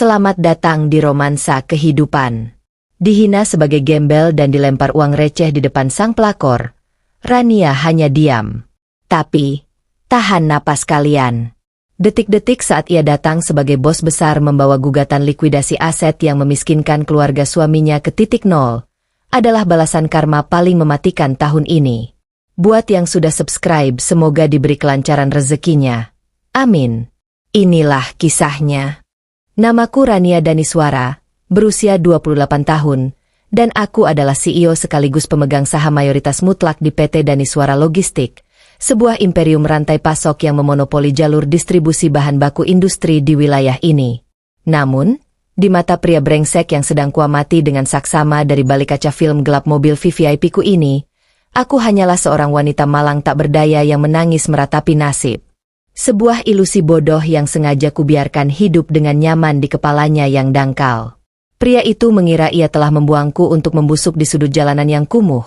Selamat datang di romansa kehidupan. Dihina sebagai gembel dan dilempar uang receh di depan sang pelakor, Rania hanya diam. Tapi, tahan napas kalian. Detik-detik saat ia datang sebagai bos besar membawa gugatan likuidasi aset yang memiskinkan keluarga suaminya ke titik nol, adalah balasan karma paling mematikan tahun ini. Buat yang sudah subscribe, semoga diberi kelancaran rezekinya. Amin. Inilah kisahnya. Namaku Rania Daniswara, berusia 28 tahun, dan aku adalah CEO sekaligus pemegang saham mayoritas mutlak di PT Daniswara Logistik, sebuah imperium rantai pasok yang memonopoli jalur distribusi bahan baku industri di wilayah ini. Namun, di mata pria brengsek yang sedang kuamati dengan saksama dari balik kaca film gelap mobil VVIP ku ini, aku hanyalah seorang wanita malang tak berdaya yang menangis meratapi nasib. Sebuah ilusi bodoh yang sengaja kubiarkan hidup dengan nyaman di kepalanya yang dangkal. Pria itu mengira ia telah membuangku untuk membusuk di sudut jalanan yang kumuh.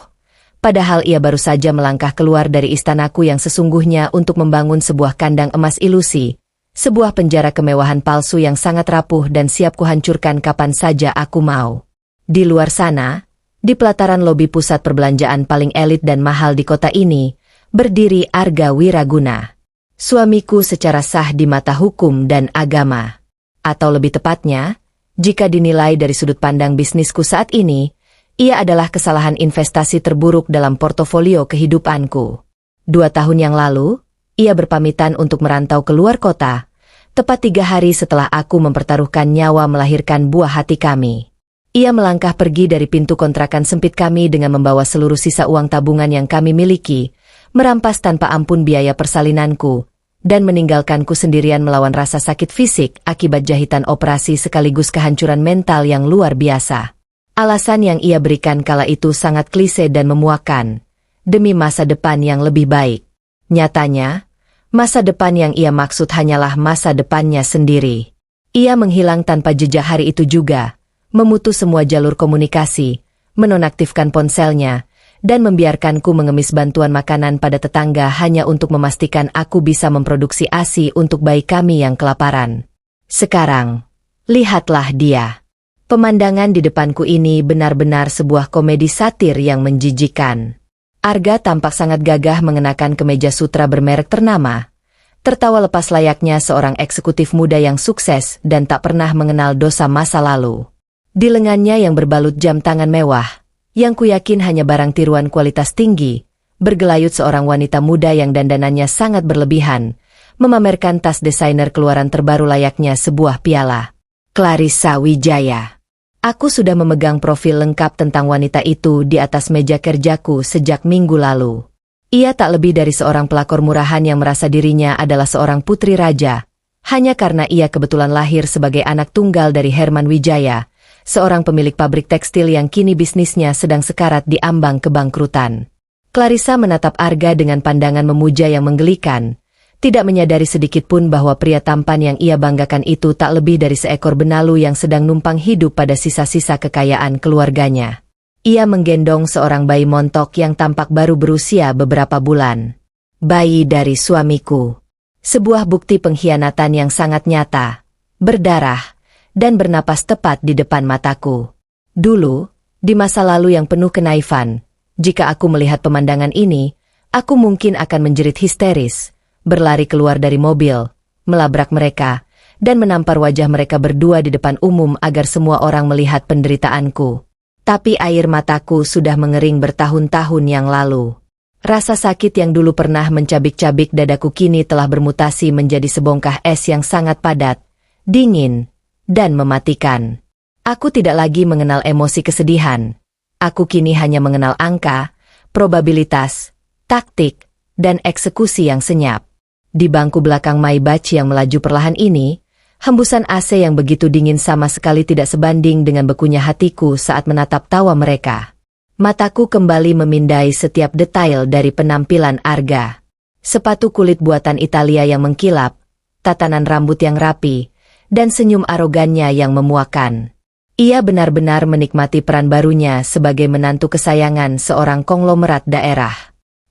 Padahal ia baru saja melangkah keluar dari istanaku yang sesungguhnya untuk membangun sebuah kandang emas ilusi, sebuah penjara kemewahan palsu yang sangat rapuh dan siap kuhancurkan kapan saja aku mau. Di luar sana, di pelataran lobi pusat perbelanjaan paling elit dan mahal di kota ini, berdiri Arga Wiraguna. Suamiku secara sah di mata hukum dan agama. Atau lebih tepatnya, jika dinilai dari sudut pandang bisnisku saat ini, ia adalah kesalahan investasi terburuk dalam portofolio kehidupanku. 2 tahun yang lalu, ia berpamitan untuk merantau ke luar kota, tepat 3 hari setelah aku mempertaruhkan nyawa melahirkan buah hati kami. Ia melangkah pergi dari pintu kontrakan sempit kami dengan membawa seluruh sisa uang tabungan yang kami miliki, merampas tanpa ampun biaya persalinanku, dan meninggalkanku sendirian melawan rasa sakit fisik akibat jahitan operasi sekaligus kehancuran mental yang luar biasa. Alasan yang ia berikan kala itu sangat klise dan memuakan, demi masa depan yang lebih baik. Nyatanya, masa depan yang ia maksud hanyalah masa depannya sendiri. Ia menghilang tanpa jejak hari itu juga, memutus semua jalur komunikasi, menonaktifkan ponselnya, dan membiarkanku mengemis bantuan makanan pada tetangga hanya untuk memastikan aku bisa memproduksi ASI untuk bayi kami yang kelaparan. Sekarang, lihatlah dia. Pemandangan di depanku ini benar-benar sebuah komedi satir yang menjijikan. Arga tampak sangat gagah mengenakan kemeja sutra bermerek ternama, tertawa lepas layaknya seorang eksekutif muda yang sukses dan tak pernah mengenal dosa masa lalu. Di lengannya yang berbalut jam tangan mewah, yang kuyakin hanya barang tiruan kualitas tinggi, bergelayut seorang wanita muda yang dandanannya sangat berlebihan, memamerkan tas desainer keluaran terbaru layaknya sebuah piala. Clarissa Wijaya. Aku sudah memegang profil lengkap tentang wanita itu di atas meja kerjaku sejak minggu lalu. Ia tak lebih dari seorang pelakor murahan yang merasa dirinya adalah seorang putri raja, hanya karena ia kebetulan lahir sebagai anak tunggal dari Herman Wijaya, seorang pemilik pabrik tekstil yang kini bisnisnya sedang sekarat di ambang kebangkrutan. Clarissa menatap Arga dengan pandangan memuja yang menggelikan, tidak menyadari sedikitpun bahwa pria tampan yang ia banggakan itu tak lebih dari seekor benalu yang sedang numpang hidup pada sisa-sisa kekayaan keluarganya. Ia menggendong seorang bayi montok yang tampak baru berusia beberapa bulan. Bayi dari suamiku. Sebuah bukti pengkhianatan yang sangat nyata, berdarah, dan bernapas tepat di depan mataku. Dulu, di masa lalu yang penuh kenaifan, jika aku melihat pemandangan ini, aku mungkin akan menjerit histeris, berlari keluar dari mobil, melabrak mereka, dan menampar wajah mereka berdua di depan umum agar semua orang melihat penderitaanku. Tapi air mataku sudah mengering bertahun-tahun yang lalu. Rasa sakit yang dulu pernah mencabik-cabik dadaku kini telah bermutasi menjadi sebongkah es yang sangat padat, dingin, dan mematikan. Aku tidak lagi mengenal emosi kesedihan. Aku kini hanya mengenal angka, probabilitas, taktik, dan eksekusi yang senyap. Di bangku belakang Maybach yang melaju perlahan ini, hembusan AC yang begitu dingin sama sekali tidak sebanding dengan bekunya hatiku saat menatap tawa mereka. Mataku kembali memindai setiap detail dari penampilan Arga. Sepatu kulit buatan Italia yang mengkilap, tatanan rambut yang rapi, dan senyum arogannya yang memuakan. Ia benar-benar menikmati peran barunya sebagai menantu kesayangan seorang konglomerat daerah.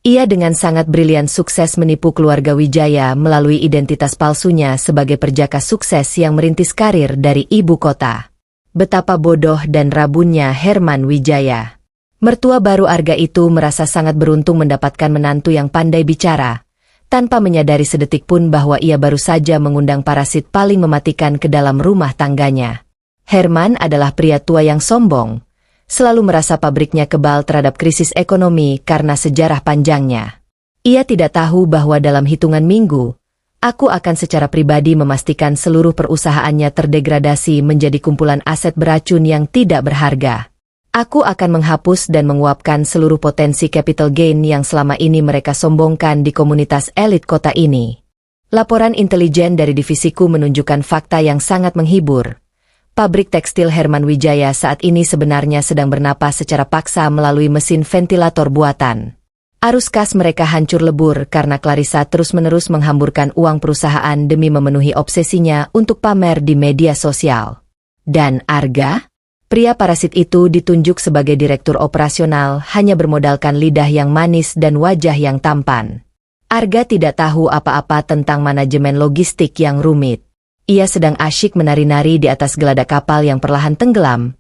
Ia dengan sangat brilian sukses menipu keluarga Wijaya melalui identitas palsunya sebagai perjaka sukses yang merintis karir dari ibu kota. Betapa bodoh dan rabunnya Herman Wijaya. Mertua baru Arga itu merasa sangat beruntung mendapatkan menantu yang pandai bicara, tanpa menyadari sedetik pun bahwa ia baru saja mengundang parasit paling mematikan ke dalam rumah tangganya. Herman adalah pria tua yang sombong, selalu merasa pabriknya kebal terhadap krisis ekonomi karena sejarah panjangnya. Ia tidak tahu bahwa dalam hitungan minggu, aku akan secara pribadi memastikan seluruh perusahaannya terdegradasi menjadi kumpulan aset beracun yang tidak berharga. Aku akan menghapus dan menguapkan seluruh potensi capital gain yang selama ini mereka sombongkan di komunitas elit kota ini. Laporan intelijen dari divisiku menunjukkan fakta yang sangat menghibur. Pabrik tekstil Herman Wijaya saat ini sebenarnya sedang bernapas secara paksa melalui mesin ventilator buatan. Arus kas mereka hancur lebur karena Clarissa terus-menerus menghamburkan uang perusahaan demi memenuhi obsesinya untuk pamer di media sosial. Dan Arga? Pria parasit itu ditunjuk sebagai direktur operasional hanya bermodalkan lidah yang manis dan wajah yang tampan. Arga tidak tahu apa-apa tentang manajemen logistik yang rumit. Ia sedang asyik menari-nari di atas geladak kapal yang perlahan tenggelam,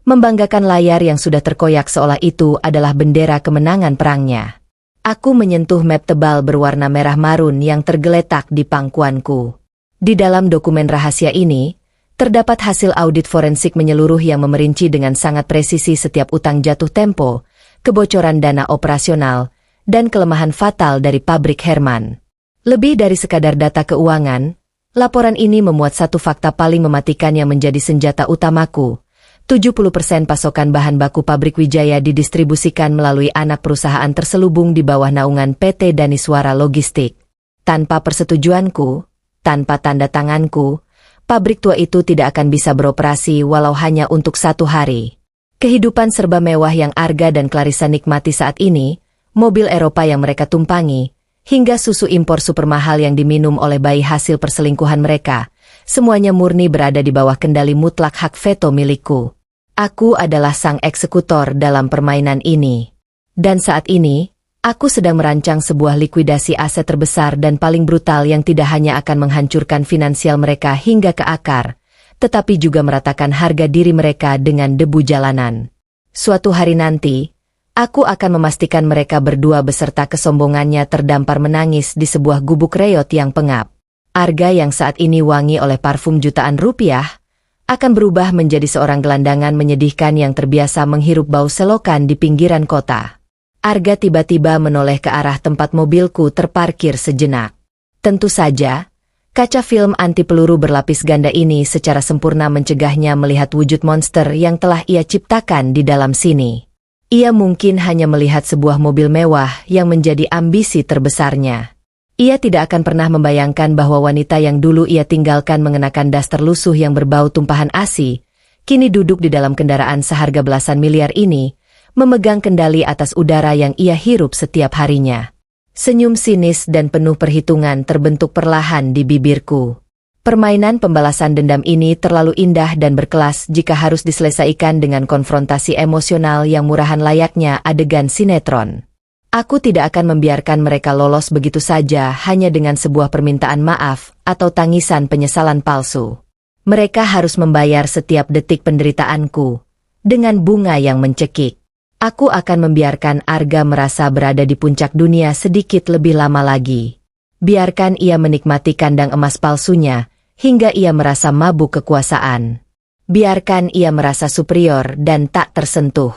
membanggakan layar yang sudah terkoyak seolah itu adalah bendera kemenangan perangnya. Aku menyentuh map tebal berwarna merah marun yang tergeletak di pangkuanku. Di dalam dokumen rahasia ini, terdapat hasil audit forensik menyeluruh yang memerinci dengan sangat presisi setiap utang jatuh tempo, kebocoran dana operasional, dan kelemahan fatal dari pabrik Herman. Lebih dari sekadar data keuangan, laporan ini memuat satu fakta paling mematikan yang menjadi senjata utamaku. 70% pasokan bahan baku pabrik Wijaya didistribusikan melalui anak perusahaan terselubung di bawah naungan PT Daniswara Logistik. Tanpa persetujuanku, tanpa tanda tanganku, pabrik tua itu tidak akan bisa beroperasi walau hanya untuk 1 hari. Kehidupan serba mewah yang Arga dan Clarissa nikmati saat ini, mobil Eropa yang mereka tumpangi, hingga susu impor super mahal yang diminum oleh bayi hasil perselingkuhan mereka, semuanya murni berada di bawah kendali mutlak hak veto milikku. Aku adalah sang eksekutor dalam permainan ini. Dan saat ini, aku sedang merancang sebuah likuidasi aset terbesar dan paling brutal yang tidak hanya akan menghancurkan finansial mereka hingga ke akar, tetapi juga meratakan harga diri mereka dengan debu jalanan. Suatu hari nanti, aku akan memastikan mereka berdua beserta kesombongannya terdampar menangis di sebuah gubuk reot yang pengap. Arga yang saat ini wangi oleh parfum jutaan rupiah, akan berubah menjadi seorang gelandangan menyedihkan yang terbiasa menghirup bau selokan di pinggiran kota. Arga tiba-tiba menoleh ke arah tempat mobilku terparkir sejenak. Tentu saja, kaca film anti peluru berlapis ganda ini secara sempurna mencegahnya melihat wujud monster yang telah ia ciptakan di dalam sini. Ia mungkin hanya melihat sebuah mobil mewah yang menjadi ambisi terbesarnya. Ia tidak akan pernah membayangkan bahwa wanita yang dulu ia tinggalkan mengenakan daster lusuh yang berbau tumpahan ASI, kini duduk di dalam kendaraan seharga belasan miliar ini, memegang kendali atas udara yang ia hirup setiap harinya. Senyum sinis dan penuh perhitungan terbentuk perlahan di bibirku. Permainan pembalasan dendam ini terlalu indah dan berkelas jika harus diselesaikan dengan konfrontasi emosional yang murahan layaknya adegan sinetron. Aku tidak akan membiarkan mereka lolos begitu saja hanya dengan sebuah permintaan maaf atau tangisan penyesalan palsu. Mereka harus membayar setiap detik penderitaanku dengan bunga yang mencekik. Aku akan membiarkan Arga merasa berada di puncak dunia sedikit lebih lama lagi. Biarkan ia menikmati kandang emas palsunya, hingga ia merasa mabuk kekuasaan. Biarkan ia merasa superior dan tak tersentuh.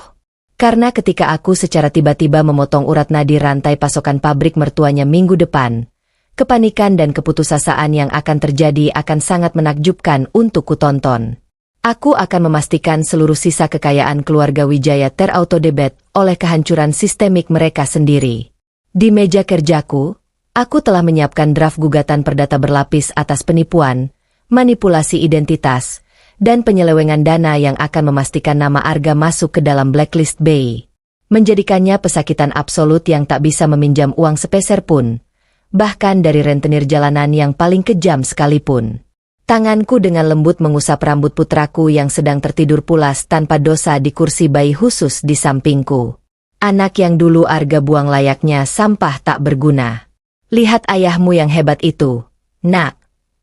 Karena ketika aku secara tiba-tiba memotong urat nadi rantai pasokan pabrik mertuanya minggu depan, kepanikan dan keputusasaan yang akan terjadi akan sangat menakjubkan untuk kutonton. Aku akan memastikan seluruh sisa kekayaan keluarga Wijaya terautodebet oleh kehancuran sistemik mereka sendiri. Di meja kerjaku, aku telah menyiapkan draft gugatan perdata berlapis atas penipuan, manipulasi identitas, dan penyelewengan dana yang akan memastikan nama Arga masuk ke dalam blacklist BI. Menjadikannya pesakitan absolut yang tak bisa meminjam uang sepeser pun, bahkan dari rentenir jalanan yang paling kejam sekalipun. Tanganku dengan lembut mengusap rambut putraku yang sedang tertidur pulas tanpa dosa di kursi bayi khusus di sampingku. Anak yang dulu Arga buang layaknya sampah tak berguna. Lihat ayahmu yang hebat itu, nak,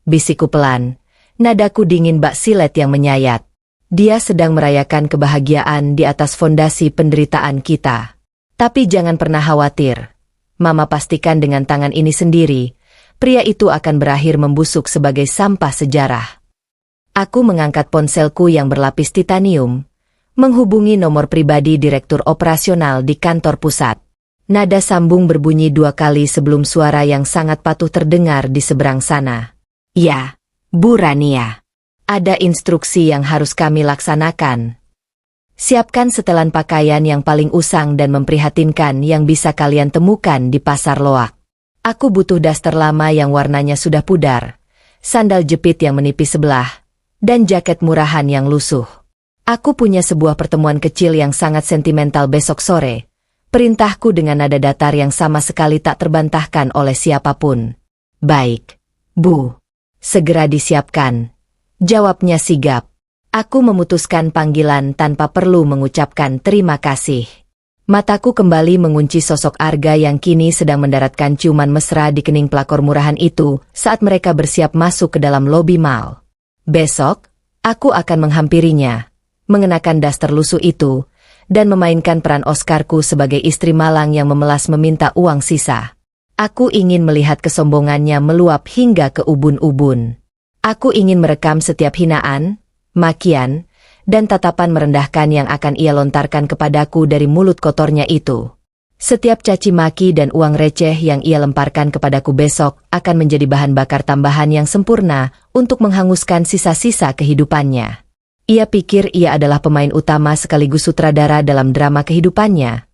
bisikku pelan. Nadaku dingin bak silet yang menyayat. Dia sedang merayakan kebahagiaan di atas fondasi penderitaan kita. Tapi jangan pernah khawatir. Mama pastikan dengan tangan ini sendiri, pria itu akan berakhir membusuk sebagai sampah sejarah. Aku mengangkat ponselku yang berlapis titanium, menghubungi nomor pribadi direktur operasional di kantor pusat. Nada sambung berbunyi 2 kali sebelum suara yang sangat patuh terdengar di seberang sana. Ya, Bu Rania. Ada instruksi yang harus kami laksanakan. Siapkan setelan pakaian yang paling usang dan memprihatinkan yang bisa kalian temukan di pasar loak. Aku butuh daster lama yang warnanya sudah pudar, sandal jepit yang menipis sebelah, dan jaket murahan yang lusuh. Aku punya sebuah pertemuan kecil yang sangat sentimental besok sore. Perintahku dengan nada datar yang sama sekali tak terbantahkan oleh siapapun. Baik, Bu. Segera disiapkan. Jawabnya sigap. Aku memutuskan panggilan tanpa perlu mengucapkan terima kasih. Mataku kembali mengunci sosok Arga yang kini sedang mendaratkan ciuman mesra di kening pelakor murahan itu saat mereka bersiap masuk ke dalam lobi mal. Besok, aku akan menghampirinya, mengenakan daster lusuh itu, dan memainkan peran Oscarku sebagai istri malang yang memelas meminta uang sisa. Aku ingin melihat kesombongannya meluap hingga ke ubun-ubun. Aku ingin merekam setiap hinaan, makian, dan tatapan merendahkan yang akan ia lontarkan kepadaku dari mulut kotornya itu. Setiap caci maki dan uang receh yang ia lemparkan kepadaku besok akan menjadi bahan bakar tambahan yang sempurna untuk menghanguskan sisa-sisa kehidupannya. Ia pikir ia adalah pemain utama sekaligus sutradara dalam drama kehidupannya.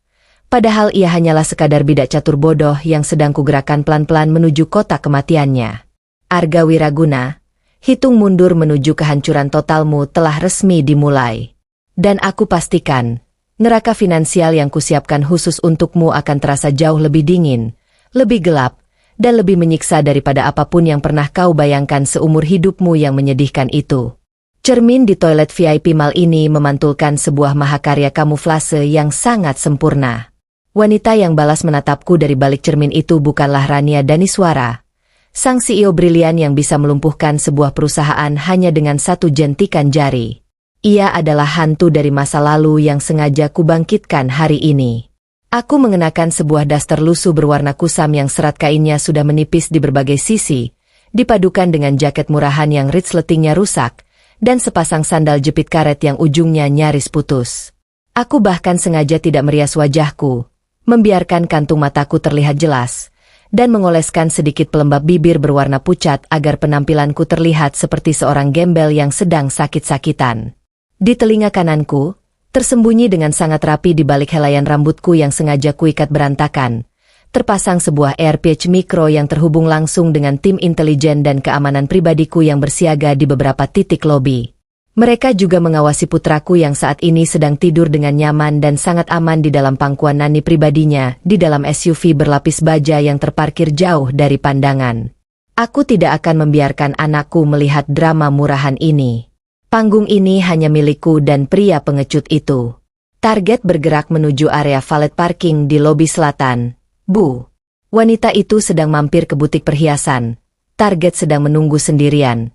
Padahal ia hanyalah sekadar bidak catur bodoh yang sedang kugerakkan pelan-pelan menuju kota kematiannya. Arga Wiraguna, hitung mundur menuju kehancuran totalmu telah resmi dimulai. Dan aku pastikan, neraka finansial yang kusiapkan khusus untukmu akan terasa jauh lebih dingin, lebih gelap, dan lebih menyiksa daripada apapun yang pernah kau bayangkan seumur hidupmu yang menyedihkan itu. Cermin di toilet VIP mal ini memantulkan sebuah mahakarya kamuflase yang sangat sempurna. Wanita yang balas menatapku dari balik cermin itu bukanlah Rania Daniswara, sang CEO brilian yang bisa melumpuhkan sebuah perusahaan hanya dengan satu jentikan jari. Ia adalah hantu dari masa lalu yang sengaja kubangkitkan hari ini. Aku mengenakan sebuah daster lusuh berwarna kusam yang serat kainnya sudah menipis di berbagai sisi, dipadukan dengan jaket murahan yang ritsletingnya rusak, dan sepasang sandal jepit karet yang ujungnya nyaris putus. Aku bahkan sengaja tidak merias wajahku, membiarkan kantung mataku terlihat jelas, dan mengoleskan sedikit pelembab bibir berwarna pucat agar penampilanku terlihat seperti seorang gembel yang sedang sakit-sakitan. Di telinga kananku, tersembunyi dengan sangat rapi di balik helaian rambutku yang sengaja kuikat berantakan, terpasang sebuah AirPatch mikro yang terhubung langsung dengan tim intelijen dan keamanan pribadiku yang bersiaga di beberapa titik lobi. Mereka juga mengawasi putraku yang saat ini sedang tidur dengan nyaman dan sangat aman di dalam pangkuan nani pribadinya di dalam SUV berlapis baja yang terparkir jauh dari pandangan. Aku tidak akan membiarkan anakku melihat drama murahan ini. Panggung ini hanya milikku dan pria pengecut itu. Target bergerak menuju area valet parking di lobi selatan. Bu, wanita itu sedang mampir ke butik perhiasan. Target sedang menunggu sendirian.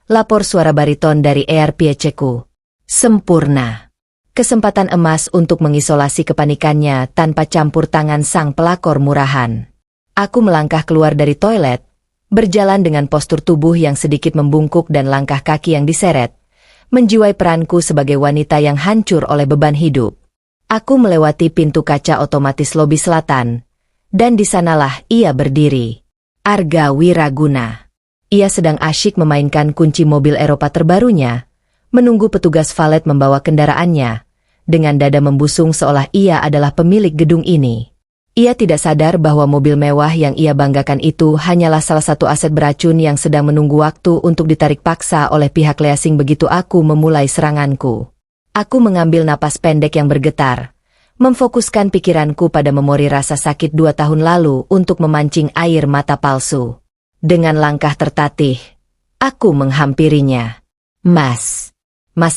Lapor suara bariton dari AirPatch-ku. Sempurna. Kesempatan emas untuk mengisolasi kepanikannya tanpa campur tangan sang pelakor murahan. Aku melangkah keluar dari toilet, berjalan dengan postur tubuh yang sedikit membungkuk dan langkah kaki yang diseret, menjiwai peranku sebagai wanita yang hancur oleh beban hidup. Aku melewati pintu kaca otomatis lobi selatan, dan di sanalah ia berdiri. Arga Wiraguna. Ia sedang asyik memainkan kunci mobil Eropa terbarunya, menunggu petugas valet membawa kendaraannya, dengan dada membusung seolah ia adalah pemilik gedung ini. Ia tidak sadar bahwa mobil mewah yang ia banggakan itu hanyalah salah satu aset beracun yang sedang menunggu waktu untuk ditarik paksa oleh pihak leasing begitu aku memulai seranganku. Aku mengambil napas pendek yang bergetar, memfokuskan pikiranku pada memori rasa sakit 2 tahun lalu untuk memancing air mata palsu. Dengan langkah tertatih, aku menghampirinya. Mas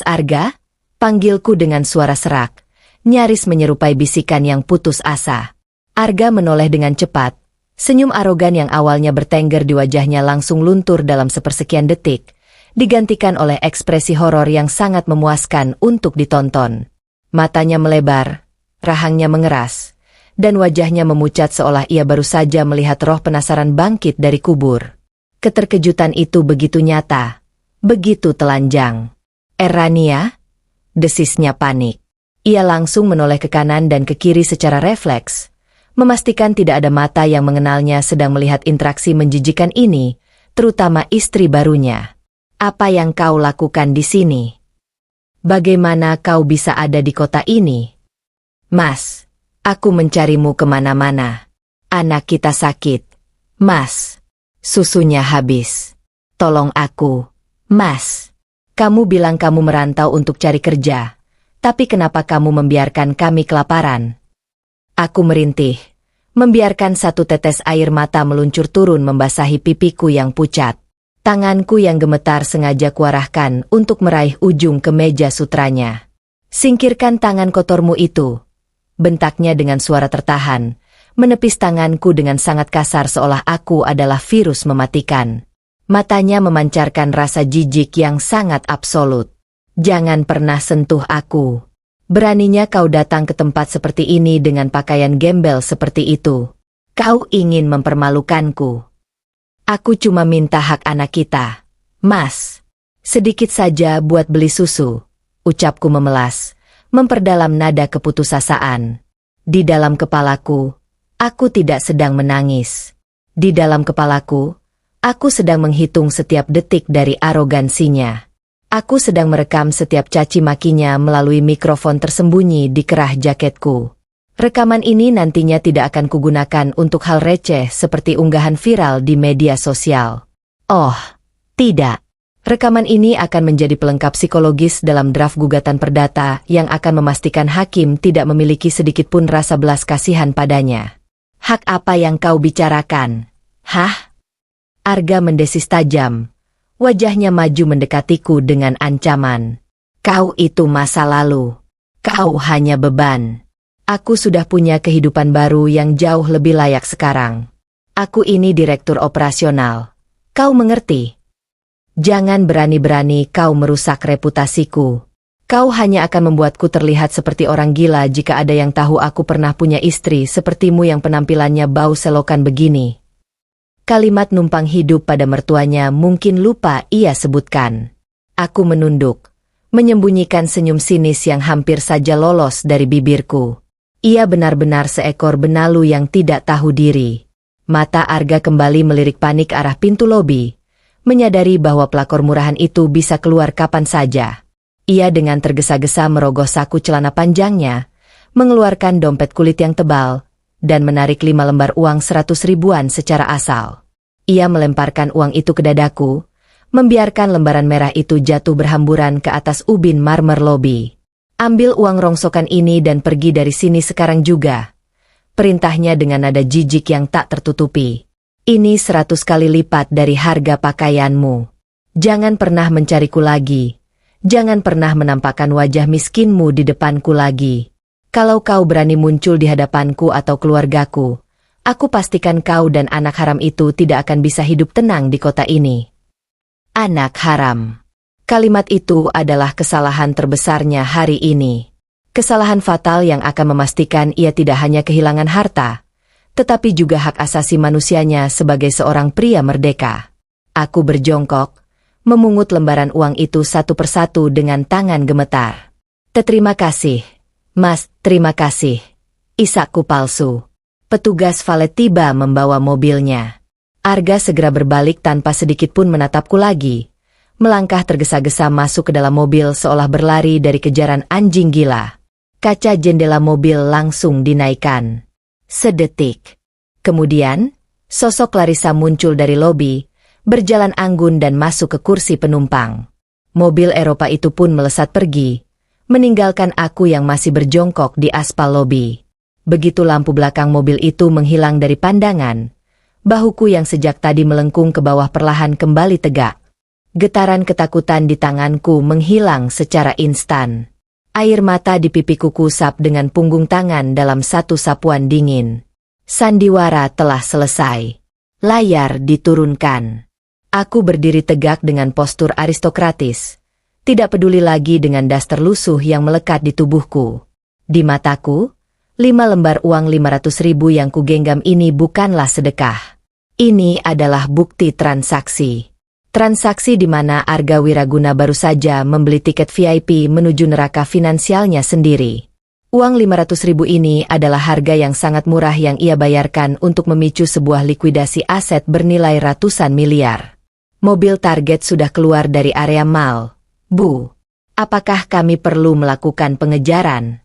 Arga? Panggilku dengan suara serak, nyaris menyerupai bisikan yang putus asa. Arga menoleh dengan cepat. Senyum arogan yang awalnya bertengger di wajahnya langsung luntur dalam sepersekian detik, digantikan oleh ekspresi horor yang sangat memuaskan untuk ditonton. Matanya melebar, rahangnya mengeras, dan wajahnya memucat seolah ia baru saja melihat roh penasaran bangkit dari kubur. Keterkejutan itu begitu nyata, begitu telanjang. "Rania?" desisnya panik. Ia langsung menoleh ke kanan dan ke kiri secara refleks, memastikan tidak ada mata yang mengenalnya sedang melihat interaksi menjijikan ini, terutama istri barunya. "Apa yang kau lakukan di sini? Bagaimana kau bisa ada di kota ini?" "Mas, aku mencarimu kemana-mana. Anak kita sakit. Mas, susunya habis. Tolong aku, Mas. Kamu bilang kamu merantau untuk cari kerja, tapi kenapa kamu membiarkan kami kelaparan?" Aku merintih, membiarkan satu tetes air mata meluncur turun membasahi pipiku yang pucat. Tanganku yang gemetar sengaja kuarahkan untuk meraih ujung kemeja sutranya. "Singkirkan tangan kotormu itu," bentaknya dengan suara tertahan, menepis tanganku dengan sangat kasar seolah aku adalah virus mematikan. Matanya memancarkan rasa jijik yang sangat absolut. "Jangan pernah sentuh aku. Beraninya kau datang ke tempat seperti ini dengan pakaian gembel seperti itu. Kau ingin mempermalukanku. Aku cuma minta hak anak kita. Mas, sedikit saja buat beli susu," ucapku memelas, memperdalam nada keputusasaan. Di dalam kepalaku, aku tidak sedang menangis. Di dalam kepalaku, aku sedang menghitung setiap detik dari arogansinya. Aku sedang merekam setiap caci makinya melalui mikrofon tersembunyi di kerah jaketku. Rekaman ini nantinya tidak akan kugunakan untuk hal receh seperti unggahan viral di media sosial. Oh, tidak. Rekaman ini akan menjadi pelengkap psikologis dalam draft gugatan perdata yang akan memastikan hakim tidak memiliki sedikitpun rasa belas kasihan padanya. "Hak apa yang kau bicarakan? Hah?" Arga mendesis tajam. Wajahnya maju mendekatiku dengan ancaman. "Kau itu masa lalu. Kau hanya beban. Aku sudah punya kehidupan baru yang jauh lebih layak sekarang. Aku ini direktur operasional. Kau mengerti? Jangan berani-berani kau merusak reputasiku. Kau hanya akan membuatku terlihat seperti orang gila jika ada yang tahu aku pernah punya istri sepertimu yang penampilannya bau selokan begini." Kalimat numpang hidup pada mertuanya mungkin lupa ia sebutkan. Aku menunduk, menyembunyikan senyum sinis yang hampir saja lolos dari bibirku. Ia benar-benar seekor benalu yang tidak tahu diri. Mata Arga kembali melirik panik arah pintu lobi, menyadari bahwa pelakor murahan itu bisa keluar kapan saja. Ia dengan tergesa-gesa merogoh saku celana panjangnya, mengeluarkan dompet kulit yang tebal, dan menarik 5 lembar uang 100 ribuan secara asal. Ia melemparkan uang itu ke dadaku, membiarkan lembaran merah itu jatuh berhamburan ke atas ubin marmer lobi. "Ambil uang rongsokan ini dan pergi dari sini sekarang juga," perintahnya dengan nada jijik yang tak tertutupi. "Ini 100 kali lipat dari harga pakaianmu. Jangan pernah mencariku lagi. Jangan pernah menampakkan wajah miskinmu di depanku lagi. Kalau kau berani muncul di hadapanku atau keluargaku, aku pastikan kau dan anak haram itu tidak akan bisa hidup tenang di kota ini." Anak haram. Kalimat itu adalah kesalahan terbesarnya hari ini. Kesalahan fatal yang akan memastikan ia tidak hanya kehilangan harta, tetapi juga hak asasi manusianya sebagai seorang pria merdeka. Aku berjongkok, memungut lembaran uang itu satu persatu dengan tangan gemetar. "Terima kasih, Mas, terima kasih." Isakku palsu. Petugas valet tiba membawa mobilnya. Arga segera berbalik tanpa sedikitpun menatapku lagi. Melangkah tergesa-gesa masuk ke dalam mobil seolah berlari dari kejaran anjing gila. Kaca jendela mobil langsung dinaikkan. Sedetik kemudian, sosok Clarissa muncul dari lobi, berjalan anggun dan masuk ke kursi penumpang. Mobil Eropa itu pun melesat pergi, meninggalkan aku yang masih berjongkok di aspal lobi. Begitu lampu belakang mobil itu menghilang dari pandangan, bahuku yang sejak tadi melengkung ke bawah perlahan kembali tegak. Getaran ketakutan di tanganku menghilang secara instan. Air mata di pipiku kusap dengan punggung tangan dalam satu sapuan dingin. Sandiwara telah selesai. Layar diturunkan. Aku berdiri tegak dengan postur aristokratis. Tidak peduli lagi dengan daster lusuh yang melekat di tubuhku. Di mataku, 5 lembar uang 500.000 yang kugenggam ini bukanlah sedekah. Ini adalah bukti transaksi. Transaksi di mana Arga Wiraguna baru saja membeli tiket VIP menuju neraka finansialnya sendiri. Uang 500.000 ini adalah harga yang sangat murah yang ia bayarkan untuk memicu sebuah likuidasi aset bernilai ratusan miliar. Mobil target sudah keluar dari area mall. Bu, apakah kami perlu melakukan pengejaran?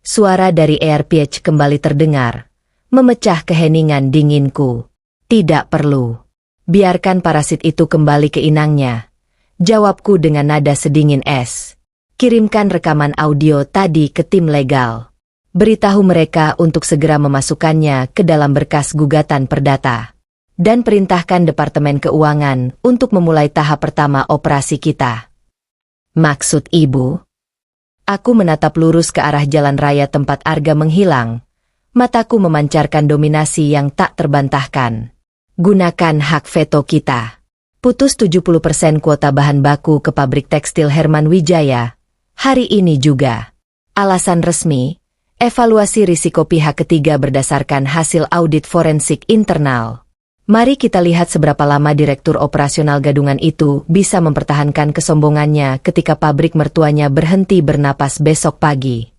Suara dari AirPH kembali terdengar, memecah keheningan dinginku. Tidak perlu. Biarkan parasit itu kembali ke inangnya. Jawabku dengan nada sedingin es. Kirimkan rekaman audio tadi ke tim legal. Beritahu mereka untuk segera memasukkannya ke dalam berkas gugatan perdata. Dan perintahkan Departemen Keuangan untuk memulai tahap pertama operasi kita. Maksud ibu? Aku menatap lurus ke arah jalan raya tempat Arga menghilang. Mataku memancarkan dominasi yang tak terbantahkan. Gunakan hak veto kita. Putus 70% kuota bahan baku ke pabrik tekstil Herman Wijaya. Hari ini juga. Alasan resmi, evaluasi risiko pihak ketiga berdasarkan hasil audit forensik internal. Mari kita lihat seberapa lama direktur operasional gadungan itu bisa mempertahankan kesombongannya ketika pabrik mertuanya berhenti bernapas besok pagi.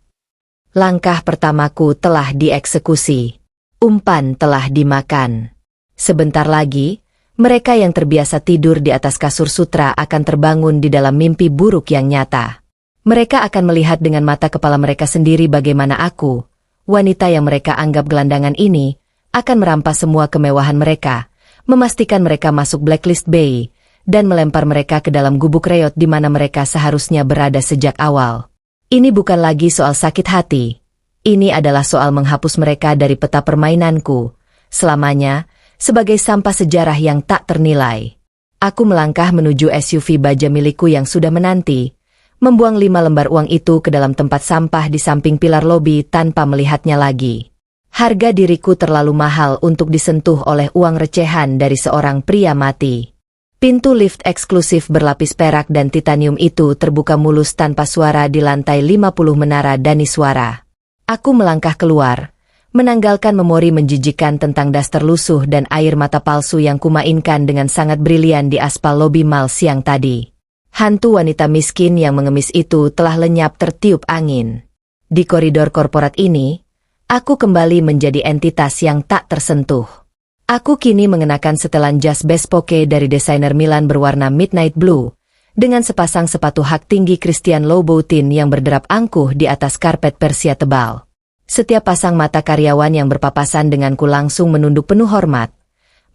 Langkah pertamaku telah dieksekusi. Umpan telah dimakan. Sebentar lagi, mereka yang terbiasa tidur di atas kasur sutra akan terbangun di dalam mimpi buruk yang nyata. Mereka akan melihat dengan mata kepala mereka sendiri bagaimana aku, wanita yang mereka anggap gelandangan ini, akan merampas semua kemewahan mereka, memastikan mereka masuk blacklist Bay, dan melempar mereka ke dalam gubuk reot di mana mereka seharusnya berada sejak awal. Ini bukan lagi soal sakit hati. Ini adalah soal menghapus mereka dari peta permainanku, selamanya, sebagai sampah sejarah yang tak ternilai. Aku melangkah menuju SUV baja milikku yang sudah menanti, membuang 5 lembar uang itu ke dalam tempat sampah di samping pilar lobi tanpa melihatnya lagi. Harga diriku terlalu mahal untuk disentuh oleh uang recehan dari seorang pria mati. Pintu lift eksklusif berlapis perak dan titanium itu terbuka mulus tanpa suara di lantai 50 menara Daniswara. Aku melangkah keluar, menanggalkan memori menjijikan tentang daster lusuh dan air mata palsu yang kumainkan dengan sangat brilian di aspal lobi mall siang tadi. Hantu wanita miskin yang mengemis itu telah lenyap tertiup angin. Di koridor korporat ini, aku kembali menjadi entitas yang tak tersentuh. Aku kini mengenakan setelan jas bespoke dari desainer Milan berwarna midnight blue, dengan sepasang sepatu hak tinggi Christian Louboutin yang berderap angkuh di atas karpet Persia tebal. Setiap pasang mata karyawan yang berpapasan denganku langsung menunduk penuh hormat,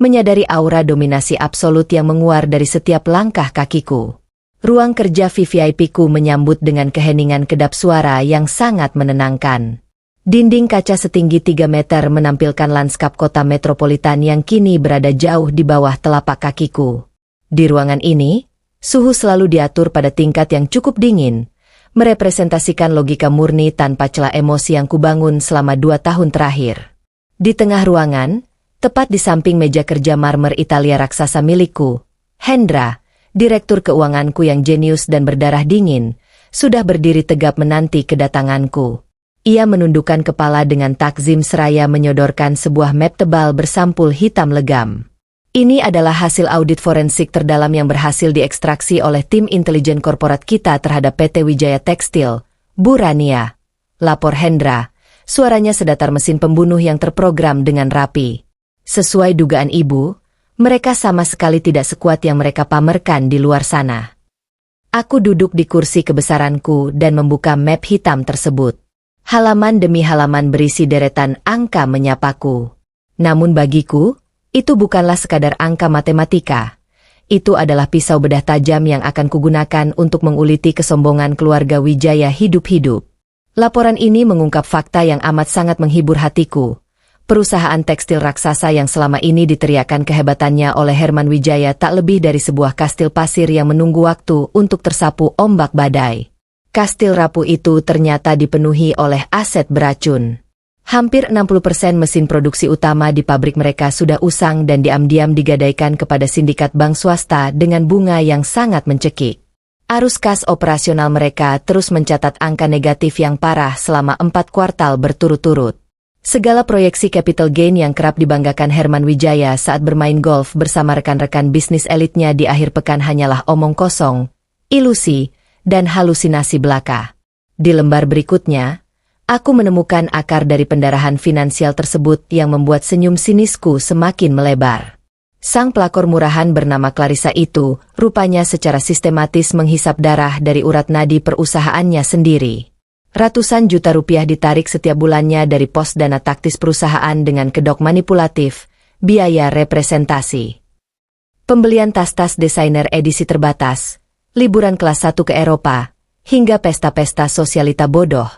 menyadari aura dominasi absolut yang menguar dari setiap langkah kakiku. Ruang kerja VVIP-ku menyambut dengan keheningan kedap suara yang sangat menenangkan. Dinding kaca setinggi 3 meter menampilkan lanskap kota metropolitan yang kini berada jauh di bawah telapak kakiku. Di ruangan ini, suhu selalu diatur pada tingkat yang cukup dingin, merepresentasikan logika murni tanpa celah emosi yang kubangun selama 2 tahun terakhir. Di tengah ruangan, tepat di samping meja kerja marmer Italia raksasa milikku, Hendra, direktur keuanganku yang jenius dan berdarah dingin, sudah berdiri tegap menanti kedatanganku. Ia menundukkan kepala dengan takzim seraya menyodorkan sebuah map tebal bersampul hitam legam. Ini adalah hasil audit forensik terdalam yang berhasil diekstraksi oleh tim intelijen korporat kita terhadap PT Wijaya Tekstil, Bu Rania. Lapor Hendra, suaranya sedatar mesin pembunuh yang terprogram dengan rapi. Sesuai dugaan ibu, mereka sama sekali tidak sekuat yang mereka pamerkan di luar sana. Aku duduk di kursi kebesaranku dan membuka map hitam tersebut. Halaman demi halaman berisi deretan angka menyapaku. Namun bagiku, itu bukanlah sekadar angka matematika. Itu adalah pisau bedah tajam yang akan kugunakan untuk menguliti kesombongan keluarga Wijaya hidup-hidup. Laporan ini mengungkap fakta yang amat sangat menghibur hatiku. Perusahaan tekstil raksasa yang selama ini diteriakan kehebatannya oleh Herman Wijaya tak lebih dari sebuah kastil pasir yang menunggu waktu untuk tersapu ombak badai. Kastil rapuh itu ternyata dipenuhi oleh aset beracun. Hampir 60% mesin produksi utama di pabrik mereka sudah usang dan diam-diam digadaikan kepada sindikat bank swasta dengan bunga yang sangat mencekik. Arus kas operasional mereka terus mencatat angka negatif yang parah selama 4 kuartal berturut-turut. Segala proyeksi capital gain yang kerap dibanggakan Herman Wijaya saat bermain golf bersama rekan-rekan bisnis elitnya di akhir pekan hanyalah omong kosong, ilusi, dan halusinasi belaka. Di lembar berikutnya, aku menemukan akar dari pendarahan finansial tersebut yang membuat senyum sinisku semakin melebar. Sang pelakor murahan bernama Clarissa itu, rupanya secara sistematis menghisap darah dari urat nadi perusahaannya sendiri. Ratusan juta rupiah ditarik setiap bulannya dari pos dana taktis perusahaan dengan kedok manipulatif, biaya representasi, pembelian tas-tas desainer edisi terbatas, liburan kelas 1 ke Eropa, hingga pesta-pesta sosialita bodoh.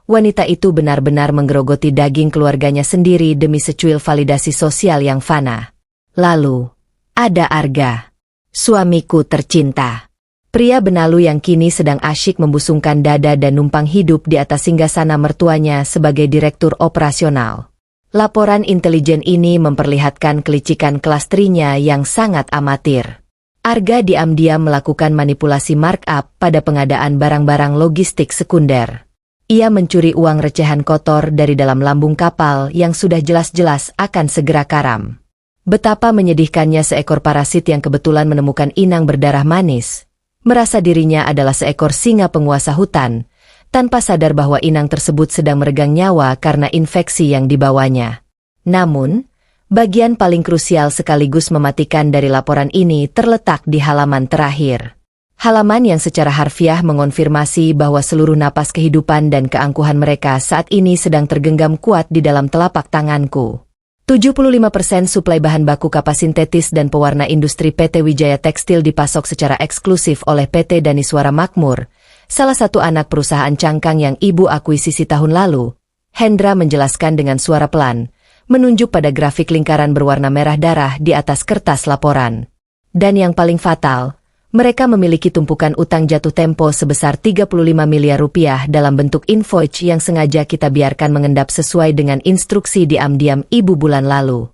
Wanita itu benar-benar menggerogoti daging keluarganya sendiri demi secuil validasi sosial yang fana. Lalu, ada Arga, suamiku tercinta. Pria benalu yang kini sedang asyik membusungkan dada dan numpang hidup di atas singgasana mertuanya sebagai direktur operasional. Laporan intelijen ini memperlihatkan kelicikan kelas trinya yang sangat amatir. Arga diam-diam melakukan manipulasi markup pada pengadaan barang-barang logistik sekunder. Ia mencuri uang recehan kotor dari dalam lambung kapal yang sudah jelas-jelas akan segera karam. Betapa menyedihkannya seekor parasit yang kebetulan menemukan inang berdarah manis. Merasa dirinya adalah seekor singa penguasa hutan, tanpa sadar bahwa inang tersebut sedang meregang nyawa karena infeksi yang dibawanya. Namun, bagian paling krusial sekaligus mematikan dari laporan ini terletak di halaman terakhir. Halaman yang secara harfiah mengonfirmasi bahwa seluruh napas kehidupan dan keangkuhan mereka saat ini sedang tergenggam kuat di dalam telapak tanganku. 75% suplai bahan baku kapas sintetis dan pewarna industri PT Wijaya Tekstil dipasok secara eksklusif oleh PT Daniswara Makmur, salah satu anak perusahaan cangkang yang ibu akuisisi tahun lalu. Hendra menjelaskan dengan suara pelan, menunjuk pada grafik lingkaran berwarna merah darah di atas kertas laporan. Dan yang paling fatal, mereka memiliki tumpukan utang jatuh tempo sebesar 35 miliar rupiah dalam bentuk invoice yang sengaja kita biarkan mengendap sesuai dengan instruksi diam-diam ibu bulan lalu.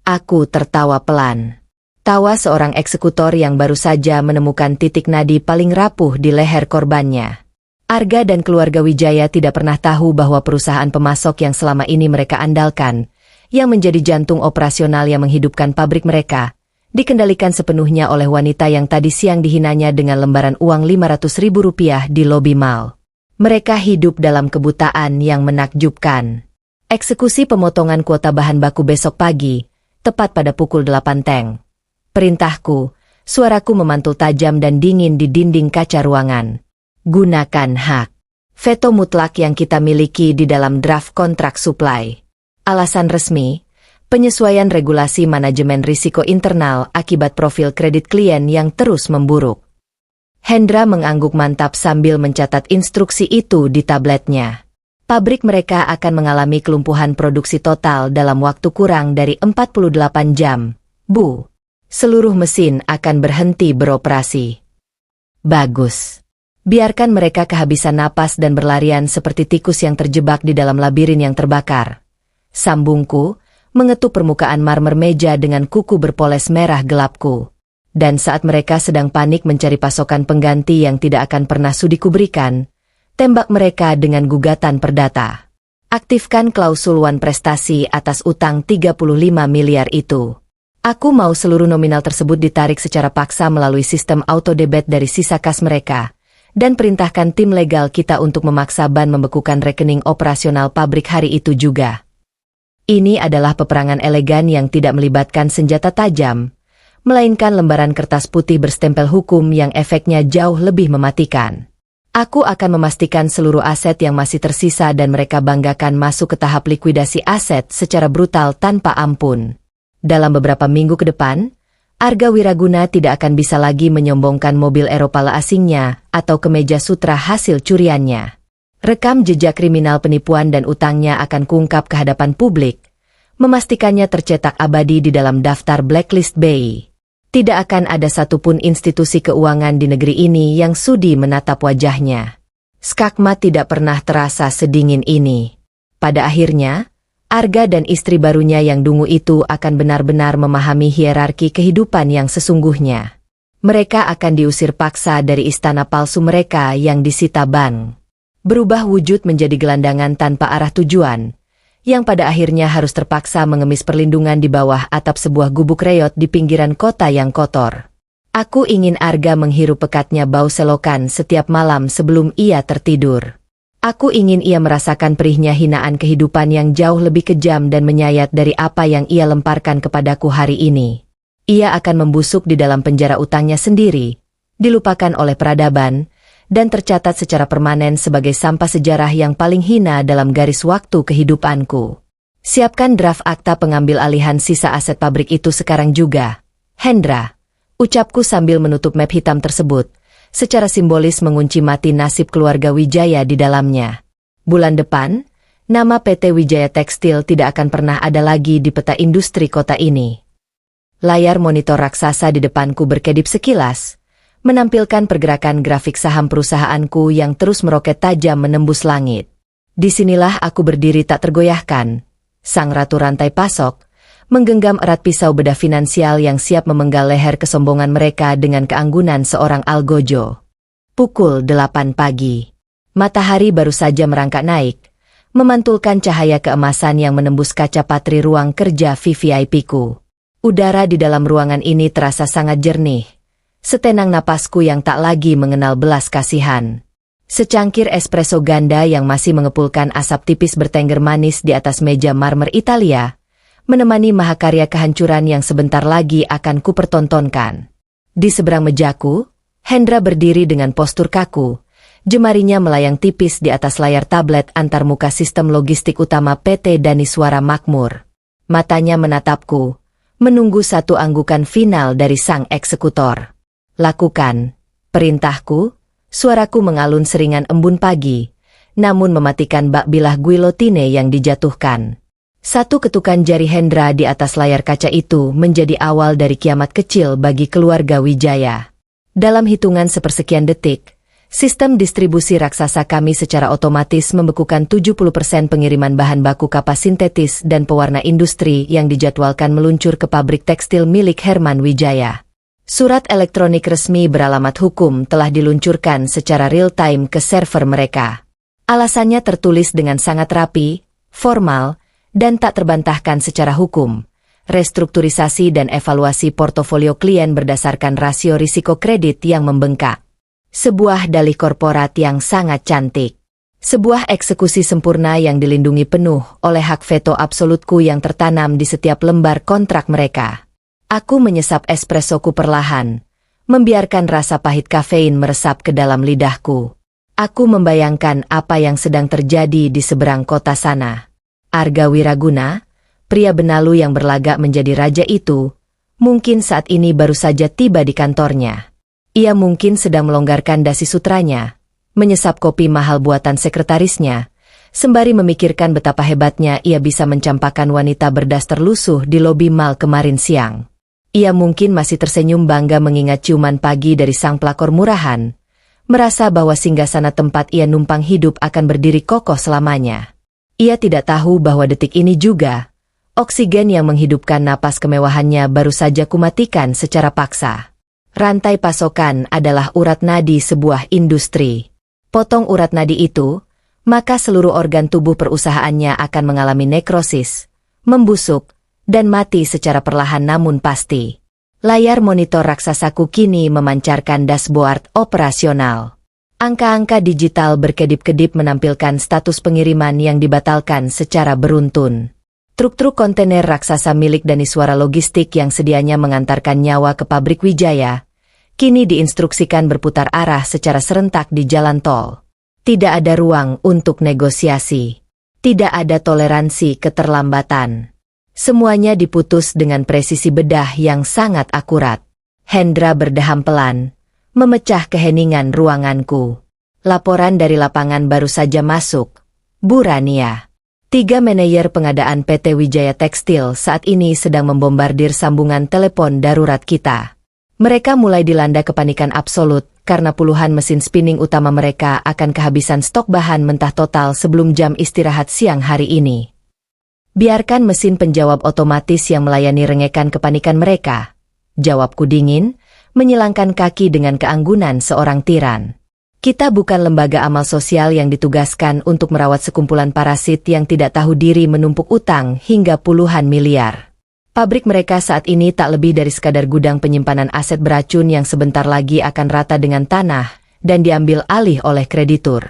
Aku tertawa pelan. Tawa seorang eksekutor yang baru saja menemukan titik nadi paling rapuh di leher korbannya. Arga dan keluarga Wijaya tidak pernah tahu bahwa perusahaan pemasok yang selama ini mereka andalkan, yang menjadi jantung operasional yang menghidupkan pabrik mereka, dikendalikan sepenuhnya oleh wanita yang tadi siang dihinanya dengan lembaran uang 500.000 rupiah di lobi mal. Mereka hidup dalam kebutaan yang menakjubkan. Eksekusi pemotongan kuota bahan baku besok pagi, tepat pada pukul 8 teng. Perintahku, suaraku memantul tajam dan dingin di dinding kaca ruangan. Gunakan hak veto mutlak yang kita miliki di dalam draft kontrak supply. Alasan resmi, penyesuaian regulasi manajemen risiko internal akibat profil kredit klien yang terus memburuk. Hendra mengangguk mantap sambil mencatat instruksi itu di tabletnya. Pabrik mereka akan mengalami kelumpuhan produksi total dalam waktu kurang dari 48 jam. Bu, seluruh mesin akan berhenti beroperasi. Bagus. Biarkan mereka kehabisan napas dan berlarian seperti tikus yang terjebak di dalam labirin yang terbakar. Sambungku, mengetuk permukaan marmer meja dengan kuku berpoles merah gelapku. Dan saat mereka sedang panik mencari pasokan pengganti yang tidak akan pernah sudi kuberikan, tembak mereka dengan gugatan perdata. Aktifkan klausul wan prestasi atas utang 35 miliar itu. Aku mau seluruh nominal tersebut ditarik secara paksa melalui sistem auto debit dari sisa kas mereka, dan perintahkan tim legal kita untuk memaksa ban membekukan rekening operasional pabrik hari itu juga. Ini adalah peperangan elegan yang tidak melibatkan senjata tajam, melainkan lembaran kertas putih berstempel hukum yang efeknya jauh lebih mematikan. Aku akan memastikan seluruh aset yang masih tersisa dan mereka banggakan masuk ke tahap likuidasi aset secara brutal tanpa ampun. Dalam beberapa minggu ke depan, Arga Wiraguna tidak akan bisa lagi menyombongkan mobil Eropala asingnya atau kemeja sutra hasil curiannya. Rekam jejak kriminal penipuan dan utangnya akan kuungkap ke hadapan publik, memastikannya tercetak abadi di dalam daftar blacklist BI. Tidak akan ada satupun institusi keuangan di negeri ini yang sudi menatap wajahnya. Skakmat tidak pernah terasa sedingin ini. Pada akhirnya, Arga dan istri barunya yang dungu itu akan benar-benar memahami hierarki kehidupan yang sesungguhnya. Mereka akan diusir paksa dari istana palsu mereka yang disita bank. Berubah wujud menjadi gelandangan tanpa arah tujuan, yang pada akhirnya harus terpaksa mengemis perlindungan di bawah atap sebuah gubuk reot di pinggiran kota yang kotor. Aku ingin Arga menghirup pekatnya bau selokan setiap malam sebelum ia tertidur. Aku ingin ia merasakan perihnya hinaan kehidupan yang jauh lebih kejam dan menyayat dari apa yang ia lemparkan kepadaku hari ini. Ia akan membusuk di dalam penjara utangnya sendiri, dilupakan oleh peradaban, dan tercatat secara permanen sebagai sampah sejarah yang paling hina dalam garis waktu kehidupanku. Siapkan draft akta pengambil alihan sisa aset pabrik itu sekarang juga, Hendra, ucapku sambil menutup map hitam tersebut, secara simbolis mengunci mati nasib keluarga Wijaya di dalamnya. Bulan depan, nama PT Wijaya Tekstil tidak akan pernah ada lagi di peta industri kota ini. Layar monitor raksasa di depanku berkedip sekilas, menampilkan pergerakan grafik saham perusahaanku yang terus meroket tajam menembus langit. Disinilah aku berdiri tak tergoyahkan, sang ratu rantai pasok, menggenggam erat pisau bedah finansial yang siap memenggal leher kesombongan mereka dengan keanggunan seorang algojo. Pukul 8 pagi. Matahari baru saja merangkak naik, memantulkan cahaya keemasan yang menembus kaca patri ruang kerja VVIP-ku. Udara di dalam ruangan ini terasa sangat jernih, setenang napasku yang tak lagi mengenal belas kasihan. Secangkir espresso ganda yang masih mengepulkan asap tipis bertengger manis di atas meja marmer Italia, menemani mahakarya kehancuran yang sebentar lagi akan kupertontonkan. Di seberang mejaku, Hendra berdiri dengan postur kaku, jemarinya melayang tipis di atas layar tablet antarmuka sistem logistik utama PT Daniswara Makmur. Matanya menatapku, menunggu satu anggukan final dari sang eksekutor. Lakukan perintahku, suaraku mengalun seringan embun pagi, namun mematikan bak bilah guillotine yang dijatuhkan. Satu ketukan jari Hendra di atas layar kaca itu menjadi awal dari kiamat kecil bagi keluarga Wijaya. Dalam hitungan sepersekian detik, sistem distribusi raksasa kami secara otomatis membekukan 70% pengiriman bahan baku kapas sintetis dan pewarna industri yang dijadwalkan meluncur ke pabrik tekstil milik Herman Wijaya. Surat elektronik resmi beralamat hukum telah diluncurkan secara real-time ke server mereka. Alasannya tertulis dengan sangat rapi, formal, dan tak terbantahkan secara hukum. Restrukturisasi dan evaluasi portofolio klien berdasarkan rasio risiko kredit yang membengkak. Sebuah dalih korporat yang sangat cantik. Sebuah eksekusi sempurna yang dilindungi penuh oleh hak veto absolutku yang tertanam di setiap lembar kontrak mereka. Aku menyesap espressoku perlahan, membiarkan rasa pahit kafein meresap ke dalam lidahku. Aku membayangkan apa yang sedang terjadi di seberang kota sana. Arga Wiraguna, pria benalu yang berlagak menjadi raja itu, mungkin saat ini baru saja tiba di kantornya. Ia mungkin sedang melonggarkan dasi sutranya, menyesap kopi mahal buatan sekretarisnya, sembari memikirkan betapa hebatnya ia bisa mencampakkan wanita berdaster lusuh di lobi mal kemarin siang. Ia mungkin masih tersenyum bangga mengingat ciuman pagi dari sang pelakor murahan, merasa bahwa singgasana tempat ia numpang hidup akan berdiri kokoh selamanya. Ia tidak tahu bahwa detik ini juga, oksigen yang menghidupkan napas kemewahannya baru saja kumatikan secara paksa. Rantai pasokan adalah urat nadi sebuah industri. Potong urat nadi itu, maka seluruh organ tubuh perusahaannya akan mengalami nekrosis, membusuk, dan mati secara perlahan namun pasti. Layar monitor raksasaku kini memancarkan dashboard operasional. Angka-angka digital berkedip-kedip menampilkan status pengiriman yang dibatalkan secara beruntun. Truk-truk kontainer raksasa milik Daniswara Logistik yang sedianya mengantarkan nyawa ke pabrik Wijaya, kini diinstruksikan berputar arah secara serentak di jalan tol. Tidak ada ruang untuk negosiasi. Tidak ada toleransi keterlambatan. Semuanya diputus dengan presisi bedah yang sangat akurat. Hendra berdeham pelan, memecah keheningan ruanganku. Laporan dari lapangan baru saja masuk. Bu Rania. 3 manajer pengadaan PT Wijaya Tekstil saat ini sedang membombardir sambungan telepon darurat kita. Mereka mulai dilanda kepanikan absolut karena puluhan mesin spinning utama mereka akan kehabisan stok bahan mentah total sebelum jam istirahat siang hari ini. Biarkan mesin penjawab otomatis yang melayani rengekan kepanikan mereka. Jawabku dingin, menyilangkan kaki dengan keanggunan seorang tiran. Kita bukan lembaga amal sosial yang ditugaskan untuk merawat sekumpulan parasit yang tidak tahu diri menumpuk utang hingga puluhan miliar. Pabrik mereka saat ini tak lebih dari sekadar gudang penyimpanan aset beracun yang sebentar lagi akan rata dengan tanah dan diambil alih oleh kreditur.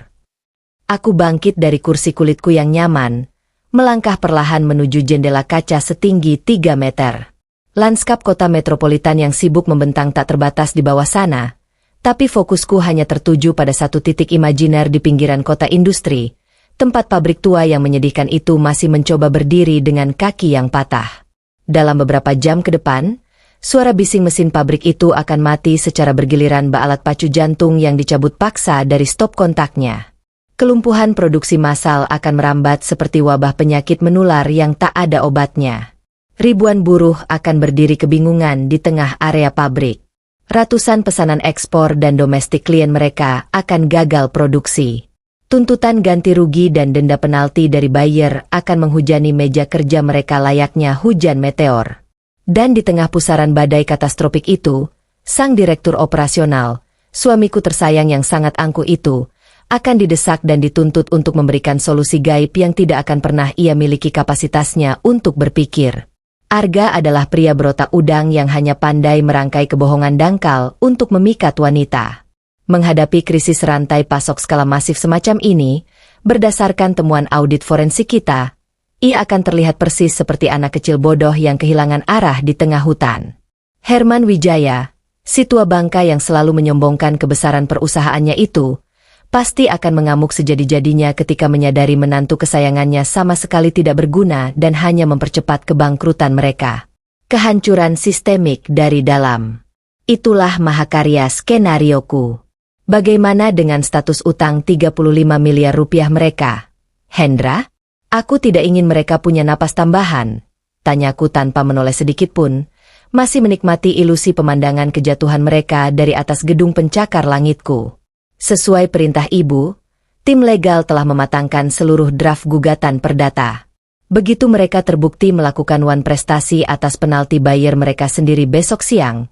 Aku bangkit dari kursi kulitku yang nyaman, melangkah perlahan menuju jendela kaca setinggi 3 meter. Lanskap kota metropolitan yang sibuk membentang tak terbatas di bawah sana, tapi fokusku hanya tertuju pada satu titik imajiner di pinggiran kota industri, tempat pabrik tua yang menyedihkan itu masih mencoba berdiri dengan kaki yang patah. Dalam beberapa jam ke depan, suara bising mesin pabrik itu akan mati secara bergiliran bak alat pacu jantung yang dicabut paksa dari stop kontaknya. Kelumpuhan produksi massal akan merambat seperti wabah penyakit menular yang tak ada obatnya. Ribuan buruh akan berdiri kebingungan di tengah area pabrik. Ratusan pesanan ekspor dan domestik klien mereka akan gagal produksi. Tuntutan ganti rugi dan denda penalti dari buyer akan menghujani meja kerja mereka layaknya hujan meteor. Dan di tengah pusaran badai katastropik itu, sang direktur operasional, suamiku tersayang yang sangat angkuh itu, akan didesak dan dituntut untuk memberikan solusi gaib yang tidak akan pernah ia miliki kapasitasnya untuk berpikir. Arga adalah pria berotak udang yang hanya pandai merangkai kebohongan dangkal untuk memikat wanita. Menghadapi krisis rantai pasok skala masif semacam ini, berdasarkan temuan audit forensik kita, ia akan terlihat persis seperti anak kecil bodoh yang kehilangan arah di tengah hutan. Herman Wijaya, si tua bangka yang selalu menyombongkan kebesaran perusahaannya itu, pasti akan mengamuk sejadi-jadinya ketika menyadari menantu kesayangannya sama sekali tidak berguna dan hanya mempercepat kebangkrutan mereka. Kehancuran sistemik dari dalam. Itulah mahakarya skenarioku. Bagaimana dengan status utang 35 miliar rupiah mereka? Hendra? Aku tidak ingin mereka punya napas tambahan, tanyaku tanpa menoleh sedikit pun, masih menikmati ilusi pemandangan kejatuhan mereka dari atas gedung pencakar langitku. Sesuai perintah ibu, tim legal telah mematangkan seluruh draft gugatan perdata. Begitu mereka terbukti melakukan prestasi atas penalti buyer mereka sendiri besok siang,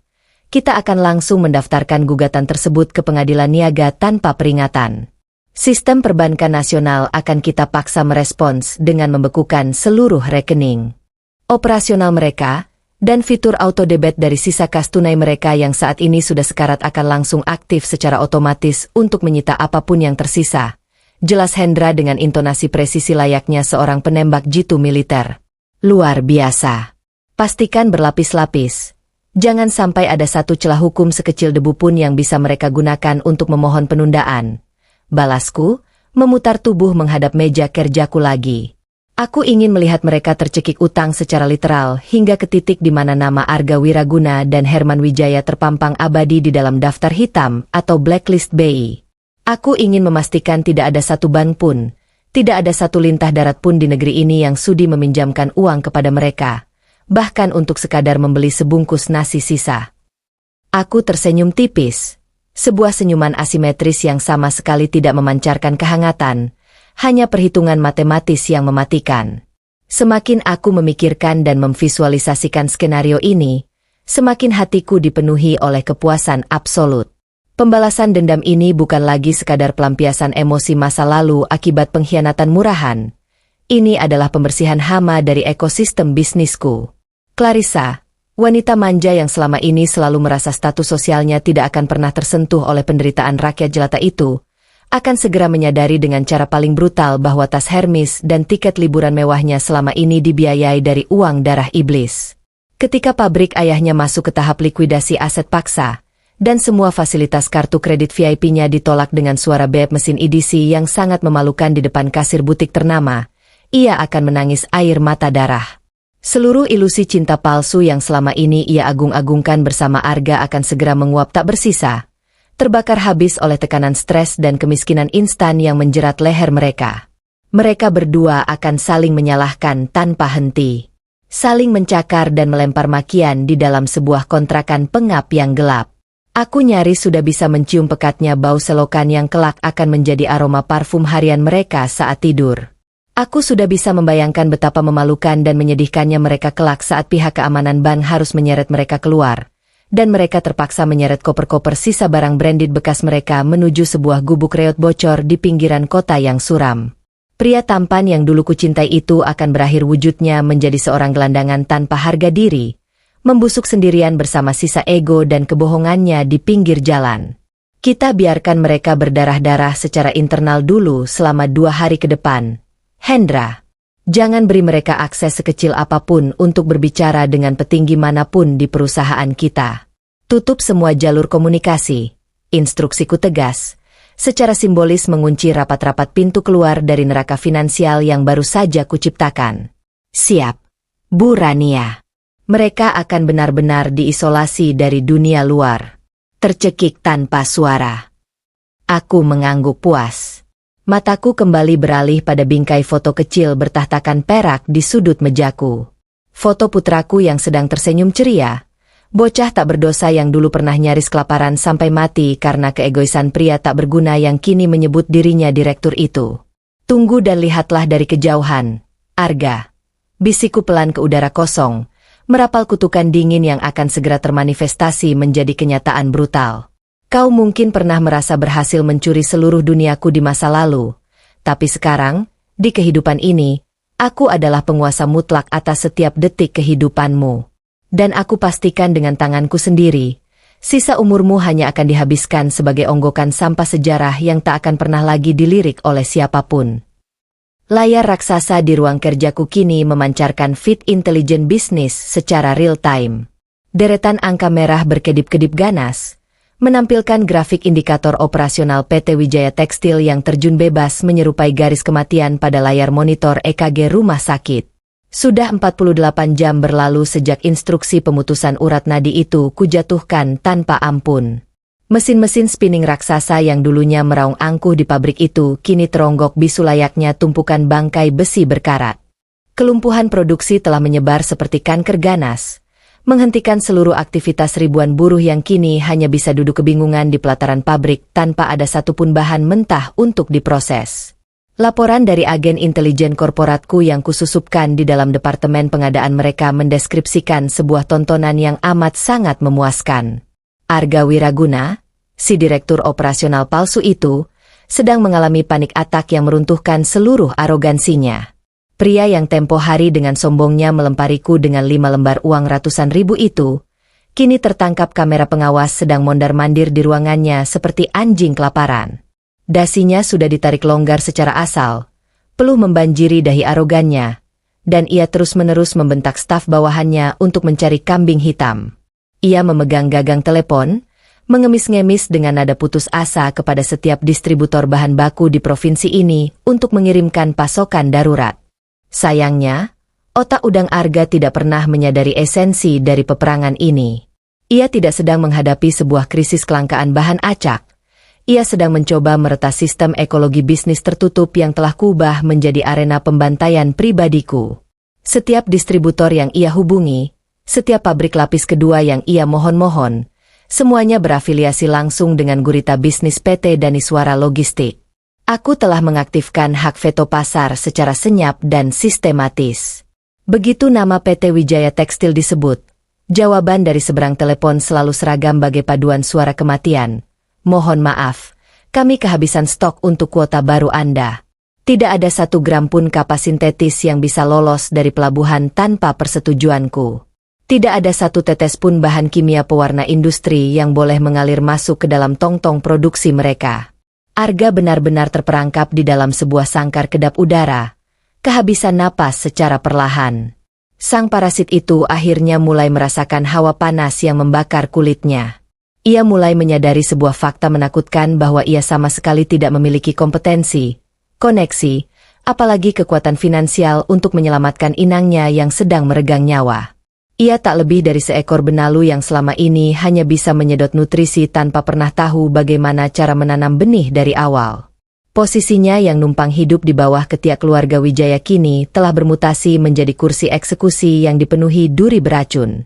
kita akan langsung mendaftarkan gugatan tersebut ke pengadilan niaga tanpa peringatan. Sistem perbankan nasional akan kita paksa merespons dengan membekukan seluruh rekening operasional mereka, dan fitur auto debit dari sisa kas tunai mereka yang saat ini sudah sekarat akan langsung aktif secara otomatis untuk menyita apapun yang tersisa. Jelas Hendra dengan intonasi presisi layaknya seorang penembak jitu militer. Luar biasa. Pastikan berlapis-lapis. Jangan sampai ada satu celah hukum sekecil debu pun yang bisa mereka gunakan untuk memohon penundaan. Balasku, memutar tubuh menghadap meja kerjaku lagi. Aku ingin melihat mereka tercekik utang secara literal hingga ke titik di mana nama Arga Wiraguna dan Herman Wijaya terpampang abadi di dalam daftar hitam atau blacklist BI. Aku ingin memastikan tidak ada satu bank pun, tidak ada satu lintah darat pun di negeri ini yang sudi meminjamkan uang kepada mereka, bahkan untuk sekadar membeli sebungkus nasi sisa. Aku tersenyum tipis, sebuah senyuman asimetris yang sama sekali tidak memancarkan kehangatan, hanya perhitungan matematis yang mematikan. Semakin aku memikirkan dan memvisualisasikan skenario ini, semakin hatiku dipenuhi oleh kepuasan absolut. Pembalasan dendam ini bukan lagi sekadar pelampiasan emosi masa lalu akibat pengkhianatan murahan. Ini adalah pembersihan hama dari ekosistem bisnisku. Clarissa, wanita manja yang selama ini selalu merasa status sosialnya tidak akan pernah tersentuh oleh penderitaan rakyat jelata itu, akan segera menyadari dengan cara paling brutal bahwa tas Hermes dan tiket liburan mewahnya selama ini dibiayai dari uang darah iblis. Ketika pabrik ayahnya masuk ke tahap likuidasi aset paksa, dan semua fasilitas kartu kredit VIP-nya ditolak dengan suara beep mesin edisi yang sangat memalukan di depan kasir butik ternama, ia akan menangis air mata darah. Seluruh ilusi cinta palsu yang selama ini ia agung-agungkan bersama Arga akan segera menguap tak bersisa, terbakar habis oleh tekanan stres dan kemiskinan instan yang menjerat leher mereka. Mereka berdua akan saling menyalahkan tanpa henti, saling mencakar dan melempar makian di dalam sebuah kontrakan pengap yang gelap. Aku nyaris sudah bisa mencium pekatnya bau selokan yang kelak akan menjadi aroma parfum harian mereka saat tidur. Aku sudah bisa membayangkan betapa memalukan dan menyedihkannya mereka kelak saat pihak keamanan bank harus menyeret mereka keluar, dan mereka terpaksa menyeret koper-koper sisa barang branded bekas mereka menuju sebuah gubuk reot bocor di pinggiran kota yang suram. Pria tampan yang dulu kucintai itu akan berakhir wujudnya menjadi seorang gelandangan tanpa harga diri, membusuk sendirian bersama sisa ego dan kebohongannya di pinggir jalan. Kita biarkan mereka berdarah-darah secara internal dulu selama 2 hari ke depan. Hendra, jangan beri mereka akses sekecil apapun untuk berbicara dengan petinggi manapun di perusahaan kita. Tutup semua jalur komunikasi. Instruksiku tegas, secara simbolis mengunci rapat-rapat pintu keluar dari neraka finansial yang baru saja kuciptakan. Siap, Bu Rania. Mereka akan benar-benar diisolasi dari dunia luar. Tercekik tanpa suara. Aku mengangguk puas. Mataku kembali beralih pada bingkai foto kecil bertahtakan perak di sudut mejaku. Foto putraku yang sedang tersenyum ceria. Bocah tak berdosa yang dulu pernah nyaris kelaparan sampai mati karena keegoisan pria tak berguna yang kini menyebut dirinya direktur itu. Tunggu dan lihatlah dari kejauhan, Arga. Bisikku pelan ke udara kosong, merapal kutukan dingin yang akan segera termanifestasi menjadi kenyataan brutal. Kau mungkin pernah merasa berhasil mencuri seluruh duniaku di masa lalu, tapi sekarang, di kehidupan ini, aku adalah penguasa mutlak atas setiap detik kehidupanmu. Dan aku pastikan dengan tanganku sendiri, sisa umurmu hanya akan dihabiskan sebagai onggokan sampah sejarah yang tak akan pernah lagi dilirik oleh siapapun. Layar raksasa di ruang kerjaku kini memancarkan feed intelijen bisnis secara real-time. Deretan angka merah berkedip-kedip ganas, menampilkan grafik indikator operasional PT Wijaya Tekstil yang terjun bebas menyerupai garis kematian pada layar monitor EKG rumah sakit. Sudah 48 jam berlalu sejak instruksi pemutusan urat nadi itu kujatuhkan tanpa ampun. Mesin-mesin spinning raksasa yang dulunya meraung angkuh di pabrik itu kini teronggok bisu layaknya tumpukan bangkai besi berkarat. Kelumpuhan produksi telah menyebar seperti kanker ganas, menghentikan seluruh aktivitas ribuan buruh yang kini hanya bisa duduk kebingungan di pelataran pabrik tanpa ada satupun bahan mentah untuk diproses. Laporan dari agen intelijen korporatku yang kususupkan di dalam departemen pengadaan mereka mendeskripsikan sebuah tontonan yang amat sangat memuaskan. Arga Wiraguna, si direktur operasional palsu itu, sedang mengalami panik atak yang meruntuhkan seluruh arogansinya. Pria yang tempo hari dengan sombongnya melempariku dengan 5 lembar uang ratusan ribu itu, kini tertangkap kamera pengawas sedang mondar-mandir di ruangannya seperti anjing kelaparan. Dasinya sudah ditarik longgar secara asal, peluh membanjiri dahi arogannya, dan ia terus-menerus membentak staf bawahannya untuk mencari kambing hitam. Ia memegang gagang telepon, mengemis-ngemis dengan nada putus asa kepada setiap distributor bahan baku di provinsi ini untuk mengirimkan pasokan darurat. Sayangnya, otak udang Arga tidak pernah menyadari esensi dari peperangan ini. Ia tidak sedang menghadapi sebuah krisis kelangkaan bahan acak. Ia sedang mencoba meretas sistem ekologi bisnis tertutup yang telah kubah menjadi arena pembantaian pribadiku. Setiap distributor yang ia hubungi, setiap pabrik lapis kedua yang ia mohon-mohon, semuanya berafiliasi langsung dengan gurita bisnis PT Daniswara Logistik. Aku telah mengaktifkan hak veto pasar secara senyap dan sistematis. Begitu nama PT Wijaya Tekstil disebut, jawaban dari seberang telepon selalu seragam bagai paduan suara kematian. Mohon maaf, kami kehabisan stok untuk kuota baru Anda. Tidak ada 1 gram pun kapas sintetis yang bisa lolos dari pelabuhan tanpa persetujuanku. Tidak ada 1 tetes pun bahan kimia pewarna industri yang boleh mengalir masuk ke dalam tong-tong produksi mereka. Arga benar-benar terperangkap di dalam sebuah sangkar kedap udara, kehabisan napas secara perlahan. Sang parasit itu akhirnya mulai merasakan hawa panas yang membakar kulitnya. Ia mulai menyadari sebuah fakta menakutkan bahwa ia sama sekali tidak memiliki kompetensi, koneksi, apalagi kekuatan finansial untuk menyelamatkan inangnya yang sedang meregang nyawa. Ia tak lebih dari seekor benalu yang selama ini hanya bisa menyedot nutrisi tanpa pernah tahu bagaimana cara menanam benih dari awal. Posisinya yang numpang hidup di bawah ketiak keluarga Wijaya kini telah bermutasi menjadi kursi eksekusi yang dipenuhi duri beracun.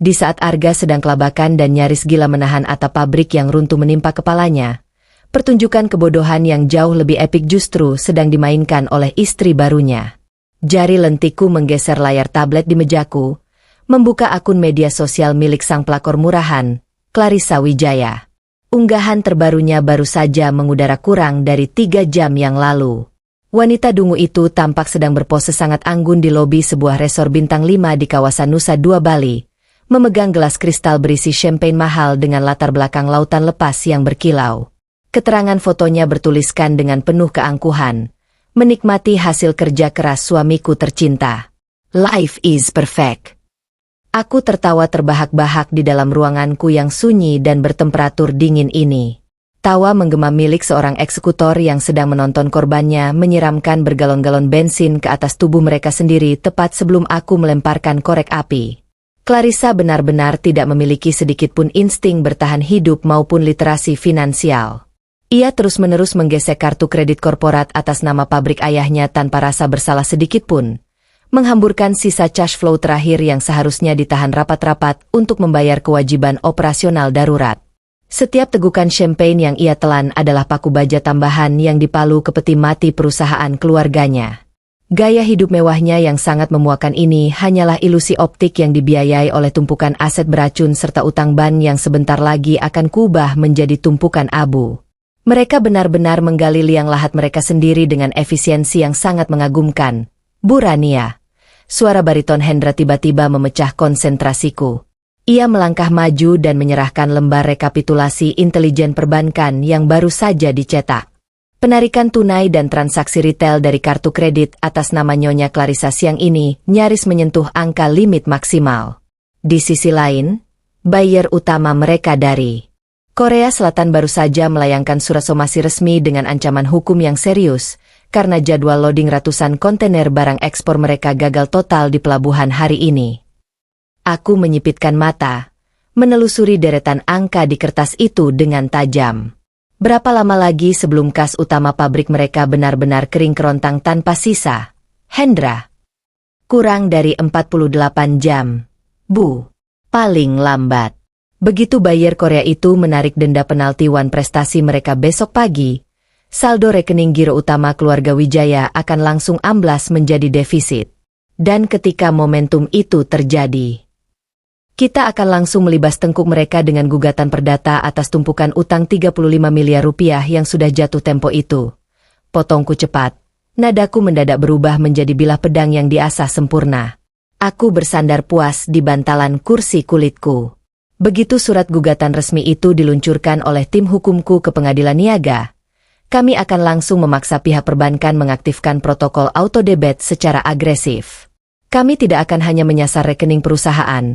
Di saat Arga sedang kelabakan dan nyaris gila menahan atap pabrik yang runtuh menimpa kepalanya, pertunjukan kebodohan yang jauh lebih epik justru sedang dimainkan oleh istri barunya. Jari lentiku menggeser layar tablet di mejaku, membuka akun media sosial milik sang pelakor murahan, Clarissa Wijaya. Unggahan terbarunya baru saja mengudara kurang dari 3 jam yang lalu. Wanita dungu itu tampak sedang berpose sangat anggun di lobi sebuah resor bintang 5 di kawasan Nusa Dua Bali, memegang gelas kristal berisi champagne mahal dengan latar belakang lautan lepas yang berkilau. Keterangan fotonya bertuliskan dengan penuh keangkuhan, menikmati hasil kerja keras suamiku tercinta. Life is perfect. Aku tertawa terbahak-bahak di dalam ruanganku yang sunyi dan bertemperatur dingin ini. Tawa menggema milik seorang eksekutor yang sedang menonton korbannya menyiramkan bergalon-galon bensin ke atas tubuh mereka sendiri tepat sebelum aku melemparkan korek api. Clarissa benar-benar tidak memiliki sedikitpun insting bertahan hidup maupun literasi finansial. Ia terus-menerus menggesek kartu kredit korporat atas nama pabrik ayahnya tanpa rasa bersalah sedikitpun, menghamburkan sisa cash flow terakhir yang seharusnya ditahan rapat-rapat untuk membayar kewajiban operasional darurat. Setiap tegukan champagne yang ia telan adalah paku baja tambahan yang dipalu ke peti mati perusahaan keluarganya. Gaya hidup mewahnya yang sangat memuakan ini hanyalah ilusi optik yang dibiayai oleh tumpukan aset beracun serta utang ban yang sebentar lagi akan kubah menjadi tumpukan abu. Mereka benar-benar menggali liang lahat mereka sendiri dengan efisiensi yang sangat mengagumkan. Bu Rania. Suara bariton Hendra tiba-tiba memecah konsentrasiku. Ia melangkah maju dan menyerahkan lembar rekapitulasi intelijen perbankan yang baru saja dicetak. Penarikan tunai dan transaksi retail dari kartu kredit atas nama Nyonya Clarissa siang ini nyaris menyentuh angka limit maksimal. Di sisi lain, buyer utama mereka dari Korea Selatan baru saja melayangkan surat somasi resmi dengan ancaman hukum yang serius karena jadwal loading ratusan kontainer barang ekspor mereka gagal total di pelabuhan hari ini. Aku menyipitkan mata, menelusuri deretan angka di kertas itu dengan tajam. Berapa lama lagi sebelum kas utama pabrik mereka benar-benar kering kerontang tanpa sisa? Hendra. Kurang dari 48 jam. Bu. Paling lambat. Begitu buyer Korea itu menarik denda penalti wan prestasi mereka besok pagi, saldo rekening giro utama keluarga Wijaya akan langsung amblas menjadi defisit. Dan ketika momentum itu terjadi, kita akan langsung melibas tengkuk mereka dengan gugatan perdata atas tumpukan utang 35 miliar rupiah yang sudah jatuh tempo itu. Potongku cepat. Nadaku mendadak berubah menjadi bilah pedang yang diasah sempurna. Aku bersandar puas di bantalan kursi kulitku. Begitu surat gugatan resmi itu diluncurkan oleh tim hukumku ke pengadilan niaga, kami akan langsung memaksa pihak perbankan mengaktifkan protokol autodebit secara agresif. Kami tidak akan hanya menyasar rekening perusahaan,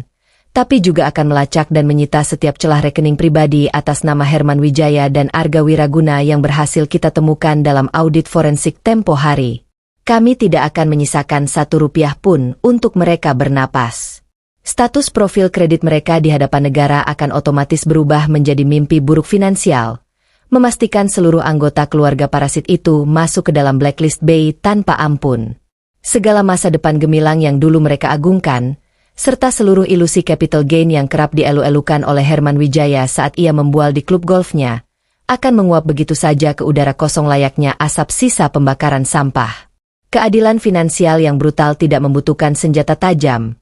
tapi juga akan melacak dan menyita setiap celah rekening pribadi atas nama Herman Wijaya dan Arga Wiraguna yang berhasil kita temukan dalam audit forensik tempo hari. Kami tidak akan menyisakan 1 rupiah pun untuk mereka bernapas. Status profil kredit mereka di hadapan negara akan otomatis berubah menjadi mimpi buruk finansial, memastikan seluruh anggota keluarga parasit itu masuk ke dalam blacklist BI tanpa ampun. Segala masa depan gemilang yang dulu mereka agungkan, serta seluruh ilusi capital gain yang kerap dielu-elukan oleh Herman Wijaya saat ia membual di klub golfnya, akan menguap begitu saja ke udara kosong layaknya asap sisa pembakaran sampah. Keadilan finansial yang brutal tidak membutuhkan senjata tajam,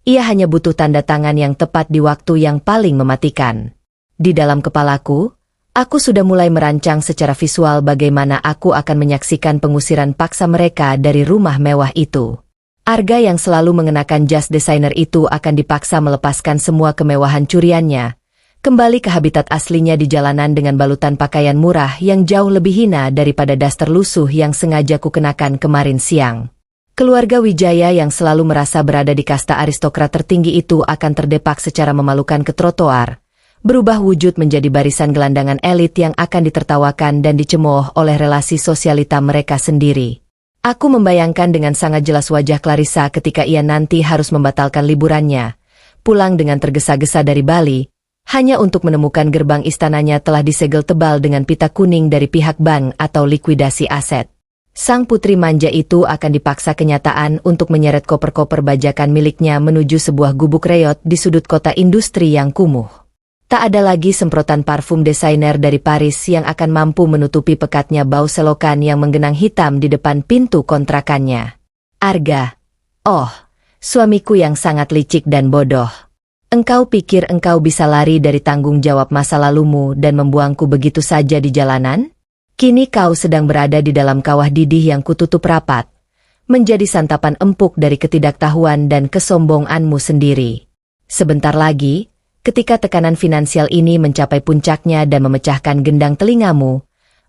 ia hanya butuh tanda tangan yang tepat di waktu yang paling mematikan. Di dalam kepalaku, aku sudah mulai merancang secara visual bagaimana aku akan menyaksikan pengusiran paksa mereka dari rumah mewah itu. Arga yang selalu mengenakan jas desainer itu akan dipaksa melepaskan semua kemewahan curiannya, kembali ke habitat aslinya di jalanan dengan balutan pakaian murah yang jauh lebih hina daripada daster lusuh yang sengaja kukenakan kemarin siang. Keluarga Wijaya yang selalu merasa berada di kasta aristokrat tertinggi itu akan terdepak secara memalukan ke trotoar, berubah wujud menjadi barisan gelandangan elit yang akan ditertawakan dan dicemooh oleh relasi sosialita mereka sendiri. Aku membayangkan dengan sangat jelas wajah Clarissa ketika ia nanti harus membatalkan liburannya, pulang dengan tergesa-gesa dari Bali, hanya untuk menemukan gerbang istananya telah disegel tebal dengan pita kuning dari pihak bank atau likuidasi aset. Sang putri manja itu akan dipaksa kenyataan untuk menyeret koper-koper bajakan miliknya menuju sebuah gubuk reot di sudut kota industri yang kumuh. Tak ada lagi semprotan parfum desainer dari Paris yang akan mampu menutupi pekatnya bau selokan yang menggenang hitam di depan pintu kontrakannya. Arga. Oh, suamiku yang sangat licik dan bodoh. Engkau pikir engkau bisa lari dari tanggung jawab masa lalumu dan membuangku begitu saja di jalanan? Kini kau sedang berada di dalam kawah didih yang kututup rapat, menjadi santapan empuk dari ketidaktahuan dan kesombonganmu sendiri. Sebentar lagi, ketika tekanan finansial ini mencapai puncaknya dan memecahkan gendang telingamu,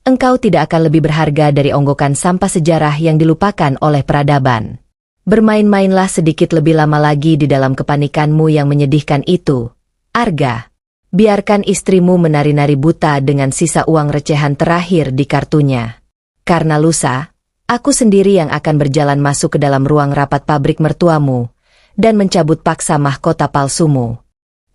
engkau tidak akan lebih berharga dari onggokan sampah sejarah yang dilupakan oleh peradaban. Bermain-mainlah sedikit lebih lama lagi di dalam kepanikanmu yang menyedihkan itu, Arga. Biarkan istrimu menari-nari buta dengan sisa uang recehan terakhir di kartunya. Karena lusa, aku sendiri yang akan berjalan masuk ke dalam ruang rapat pabrik mertuamu dan mencabut paksa mahkota palsumu.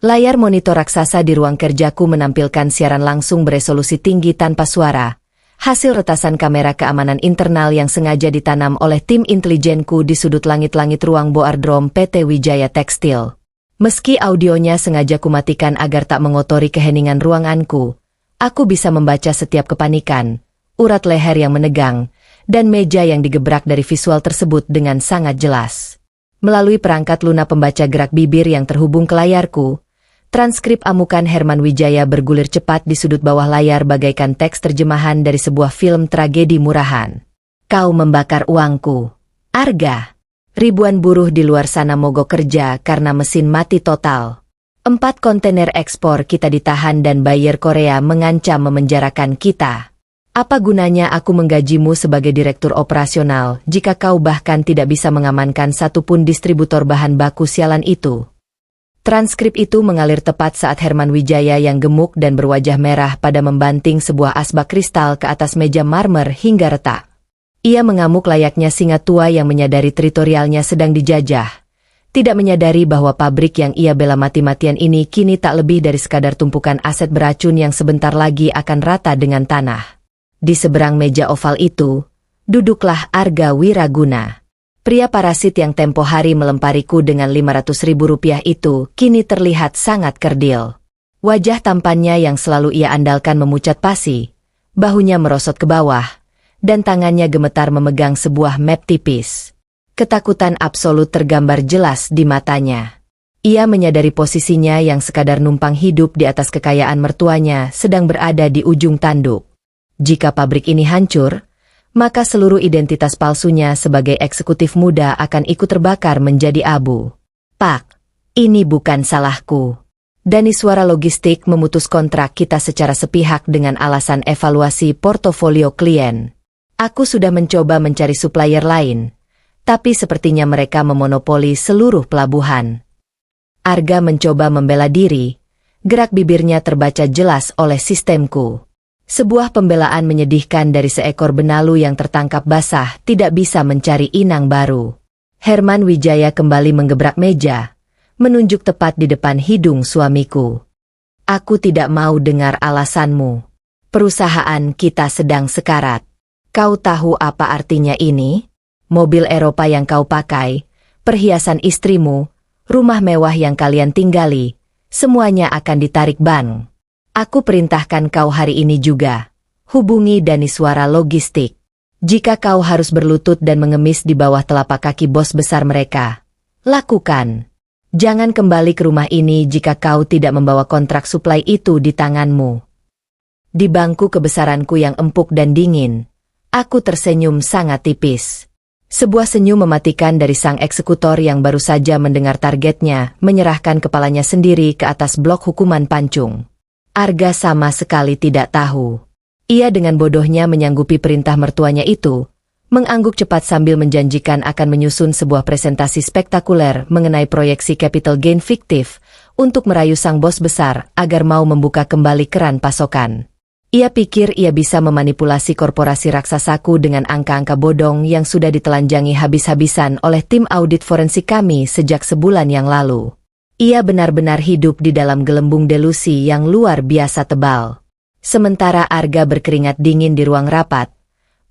Layar monitor raksasa di ruang kerjaku menampilkan siaran langsung beresolusi tinggi tanpa suara, hasil retasan kamera keamanan internal yang sengaja ditanam oleh tim intelijenku di sudut langit-langit ruang boardroom PT Wijaya Tekstil. Meski audionya sengaja kumatikan agar tak mengotori keheningan ruanganku, aku bisa membaca setiap kepanikan, urat leher yang menegang, dan meja yang digebrak dari visual tersebut dengan sangat jelas. Melalui perangkat lunak pembaca gerak bibir yang terhubung ke layarku, transkrip amukan Herman Wijaya bergulir cepat di sudut bawah layar bagaikan teks terjemahan dari sebuah film tragedi murahan. Kau membakar uangku, Arga. Ribuan buruh di luar sana mogok kerja karena mesin mati total. 4 kontainer ekspor kita ditahan dan buyer Korea mengancam memenjarakan kita. Apa gunanya aku menggajimu sebagai direktur operasional jika kau bahkan tidak bisa mengamankan satupun distributor bahan baku sialan itu? Transkrip itu mengalir tepat saat Herman Wijaya yang gemuk dan berwajah merah pada membanting sebuah asbak kristal ke atas meja marmer hingga retak. Ia mengamuk layaknya singa tua yang menyadari teritorialnya sedang dijajah, tidak menyadari bahwa pabrik yang ia bela mati-matian ini kini tak lebih dari sekadar tumpukan aset beracun yang sebentar lagi akan rata dengan tanah. Di seberang meja oval itu, duduklah Arga Wiraguna. Pria parasit yang tempo hari melempariku dengan 500.000 rupiah itu kini terlihat sangat kerdil. Wajah tampannya yang selalu ia andalkan memucat pasi, bahunya merosot ke bawah, dan tangannya gemetar memegang sebuah map tipis. Ketakutan absolut tergambar jelas di matanya. Ia menyadari posisinya yang sekadar numpang hidup di atas kekayaan mertuanya sedang berada di ujung tanduk. Jika pabrik ini hancur, maka seluruh identitas palsunya sebagai eksekutif muda akan ikut terbakar menjadi abu. Pak, ini bukan salahku. Daniswara Logistik memutus kontrak kita secara sepihak dengan alasan evaluasi portofolio klien. Aku sudah mencoba mencari supplier lain, tapi sepertinya mereka memonopoli seluruh pelabuhan. Arga mencoba membela diri, gerak bibirnya terbaca jelas oleh sistemku. Sebuah pembelaan menyedihkan dari seekor benalu yang tertangkap basah tidak bisa mencari inang baru. Herman Wijaya kembali menggebrak meja, menunjuk tepat di depan hidung suamiku. Aku tidak mau dengar alasanmu. Perusahaan kita sedang sekarat. Kau tahu apa artinya ini? Mobil Eropa yang kau pakai, perhiasan istrimu, rumah mewah yang kalian tinggali, semuanya akan ditarik bank. Aku perintahkan kau hari ini juga. Hubungi Daniswara Logistik. Jika kau harus berlutut dan mengemis di bawah telapak kaki bos besar mereka, lakukan. Jangan kembali ke rumah ini jika kau tidak membawa kontrak suplai itu di tanganmu. Di bangku kebesaranku yang empuk dan dingin, aku tersenyum sangat tipis. Sebuah senyum mematikan dari sang eksekutor yang baru saja mendengar targetnya menyerahkan kepalanya sendiri ke atas blok hukuman pancung. Arga sama sekali tidak tahu. Ia dengan bodohnya menyanggupi perintah mertuanya itu, mengangguk cepat sambil menjanjikan akan menyusun sebuah presentasi spektakuler mengenai proyeksi capital gain fiktif untuk merayu sang bos besar agar mau membuka kembali keran pasokan. Ia pikir ia bisa memanipulasi korporasi raksasaku dengan angka-angka bodong yang sudah ditelanjangi habis-habisan oleh tim audit forensik kami sejak sebulan yang lalu. Ia benar-benar hidup di dalam gelembung delusi yang luar biasa tebal. Sementara Arga berkeringat dingin di ruang rapat,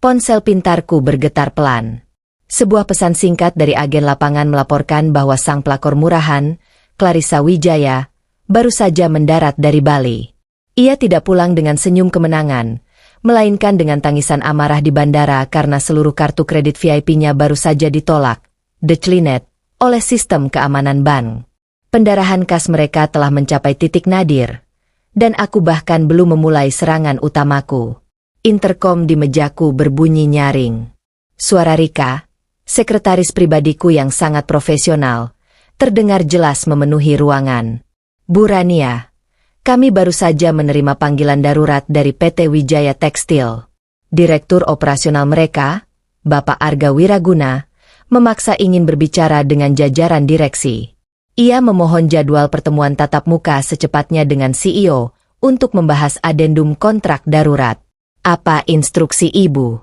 Ponsel pintarku bergetar pelan. Sebuah pesan singkat dari agen lapangan melaporkan bahwa sang pelakor murahan, Clarissa Wijaya, baru saja mendarat dari Bali. Ia tidak pulang dengan senyum kemenangan, melainkan dengan tangisan amarah di bandara karena seluruh kartu kredit VIP-nya baru saja ditolak, declinet, oleh sistem keamanan bank. Pendarahan kas mereka telah mencapai titik nadir, dan aku bahkan belum memulai serangan utamaku. Interkom di mejaku berbunyi nyaring. Suara Rika, sekretaris pribadiku yang sangat profesional, terdengar jelas memenuhi ruangan. Bu Rania, kami baru saja menerima panggilan darurat dari PT Wijaya Tekstil. Direktur operasional mereka, Bapak Arga Wiraguna, memaksa ingin berbicara dengan jajaran direksi. Ia memohon jadwal pertemuan tatap muka secepatnya dengan CEO untuk membahas adendum kontrak darurat. Apa instruksi Ibu?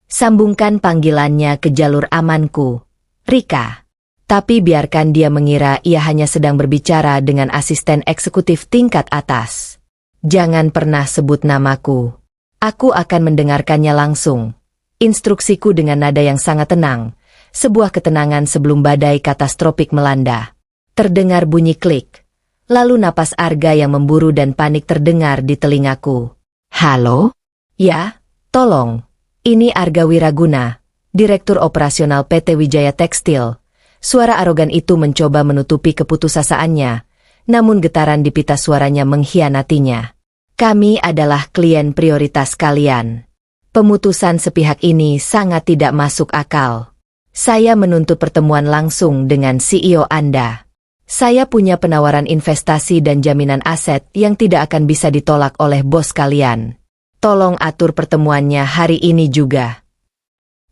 Sambungkan panggilannya ke jalur amanku, Rika. Tapi biarkan dia mengira ia hanya sedang berbicara dengan asisten eksekutif tingkat atas. Jangan pernah sebut namaku. Aku akan mendengarkannya langsung. Instruksiku dengan nada yang sangat tenang, sebuah ketenangan sebelum badai katastrofik melanda. Terdengar bunyi klik. Lalu napas Arga yang memburu dan panik terdengar di telingaku. Halo? Ya, tolong. Ini Arga Wiraguna, Direktur Operasional PT Wijaya Tekstil. Suara arogan itu mencoba menutupi keputusasaannya, namun getaran di pita suaranya mengkhianatinya. Kami adalah klien prioritas kalian. Pemutusan sepihak ini sangat tidak masuk akal. Saya menuntut pertemuan langsung dengan CEO Anda. Saya punya penawaran investasi dan jaminan aset yang tidak akan bisa ditolak oleh bos kalian. Tolong atur pertemuannya hari ini juga.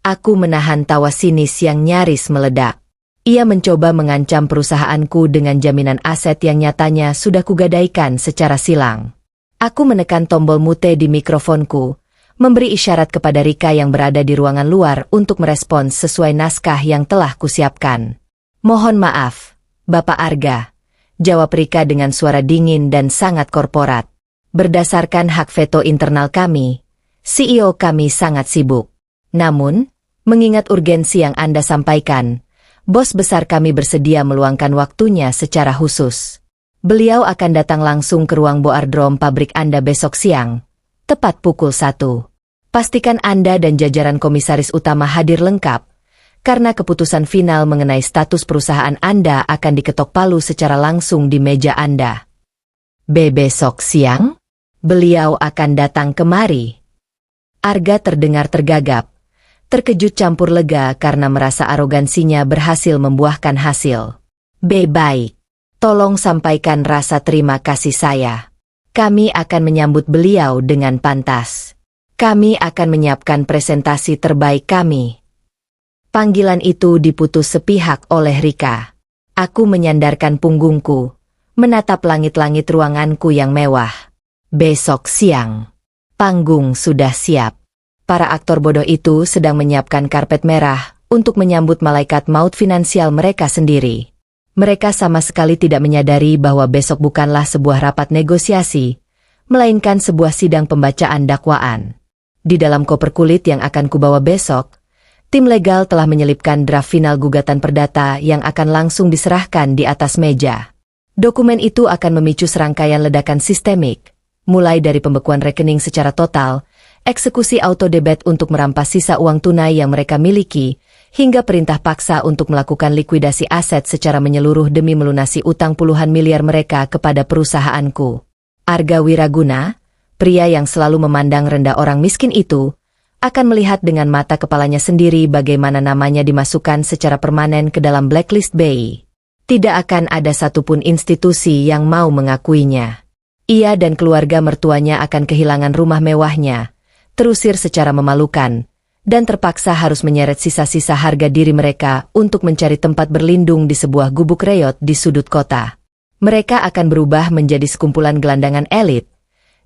Aku menahan tawa sinis yang nyaris meledak. Ia mencoba mengancam perusahaanku dengan jaminan aset yang nyatanya sudah kugadaikan secara silang. Aku menekan tombol mute di mikrofonku, memberi isyarat kepada Rika yang berada di ruangan luar untuk merespons sesuai naskah yang telah kusiapkan. Mohon maaf, Bapak Arga, jawab Rika dengan suara dingin dan sangat korporat. Berdasarkan hak veto internal kami, CEO kami sangat sibuk. Namun, mengingat urgensi yang Anda sampaikan, bos besar kami bersedia meluangkan waktunya secara khusus. Beliau akan datang langsung ke ruang boardroom pabrik Anda besok siang, tepat pukul 1. Pastikan Anda dan jajaran komisaris utama hadir lengkap, karena keputusan final mengenai status perusahaan Anda akan diketok palu secara langsung di meja Anda. Besok siang? Beliau akan datang kemari. Arga terdengar tergagap, terkejut campur lega karena merasa arogansinya berhasil membuahkan hasil. Baik. Tolong sampaikan rasa terima kasih saya. Kami akan menyambut beliau dengan pantas. Kami akan menyiapkan presentasi terbaik kami. Panggilan itu diputus sepihak oleh Rika. Aku menyandarkan punggungku, menatap langit-langit ruanganku yang mewah. Besok siang, panggung sudah siap. Para aktor bodoh itu sedang menyiapkan karpet merah untuk menyambut malaikat maut finansial mereka sendiri. Mereka sama sekali tidak menyadari bahwa besok bukanlah sebuah rapat negosiasi, melainkan sebuah sidang pembacaan dakwaan. Di dalam koper kulit yang akan kubawa besok, tim legal telah menyelipkan draft final gugatan perdata yang akan langsung diserahkan di atas meja. Dokumen itu akan memicu serangkaian ledakan sistemik, mulai dari pembekuan rekening secara total, eksekusi auto-debit untuk merampas sisa uang tunai yang mereka miliki, hingga perintah paksa untuk melakukan likuidasi aset secara menyeluruh demi melunasi utang puluhan miliar mereka kepada perusahaanku. Arga Wiraguna, pria yang selalu memandang rendah orang miskin itu, akan melihat dengan mata kepalanya sendiri bagaimana namanya dimasukkan secara permanen ke dalam blacklist BI. Tidak akan ada satupun institusi yang mau mengakuinya. Ia dan keluarga mertuanya akan kehilangan rumah mewahnya, terusir secara memalukan, dan terpaksa harus menyeret sisa-sisa harga diri mereka untuk mencari tempat berlindung di sebuah gubuk reot di sudut kota. Mereka akan berubah menjadi sekumpulan gelandangan elit,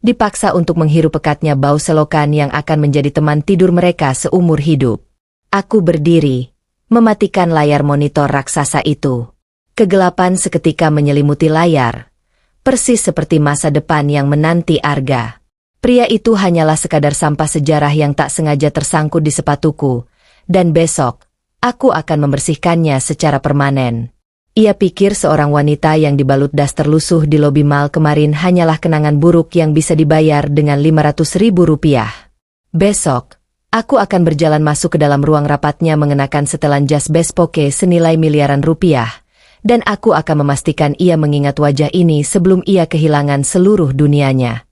dipaksa untuk menghirup pekatnya bau selokan yang akan menjadi teman tidur mereka seumur hidup. Aku berdiri, mematikan layar monitor raksasa itu. Kegelapan seketika menyelimuti layar, persis seperti masa depan yang menanti Arga. Pria itu hanyalah sekadar sampah sejarah yang tak sengaja tersangkut di sepatuku, dan besok, aku akan membersihkannya secara permanen. Ia pikir seorang wanita yang dibalut daster lusuh di lobi mal kemarin hanyalah kenangan buruk yang bisa dibayar dengan 500.000 rupiah. Besok, aku akan berjalan masuk ke dalam ruang rapatnya mengenakan setelan jas bespoke senilai miliaran rupiah, dan aku akan memastikan ia mengingat wajah ini sebelum ia kehilangan seluruh dunianya.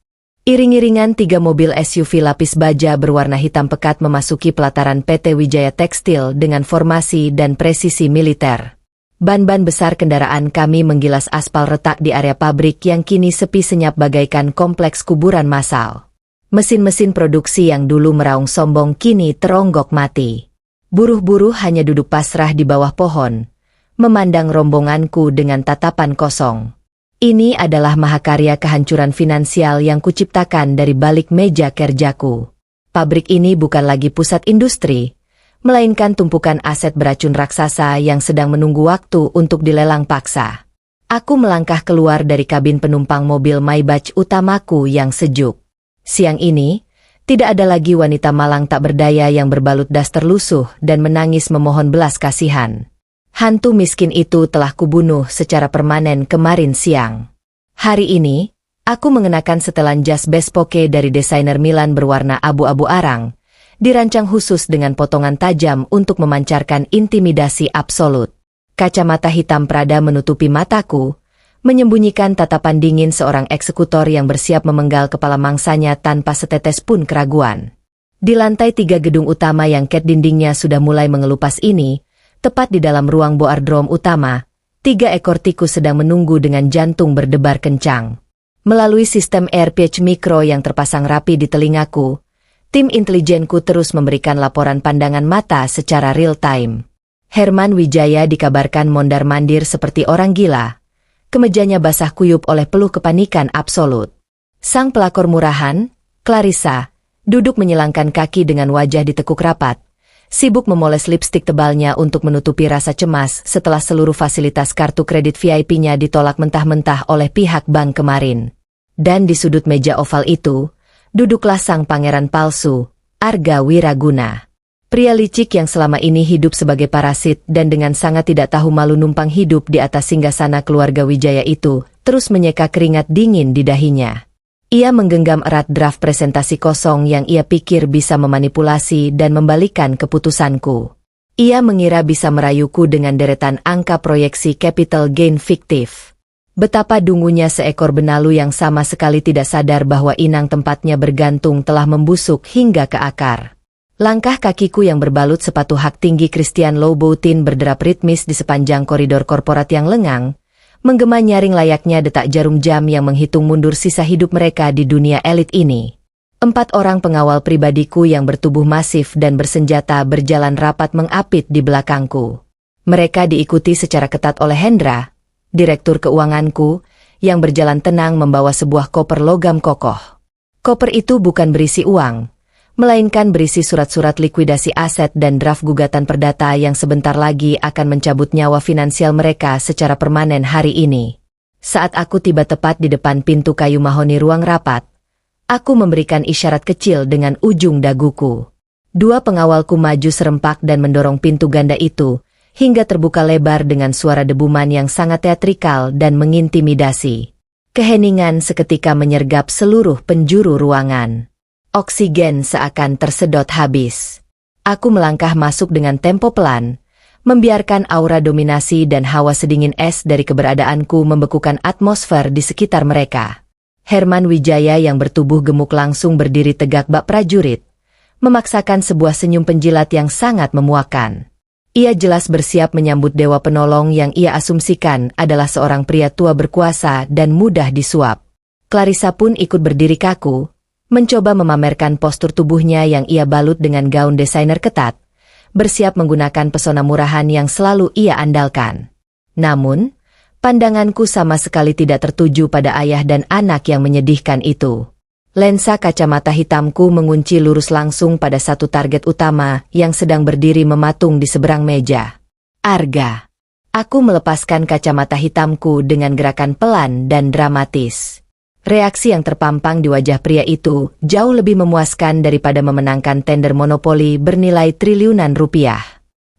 Iring-iringan 3 mobil SUV lapis baja berwarna hitam pekat memasuki pelataran PT Wijaya Tekstil dengan formasi dan presisi militer. Ban-ban besar kendaraan kami menggilas aspal retak di area pabrik yang kini sepi senyap bagaikan kompleks kuburan massal. Mesin-mesin produksi yang dulu meraung sombong kini teronggok mati. Buruh-buruh hanya duduk pasrah di bawah pohon, memandang rombonganku dengan tatapan kosong. Ini adalah mahakarya kehancuran finansial yang kuciptakan dari balik meja kerjaku. Pabrik ini bukan lagi pusat industri, melainkan tumpukan aset beracun raksasa yang sedang menunggu waktu untuk dilelang paksa. Aku melangkah keluar dari kabin penumpang mobil Maybach utamaku yang sejuk. Siang ini, tidak ada lagi wanita malang tak berdaya yang berbalut daster lusuh dan menangis memohon belas kasihan. Hantu miskin itu telah kubunuh secara permanen kemarin siang. Hari ini, aku mengenakan setelan jas bespoke dari desainer Milan berwarna abu-abu arang, dirancang khusus dengan potongan tajam untuk memancarkan intimidasi absolut. Kacamata hitam Prada menutupi mataku, menyembunyikan tatapan dingin seorang eksekutor yang bersiap memenggal kepala mangsanya tanpa setetes pun keraguan. Di lantai 3 gedung utama yang cat dindingnya sudah mulai mengelupas ini, tepat di dalam ruang boardroom utama, 3 ekor tikus sedang menunggu dengan jantung berdebar kencang. Melalui sistem AirPage mikro yang terpasang rapi di telingaku, tim intelijenku terus memberikan laporan pandangan mata secara real-time. Herman Wijaya dikabarkan mondar-mandir seperti orang gila. Kemejanya basah kuyup oleh peluh kepanikan absolut. Sang pelakor murahan, Clarissa, duduk menyilangkan kaki dengan wajah ditekuk rapat, sibuk memoles lipstik tebalnya untuk menutupi rasa cemas setelah seluruh fasilitas kartu kredit VIP-nya ditolak mentah-mentah oleh pihak bank kemarin. Dan di sudut meja oval itu, duduklah sang pangeran palsu, Arga Wiraguna. Pria licik yang selama ini hidup sebagai parasit dan dengan sangat tidak tahu malu numpang hidup di atas singgasana keluarga Wijaya itu, terus menyeka keringat dingin di dahinya. Ia menggenggam erat draft presentasi kosong yang ia pikir bisa memanipulasi dan membalikkan keputusanku. Ia mengira bisa merayuku dengan deretan angka proyeksi capital gain fiktif. Betapa dungunya seekor benalu yang sama sekali tidak sadar bahwa inang tempatnya bergantung telah membusuk hingga ke akar. Langkah kakiku yang berbalut sepatu hak tinggi Christian Louboutin berderap ritmis di sepanjang koridor korporat yang lengang, menggema nyaring layaknya detak jarum jam yang menghitung mundur sisa hidup mereka di dunia elit ini. 4 orang pengawal pribadiku yang bertubuh masif dan bersenjata berjalan rapat mengapit di belakangku. Mereka diikuti secara ketat oleh Hendra, direktur keuanganku, yang berjalan tenang membawa sebuah koper logam kokoh. Koper itu bukan berisi uang, melainkan berisi surat-surat likuidasi aset dan draft gugatan perdata yang sebentar lagi akan mencabut nyawa finansial mereka secara permanen hari ini. Saat aku tiba tepat di depan pintu kayu mahoni ruang rapat, aku memberikan isyarat kecil dengan ujung daguku. 2 pengawalku maju serempak dan mendorong pintu ganda itu, hingga terbuka lebar dengan suara debuman yang sangat teatrikal dan mengintimidasi. Keheningan seketika menyergap seluruh penjuru ruangan. Oksigen seakan tersedot habis. Aku melangkah masuk dengan tempo pelan, membiarkan aura dominasi dan hawa sedingin es dari keberadaanku membekukan atmosfer di sekitar mereka. Herman Wijaya yang bertubuh gemuk langsung berdiri tegak bak prajurit, memaksakan sebuah senyum penjilat yang sangat memuakan. Ia jelas bersiap menyambut dewa penolong yang ia asumsikan adalah seorang pria tua berkuasa dan mudah disuap. Clarissa pun ikut berdiri kaku, mencoba memamerkan postur tubuhnya yang ia balut dengan gaun desainer ketat, bersiap menggunakan pesona murahan yang selalu ia andalkan. Namun, pandanganku sama sekali tidak tertuju pada ayah dan anak yang menyedihkan itu. Lensa kacamata hitamku mengunci lurus langsung pada satu target utama yang sedang berdiri mematung di seberang meja. Arga. Aku melepaskan kacamata hitamku dengan gerakan pelan dan dramatis. Reaksi yang terpampang di wajah pria itu jauh lebih memuaskan daripada memenangkan tender monopoli bernilai triliunan rupiah.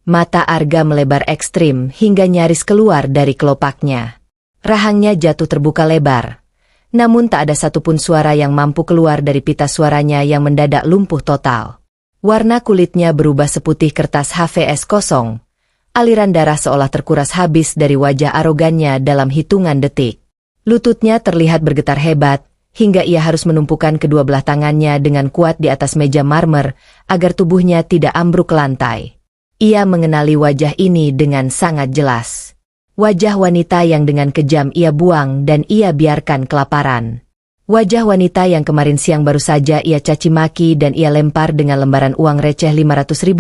Mata Arga melebar ekstrim hingga nyaris keluar dari kelopaknya. Rahangnya jatuh terbuka lebar. Namun tak ada satupun suara yang mampu keluar dari pita suaranya yang mendadak lumpuh total. Warna kulitnya berubah seputih kertas HVS kosong. Aliran darah seolah terkuras habis dari wajah arogannya dalam hitungan detik. Lututnya terlihat bergetar hebat, hingga ia harus menumpukan kedua belah tangannya dengan kuat di atas meja marmer, agar tubuhnya tidak ambruk ke lantai. Ia mengenali wajah ini dengan sangat jelas. Wajah wanita yang dengan kejam ia buang dan ia biarkan kelaparan. Wajah wanita yang kemarin siang baru saja ia caci maki dan ia lempar dengan lembaran uang receh Rp500.000,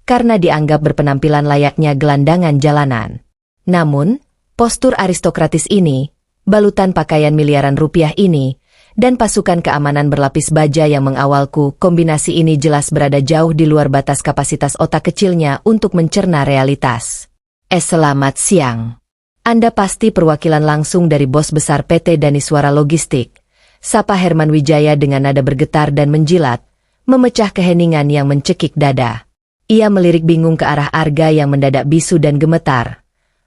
karena dianggap berpenampilan layaknya gelandangan jalanan. Namun, postur aristokratis ini, balutan pakaian miliaran rupiah ini, dan pasukan keamanan berlapis baja yang mengawalku, kombinasi ini jelas berada jauh di luar batas kapasitas otak kecilnya untuk mencerna realitas. Selamat siang. Anda pasti perwakilan langsung dari bos besar PT Daniswara Logistik, sapa Herman Wijaya dengan nada bergetar dan menjilat, memecah keheningan yang mencekik dada. Ia melirik bingung ke arah Arga yang mendadak bisu dan gemetar.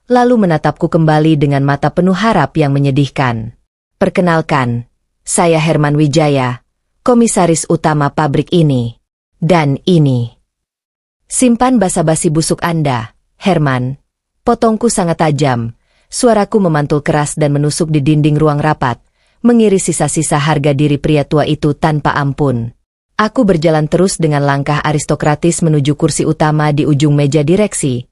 Lalu menatapku kembali dengan mata penuh harap yang menyedihkan. Perkenalkan, saya Herman Wijaya, komisaris utama pabrik ini. Dan ini. Simpan basa-basi busuk Anda, Herman. Potongku sangat tajam, suaraku memantul keras dan menusuk di dinding ruang rapat, mengiris sisa-sisa harga diri pria tua itu tanpa ampun. Aku berjalan terus dengan langkah aristokratis menuju kursi utama di ujung meja direksi.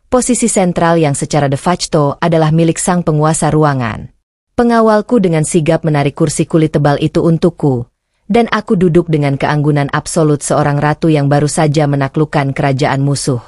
Posisi sentral yang secara de facto adalah milik sang penguasa ruangan. Pengawalku dengan sigap menarik kursi kulit tebal itu untukku, dan aku duduk dengan keanggunan absolut seorang ratu yang baru saja menaklukkan kerajaan musuh.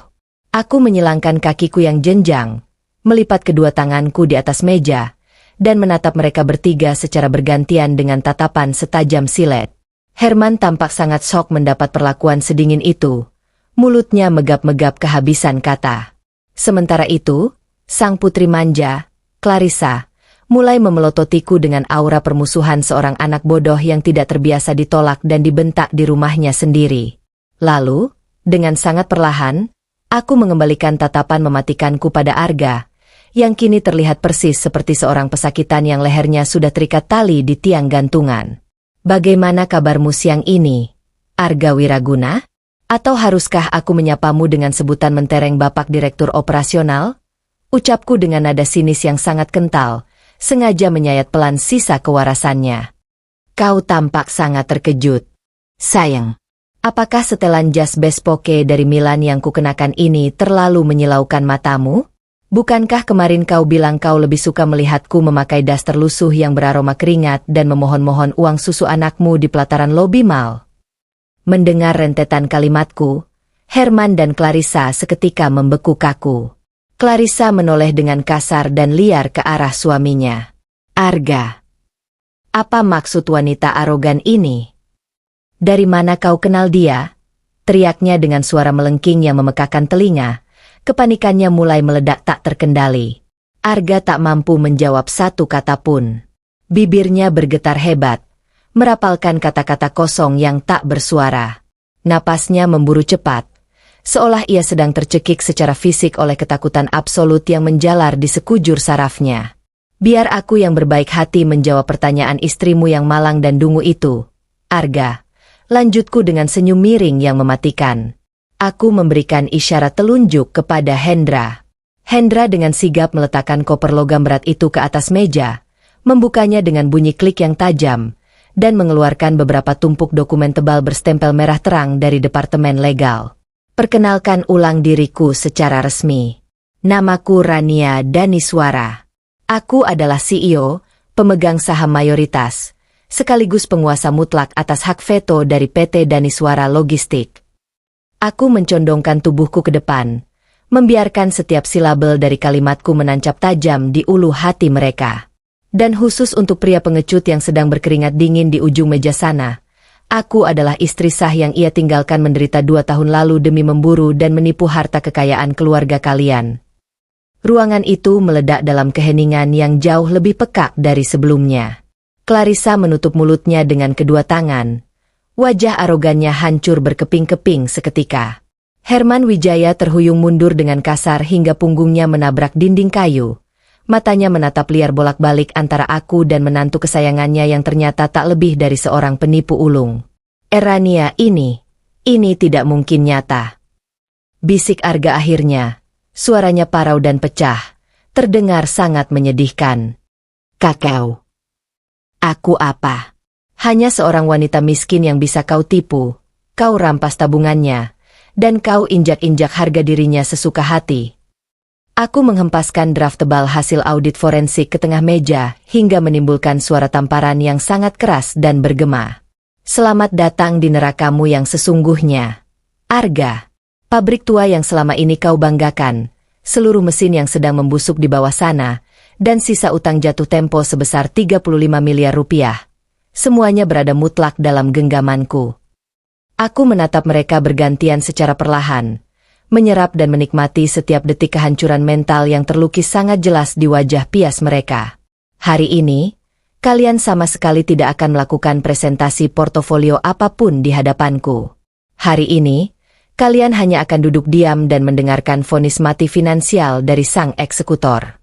Aku menyilangkan kakiku yang jenjang, melipat kedua tanganku di atas meja, dan menatap mereka bertiga secara bergantian dengan tatapan setajam silet. Herman tampak sangat shock mendapat perlakuan sedingin itu. Mulutnya megap-megap kehabisan kata. Sementara itu, sang putri manja, Clarissa, mulai memelototiku dengan aura permusuhan seorang anak bodoh yang tidak terbiasa ditolak dan dibentak di rumahnya sendiri. Lalu, dengan sangat perlahan, aku mengembalikan tatapan mematikanku pada Arga, yang kini terlihat persis seperti seorang pesakitan yang lehernya sudah terikat tali di tiang gantungan. Bagaimana kabarmu siang ini, Arga Wiraguna? Atau haruskah aku menyapamu dengan sebutan mentereng Bapak Direktur Operasional? Ucapku dengan nada sinis yang sangat kental, sengaja menyayat pelan sisa kewarasannya. Kau tampak sangat terkejut. Sayang, apakah setelan jas bespoke dari Milan yang kukenakan ini terlalu menyilaukan matamu? Bukankah kemarin kau bilang kau lebih suka melihatku memakai das terlusuh yang beraroma keringat dan memohon-mohon uang susu anakmu di pelataran lobi mal? Mendengar rentetan kalimatku, Herman dan Clarissa seketika membekuk kaku. Clarissa menoleh dengan kasar dan liar ke arah suaminya. Arga, apa maksud wanita arogan ini? Dari mana kau kenal dia? Teriaknya dengan suara melengking yang memekakkan telinga. Kepanikannya mulai meledak tak terkendali. Arga tak mampu menjawab satu kata pun. Bibirnya bergetar hebat, merapalkan kata-kata kosong yang tak bersuara. Napasnya memburu cepat, seolah ia sedang tercekik secara fisik oleh ketakutan absolut yang menjalar di sekujur sarafnya. Biar aku yang berbaik hati menjawab pertanyaan istrimu yang malang dan dungu itu, Arga. Lanjutku dengan senyum miring yang mematikan. Aku memberikan isyarat telunjuk kepada Hendra. Hendra dengan sigap meletakkan koper logam berat itu ke atas meja, membukanya dengan bunyi klik yang tajam, dan mengeluarkan beberapa tumpuk dokumen tebal berstempel merah terang dari Departemen Legal. Perkenalkan ulang diriku secara resmi. Namaku Rania Daniswara. Aku adalah CEO, pemegang saham mayoritas, sekaligus penguasa mutlak atas hak veto dari PT Daniswara Logistik. Aku mencondongkan tubuhku ke depan, membiarkan setiap silabel dari kalimatku menancap tajam di ulu hati mereka. Dan khusus untuk pria pengecut yang sedang berkeringat dingin di ujung meja sana, aku adalah istri sah yang ia tinggalkan menderita 2 tahun lalu demi memburu dan menipu harta kekayaan keluarga kalian. Ruangan itu meledak dalam keheningan yang jauh lebih pekak dari sebelumnya. Clarissa menutup mulutnya dengan kedua tangan. Wajah arogannya hancur berkeping-keping seketika. Herman Wijaya terhuyung mundur dengan kasar hingga punggungnya menabrak dinding kayu. Matanya menatap liar bolak-balik antara aku dan menantu kesayangannya yang ternyata tak lebih dari seorang penipu ulung. Rania, ini tidak mungkin nyata. Bisik Arga akhirnya. Suaranya parau dan pecah. Terdengar sangat menyedihkan. Kakau. Aku apa? Hanya seorang wanita miskin yang bisa kau tipu. Kau rampas tabungannya. Dan kau injak-injak harga dirinya sesuka hati. Aku menghempaskan draft tebal hasil audit forensik ke tengah meja hingga menimbulkan suara tamparan yang sangat keras dan bergema. Selamat datang di nerakamu yang sesungguhnya. Arga. Pabrik tua yang selama ini kau banggakan. Seluruh mesin yang sedang membusuk di bawah sana. Dan sisa utang jatuh tempo sebesar 35 miliar rupiah. Semuanya berada mutlak dalam genggamanku. Aku menatap mereka bergantian secara perlahan, menyerap dan menikmati setiap detik kehancuran mental yang terlukis sangat jelas di wajah pias mereka. Hari ini, kalian sama sekali tidak akan melakukan presentasi portofolio apapun di hadapanku. Hari ini, kalian hanya akan duduk diam dan mendengarkan vonis mati finansial dari sang eksekutor.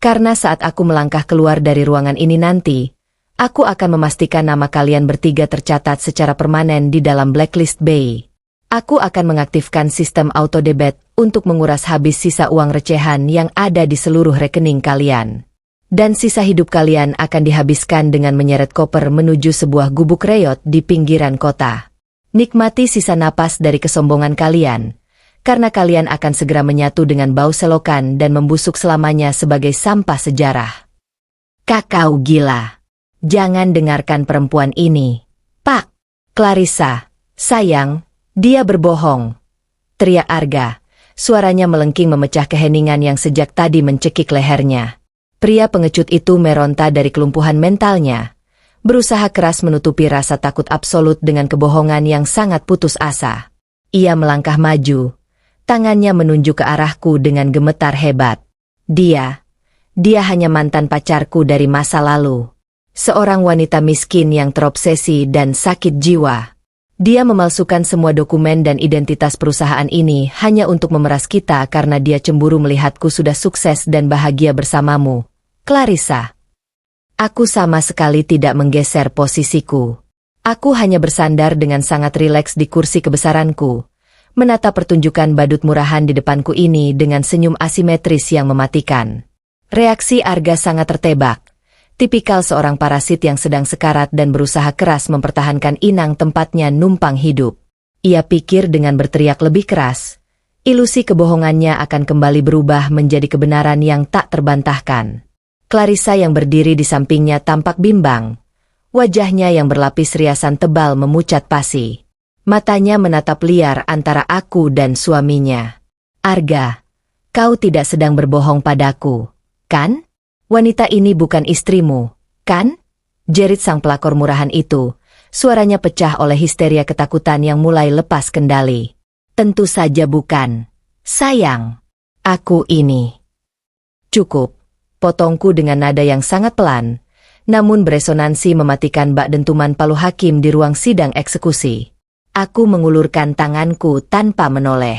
Karena saat aku melangkah keluar dari ruangan ini nanti, aku akan memastikan nama kalian bertiga tercatat secara permanen di dalam blacklist Bay. Aku akan mengaktifkan sistem auto debit untuk menguras habis sisa uang recehan yang ada di seluruh rekening kalian. Dan sisa hidup kalian akan dihabiskan dengan menyeret koper menuju sebuah gubuk reot di pinggiran kota. Nikmati sisa napas dari kesombongan kalian. Karena kalian akan segera menyatu dengan bau selokan dan membusuk selamanya sebagai sampah sejarah. Kakau gila. Jangan dengarkan perempuan ini. Pak. Clarissa. Sayang, dia berbohong. Teriak Arga. Suaranya melengking memecah keheningan yang sejak tadi mencekik lehernya. Pria pengecut itu meronta dari kelumpuhan mentalnya. Berusaha keras menutupi rasa takut absolut dengan kebohongan yang sangat putus asa. Ia melangkah maju. Tangannya menunjuk ke arahku dengan gemetar hebat. Dia hanya mantan pacarku dari masa lalu. Seorang wanita miskin yang terobsesi dan sakit jiwa. Dia memalsukan semua dokumen dan identitas perusahaan ini hanya untuk memeras kita karena dia cemburu melihatku sudah sukses dan bahagia bersamamu. Clarissa. Aku sama sekali tidak menggeser posisiku. Aku hanya bersandar dengan sangat rileks di kursi kebesaranku. Menatap pertunjukan badut murahan di depanku ini dengan senyum asimetris yang mematikan. Reaksi Arga sangat tertebak. Tipikal seorang parasit yang sedang sekarat dan berusaha keras mempertahankan inang tempatnya numpang hidup. Ia pikir dengan berteriak lebih keras, ilusi kebohongannya akan kembali berubah menjadi kebenaran yang tak terbantahkan. Clarissa yang berdiri di sampingnya tampak bimbang. Wajahnya yang berlapis riasan tebal memucat pasi. Matanya menatap liar antara aku dan suaminya. Arga, kau tidak sedang berbohong padaku, kan? Wanita ini bukan istrimu, kan? Jerit sang pelakor murahan itu. Suaranya pecah oleh histeria ketakutan yang mulai lepas kendali. Tentu saja bukan. Sayang, aku ini. Cukup, potongku dengan nada yang sangat pelan, namun beresonansi mematikan bak dentuman palu hakim di ruang sidang eksekusi. Aku mengulurkan tanganku tanpa menoleh.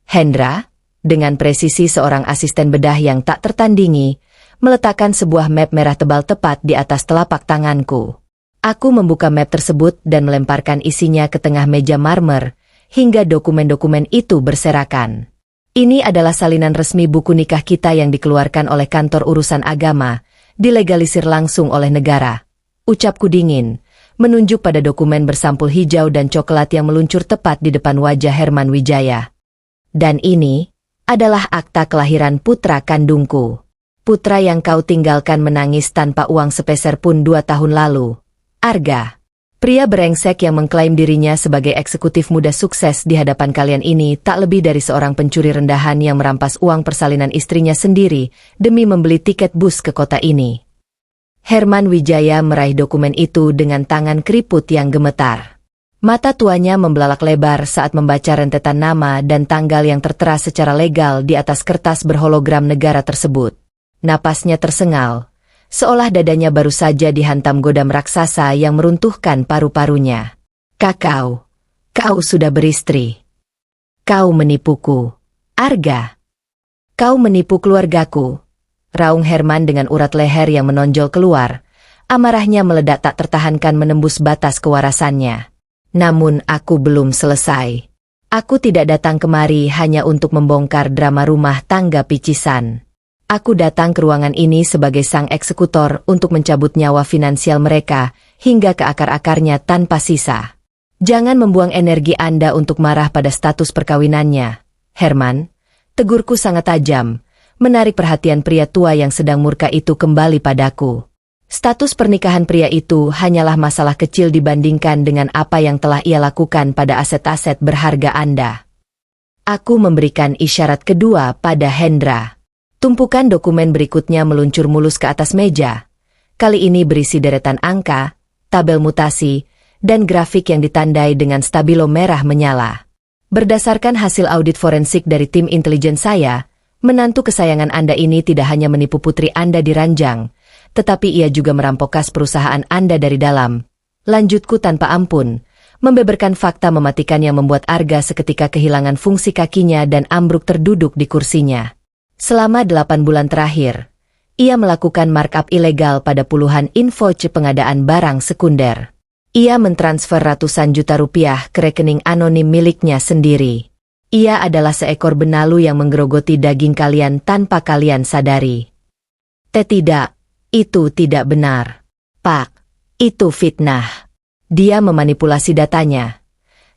Hendra, dengan presisi seorang asisten bedah yang tak tertandingi, meletakkan sebuah map merah tebal tepat di atas telapak tanganku. Aku membuka map tersebut dan melemparkan isinya ke tengah meja marmer, hingga dokumen-dokumen itu berserakan. Ini adalah salinan resmi buku nikah kita yang dikeluarkan oleh kantor urusan agama, dilegalisir langsung oleh negara. Ucapku dingin. Menunjuk pada dokumen bersampul hijau dan coklat yang meluncur tepat di depan wajah Herman Wijaya. Dan ini adalah akta kelahiran putra kandungku. Putra yang kau tinggalkan menangis tanpa uang sepeser pun 2 tahun lalu. Arga. Pria brengsek yang mengklaim dirinya sebagai eksekutif muda sukses di hadapan kalian ini tak lebih dari seorang pencuri rendahan yang merampas uang persalinan istrinya sendiri demi membeli tiket bus ke kota ini. Herman Wijaya meraih dokumen itu dengan tangan keriput yang gemetar. Mata tuanya membelalak lebar saat membaca rentetan nama dan tanggal yang tertera secara legal di atas kertas berhologram negara tersebut. Napasnya tersengal. seolah dadanya baru saja dihantam godam raksasa yang meruntuhkan paru-parunya. Kau sudah beristri. Kau menipuku, Arga. Kau menipu keluargaku. Raung Herman dengan urat leher yang menonjol keluar. Amarahnya meledak tak tertahankan menembus batas kewarasannya. Namun aku belum selesai. Aku tidak datang kemari hanya untuk membongkar drama rumah tangga picisan. Aku datang ke ruangan ini sebagai sang eksekutor untuk mencabut nyawa finansial mereka hingga ke akar-akarnya tanpa sisa. Jangan membuang energi Anda untuk marah pada status perkawinannya, Herman. Tegurku sangat tajam, menarik perhatian pria tua yang sedang murka itu kembali padaku. Status pernikahan pria itu hanyalah masalah kecil dibandingkan dengan apa yang telah ia lakukan pada aset-aset berharga Anda. Aku memberikan isyarat kedua pada Hendra. Tumpukan dokumen berikutnya meluncur mulus ke atas meja. Kali ini berisi deretan angka, tabel mutasi, dan grafik yang ditandai dengan stabilo merah menyala. Berdasarkan hasil audit forensik dari tim intelijen saya, menantu kesayangan Anda ini tidak hanya menipu putri Anda di ranjang, tetapi ia juga merampok kas perusahaan Anda dari dalam. Lanjutku tanpa ampun, membeberkan fakta mematikan yang membuat Arga seketika kehilangan fungsi kakinya dan ambruk terduduk di kursinya. Selama 8 bulan terakhir, ia melakukan markup ilegal pada puluhan invoice pengadaan barang sekunder. Ia mentransfer ratusan juta rupiah ke rekening anonim miliknya sendiri. Ia adalah seekor benalu yang menggerogoti daging kalian tanpa kalian sadari. Tidak, itu tidak benar. Pak, itu fitnah. Dia memanipulasi datanya.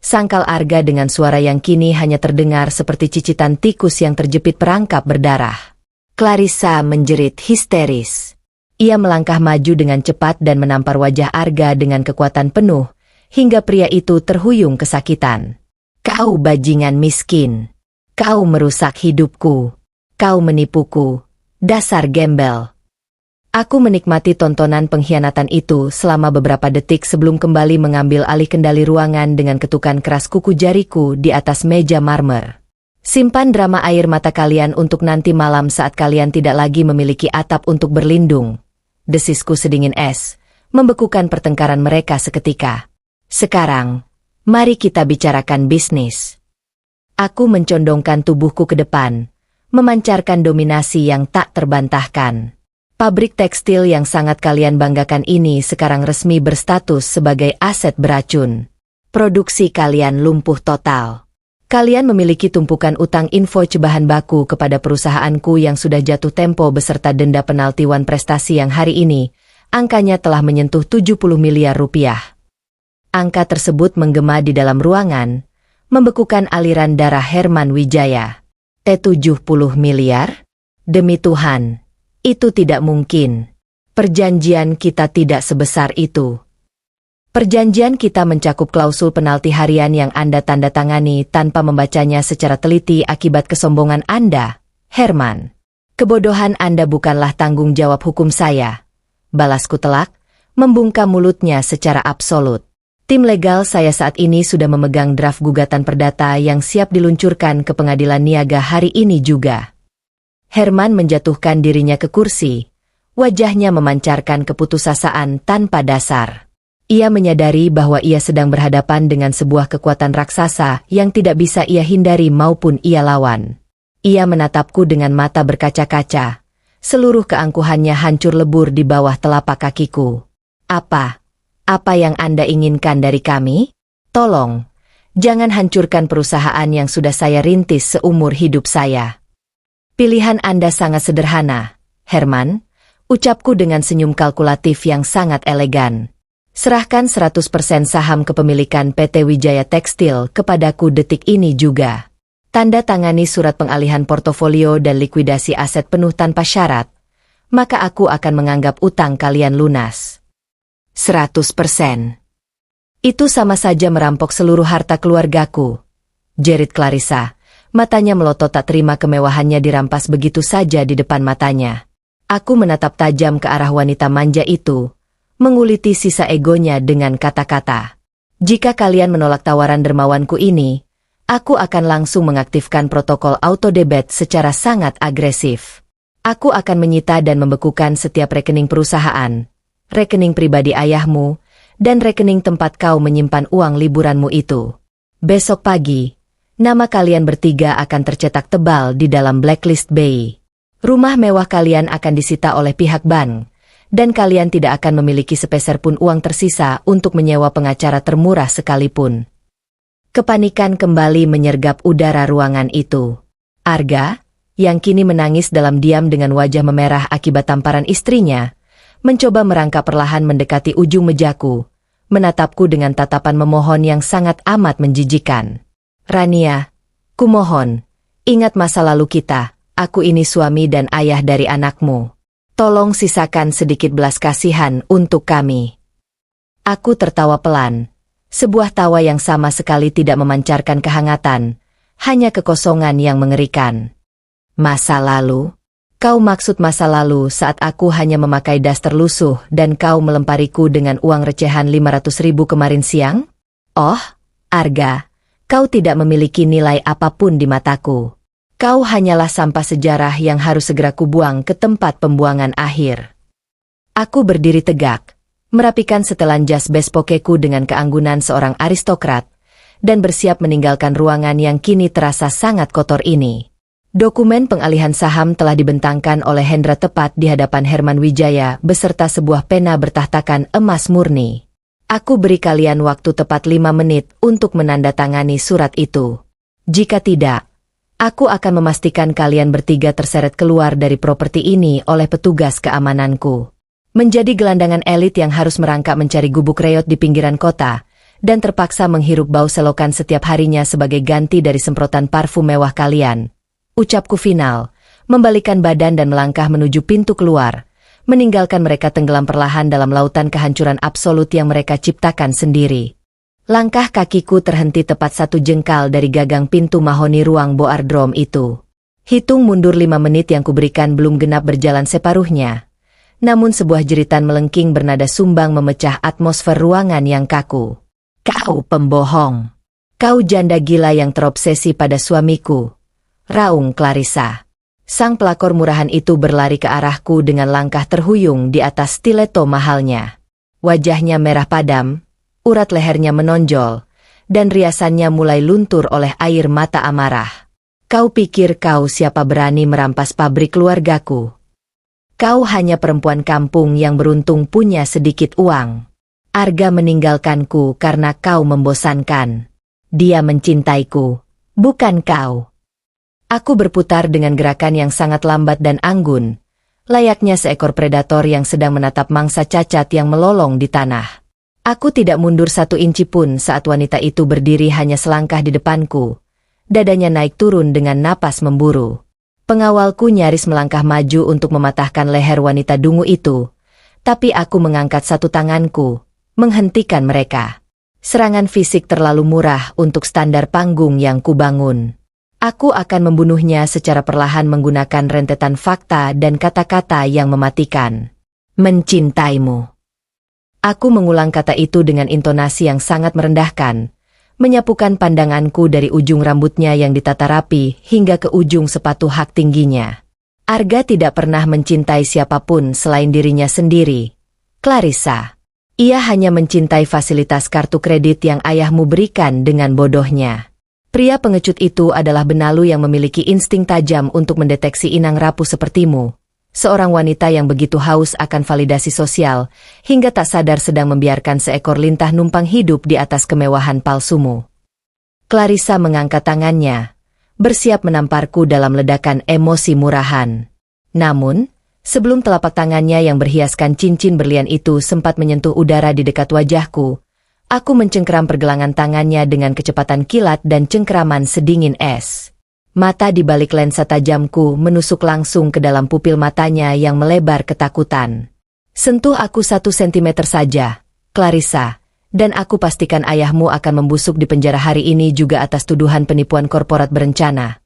Sangkal Arga dengan suara yang kini hanya terdengar seperti cicitan tikus yang terjepit perangkap berdarah. Clarissa menjerit histeris. Ia melangkah maju dengan cepat dan menampar wajah Arga dengan kekuatan penuh, hingga pria itu terhuyung kesakitan. Kau bajingan miskin. Kau merusak hidupku. Kau menipuku. Dasar gembel. Aku menikmati tontonan pengkhianatan itu selama beberapa detik sebelum kembali mengambil alih kendali ruangan dengan ketukan keras kuku jariku di atas meja marmer. Simpan drama air mata kalian untuk nanti malam saat kalian tidak lagi memiliki atap untuk berlindung. Desisku sedingin es, membekukan pertengkaran mereka seketika. Sekarang, mari kita bicarakan bisnis. Aku mencondongkan tubuhku ke depan, memancarkan dominasi yang tak terbantahkan. Pabrik tekstil yang sangat kalian banggakan ini sekarang resmi berstatus sebagai aset beracun. Produksi kalian lumpuh total. Kalian memiliki tumpukan utang invoice bahan baku kepada perusahaanku yang sudah jatuh tempo beserta denda penalti wan prestasi yang hari ini, angkanya telah menyentuh 70 miliar rupiah. Angka tersebut menggema di dalam ruangan, membekukan aliran darah Herman Wijaya. 70 miliar? Demi Tuhan, itu tidak mungkin. Perjanjian kita tidak sebesar itu. Perjanjian kita mencakup klausul penalti harian yang Anda tanda tangani tanpa membacanya secara teliti akibat kesombongan Anda, Herman. Kebodohan Anda bukanlah tanggung jawab hukum saya. Balasku telak, membungkam mulutnya secara absolut. Tim legal saya saat ini sudah memegang draft gugatan perdata yang siap diluncurkan ke pengadilan niaga hari ini juga. Herman menjatuhkan dirinya ke kursi, wajahnya memancarkan keputusasaan tanpa dasar. Ia menyadari bahwa ia sedang berhadapan dengan sebuah kekuatan raksasa yang tidak bisa ia hindari maupun ia lawan. Ia menatapku dengan mata berkaca-kaca. Seluruh keangkuhannya hancur lebur di bawah telapak kakiku. Apa yang Anda inginkan dari kami? Tolong, jangan hancurkan perusahaan yang sudah saya rintis seumur hidup saya. Pilihan Anda sangat sederhana, Herman, ucapku dengan senyum kalkulatif yang sangat elegan. Serahkan 100% saham kepemilikan PT Wijaya Tekstil kepadaku detik ini juga. Tanda tangani surat pengalihan portofolio dan likuidasi aset penuh tanpa syarat, maka aku akan menganggap utang kalian lunas. 100%. Itu sama saja merampok seluruh harta keluargaku. Jerit Clarissa, matanya melotot tak terima kemewahannya dirampas begitu saja di depan matanya. Aku menatap tajam ke arah wanita manja itu, menguliti sisa egonya dengan kata-kata. Jika kalian menolak tawaran dermawanku ini, aku akan langsung mengaktifkan protokol autodebit secara sangat agresif. Aku akan menyita dan membekukan setiap rekening perusahaan, rekening pribadi ayahmu, dan rekening tempat kau menyimpan uang liburanmu itu. Besok pagi, nama kalian bertiga akan tercetak tebal di dalam blacklist BI. Rumah mewah kalian akan disita oleh pihak bank, dan kalian tidak akan memiliki sepeser pun uang tersisa untuk menyewa pengacara termurah sekalipun. Kepanikan kembali menyergap udara ruangan itu. Arga, yang kini menangis dalam diam dengan wajah memerah akibat tamparan istrinya, mencoba merangkak perlahan mendekati ujung mejaku, menatapku dengan tatapan memohon yang sangat amat menjijikan. Rania, kumohon, ingat masa lalu kita, aku ini suami dan ayah dari anakmu. Tolong sisakan sedikit belas kasihan untuk kami. Aku tertawa pelan, sebuah tawa yang sama sekali tidak memancarkan kehangatan, hanya kekosongan yang mengerikan. Masa lalu? Kau maksud masa lalu saat aku hanya memakai daster lusuh dan kau melempariku dengan uang recehan 500.000 kemarin siang? Oh, Arga, kau tidak memiliki nilai apapun di mataku. Kau hanyalah sampah sejarah yang harus segera kubuang ke tempat pembuangan akhir. Aku berdiri tegak, merapikan setelan jas bespokeku dengan keanggunan seorang aristokrat, dan bersiap meninggalkan ruangan yang kini terasa sangat kotor ini. Dokumen pengalihan saham telah dibentangkan oleh Hendra tepat di hadapan Herman Wijaya beserta sebuah pena bertahtakan emas murni. Aku beri kalian waktu tepat 5 menit untuk menandatangani surat itu. Jika tidak, aku akan memastikan kalian bertiga terseret keluar dari properti ini oleh petugas keamananku. Menjadi gelandangan elit yang harus merangkak mencari gubuk reot di pinggiran kota, dan terpaksa menghirup bau selokan setiap harinya sebagai ganti dari semprotan parfum mewah kalian. Ucapku final, membalikan badan dan melangkah menuju pintu keluar, meninggalkan mereka tenggelam perlahan dalam lautan kehancuran absolut yang mereka ciptakan sendiri. Langkah kakiku terhenti tepat 1 jengkal dari gagang pintu mahoni ruang boardroom itu. Hitung mundur 5 menit yang kuberikan belum genap berjalan separuhnya. Namun sebuah jeritan melengking bernada sumbang memecah atmosfer ruangan yang kaku. Kau pembohong. Kau janda gila yang terobsesi pada suamiku. Raung Clarissa. Sang pelakor murahan itu berlari ke arahku dengan langkah terhuyung di atas stiletto mahalnya. Wajahnya merah padam, urat lehernya menonjol, dan riasannya mulai luntur oleh air mata amarah. Kau pikir kau siapa berani merampas pabrik keluargaku? Kau hanya perempuan kampung yang beruntung punya sedikit uang. Arga meninggalkanku karena kau membosankan. Dia mencintaiku, bukan kau. Aku berputar dengan gerakan yang sangat lambat dan anggun, layaknya seekor predator yang sedang menatap mangsa cacat yang melolong di tanah. Aku tidak mundur 1 inci pun saat wanita itu berdiri hanya selangkah di depanku. Dadanya naik turun dengan napas memburu. Pengawalku nyaris melangkah maju untuk mematahkan leher wanita dungu itu, tapi aku mengangkat 1 tanganku, menghentikan mereka. Serangan fisik terlalu murah untuk standar panggung yang kubangun. Aku akan membunuhnya secara perlahan menggunakan rentetan fakta dan kata-kata yang mematikan. Mencintaimu. Aku mengulang kata itu dengan intonasi yang sangat merendahkan, menyapukan pandanganku dari ujung rambutnya yang ditata rapi hingga ke ujung sepatu hak tingginya. Arga tidak pernah mencintai siapapun selain dirinya sendiri. Clarissa. Ia hanya mencintai fasilitas kartu kredit yang ayahmu berikan dengan bodohnya. Pria pengecut itu adalah benalu yang memiliki insting tajam untuk mendeteksi inang rapuh sepertimu. Seorang wanita yang begitu haus akan validasi sosial, hingga tak sadar sedang membiarkan seekor lintah numpang hidup di atas kemewahan palsumu. Clarissa mengangkat tangannya, bersiap menamparku dalam ledakan emosi murahan. Namun, sebelum telapak tangannya yang berhiaskan cincin berlian itu sempat menyentuh udara di dekat wajahku, aku mencengkeram pergelangan tangannya dengan kecepatan kilat dan cengkeraman sedingin es. Mata di balik lensa tajamku menusuk langsung ke dalam pupil matanya yang melebar ketakutan. Sentuh aku 1 sentimeter saja, Clarissa, dan aku pastikan ayahmu akan membusuk di penjara hari ini juga atas tuduhan penipuan korporat berencana.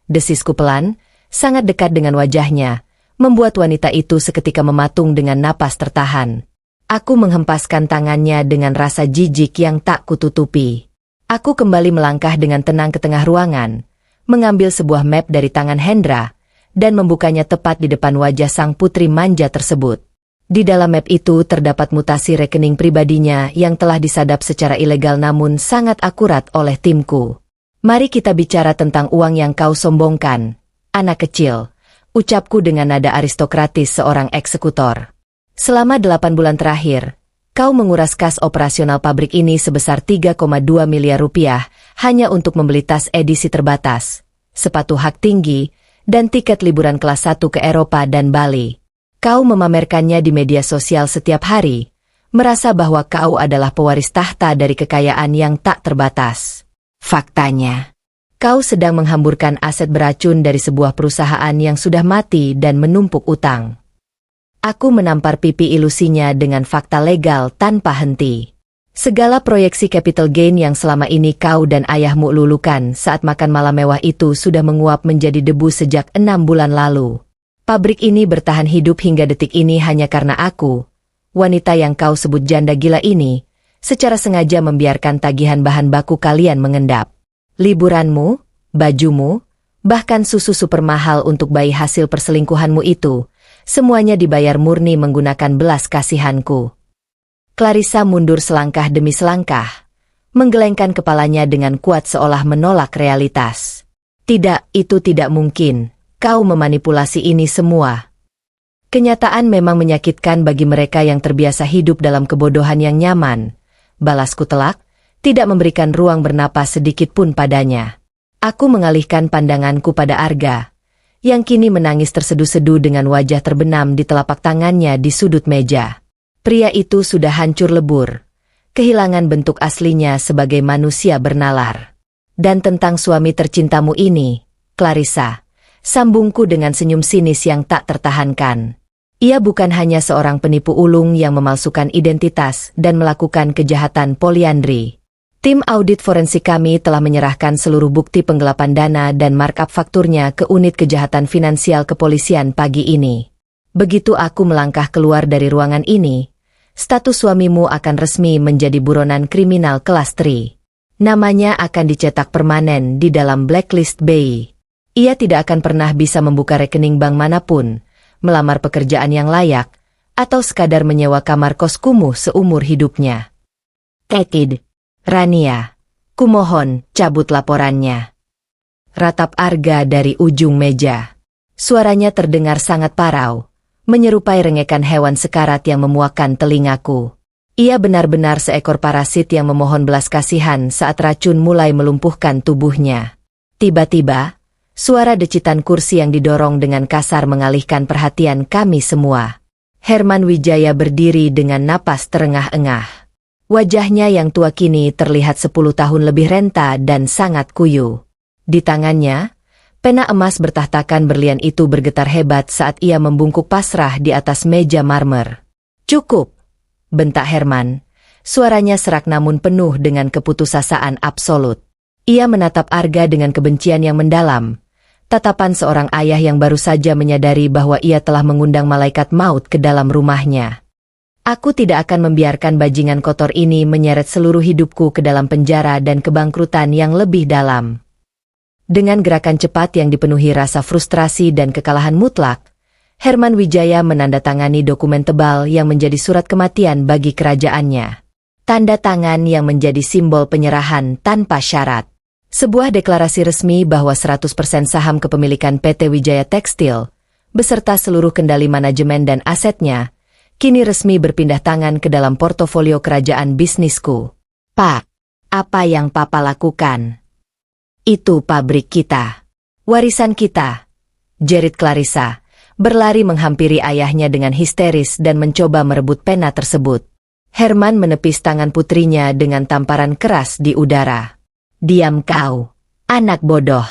Desisku pelan, sangat dekat dengan wajahnya, membuat wanita itu seketika mematung dengan napas tertahan. Aku menghempaskan tangannya dengan rasa jijik yang tak kututupi. Aku kembali melangkah dengan tenang ke tengah ruangan, mengambil sebuah map dari tangan Hendra, dan membukanya tepat di depan wajah sang putri manja tersebut. Di dalam map itu terdapat mutasi rekening pribadinya yang telah disadap secara ilegal namun sangat akurat oleh timku. Mari kita bicara tentang uang yang kau sombongkan, anak kecil, ucapku dengan nada aristokratis seorang eksekutor. Selama 8 bulan terakhir, kau menguras kas operasional pabrik ini sebesar 3,2 miliar rupiah hanya untuk membeli tas edisi terbatas, sepatu hak tinggi, dan tiket liburan kelas 1 ke Eropa dan Bali. Kau memamerkannya di media sosial setiap hari, merasa bahwa kau adalah pewaris tahta dari kekayaan yang tak terbatas. Faktanya, kau sedang menghamburkan aset beracun dari sebuah perusahaan yang sudah mati dan menumpuk utang. Aku menampar pipi ilusinya dengan fakta legal tanpa henti. Segala proyeksi capital gain yang selama ini kau dan ayahmu lulukan saat makan malam mewah itu sudah menguap menjadi debu sejak 6 bulan lalu. Pabrik ini bertahan hidup hingga detik ini hanya karena aku, wanita yang kau sebut janda gila ini, secara sengaja membiarkan tagihan bahan baku kalian mengendap. Liburanmu, bajumu, bahkan susu super mahal untuk bayi hasil perselingkuhanmu itu, semuanya dibayar murni menggunakan belas kasihanku. Clarissa mundur selangkah demi selangkah, menggelengkan kepalanya dengan kuat seolah menolak realitas. Tidak, itu tidak mungkin, kau memanipulasi ini semua. Kenyataan memang menyakitkan bagi mereka yang terbiasa hidup dalam kebodohan yang nyaman. Balasku telak, tidak memberikan ruang bernapas sedikit pun padanya. Aku mengalihkan pandanganku pada Arga, yang kini menangis terseduh-seduh dengan wajah terbenam di telapak tangannya di sudut meja. Pria itu sudah hancur lebur, kehilangan bentuk aslinya sebagai manusia bernalar. Dan tentang suami tercintamu ini, Clarissa, sambungku dengan senyum sinis yang tak tertahankan. Ia bukan hanya seorang penipu ulung yang memalsukan identitas dan melakukan kejahatan poliandri. Tim audit forensik kami telah menyerahkan seluruh bukti penggelapan dana dan markup fakturnya ke unit kejahatan finansial kepolisian pagi ini. Begitu aku melangkah keluar dari ruangan ini, status suamimu akan resmi menjadi buronan kriminal kelas 3. Namanya akan dicetak permanen di dalam blacklist BI. Ia tidak akan pernah bisa membuka rekening bank manapun, melamar pekerjaan yang layak, atau sekadar menyewa kamar kos kumuh seumur hidupnya. Tekid. Rania, kumohon, cabut laporannya. Ratap Arga dari ujung meja. Suaranya terdengar sangat parau, menyerupai rengekan hewan sekarat yang memuakkan telingaku. Ia benar-benar seekor parasit yang memohon belas kasihan saat racun mulai melumpuhkan tubuhnya. Tiba-tiba, suara decitan kursi yang didorong dengan kasar mengalihkan perhatian kami semua. Herman Wijaya berdiri dengan napas terengah-engah. Wajahnya yang tua kini terlihat 10 tahun lebih renta dan sangat kuyu. Di tangannya, pena emas bertahtakan berlian itu bergetar hebat saat ia membungkuk pasrah di atas meja marmer. Cukup, bentak Herman. Suaranya serak namun penuh dengan keputusasaan absolut. Ia menatap Arga dengan kebencian yang mendalam. Tatapan seorang ayah yang baru saja menyadari bahwa ia telah mengundang malaikat maut ke dalam rumahnya. Aku tidak akan membiarkan bajingan kotor ini menyeret seluruh hidupku ke dalam penjara dan kebangkrutan yang lebih dalam. Dengan gerakan cepat yang dipenuhi rasa frustrasi dan kekalahan mutlak, Herman Wijaya menandatangani dokumen tebal yang menjadi surat kematian bagi kerajaannya. Tanda tangan yang menjadi simbol penyerahan tanpa syarat. Sebuah deklarasi resmi bahwa 100% saham kepemilikan PT Wijaya Tekstil, beserta seluruh kendali manajemen dan asetnya, kini resmi berpindah tangan ke dalam portofolio kerajaan bisnisku. Pak, apa yang Papa lakukan? Itu pabrik kita. Warisan kita. Jerit Clarissa, berlari menghampiri ayahnya dengan histeris dan mencoba merebut pena tersebut. Herman menepis tangan putrinya dengan tamparan keras di udara. Diam kau, anak bodoh.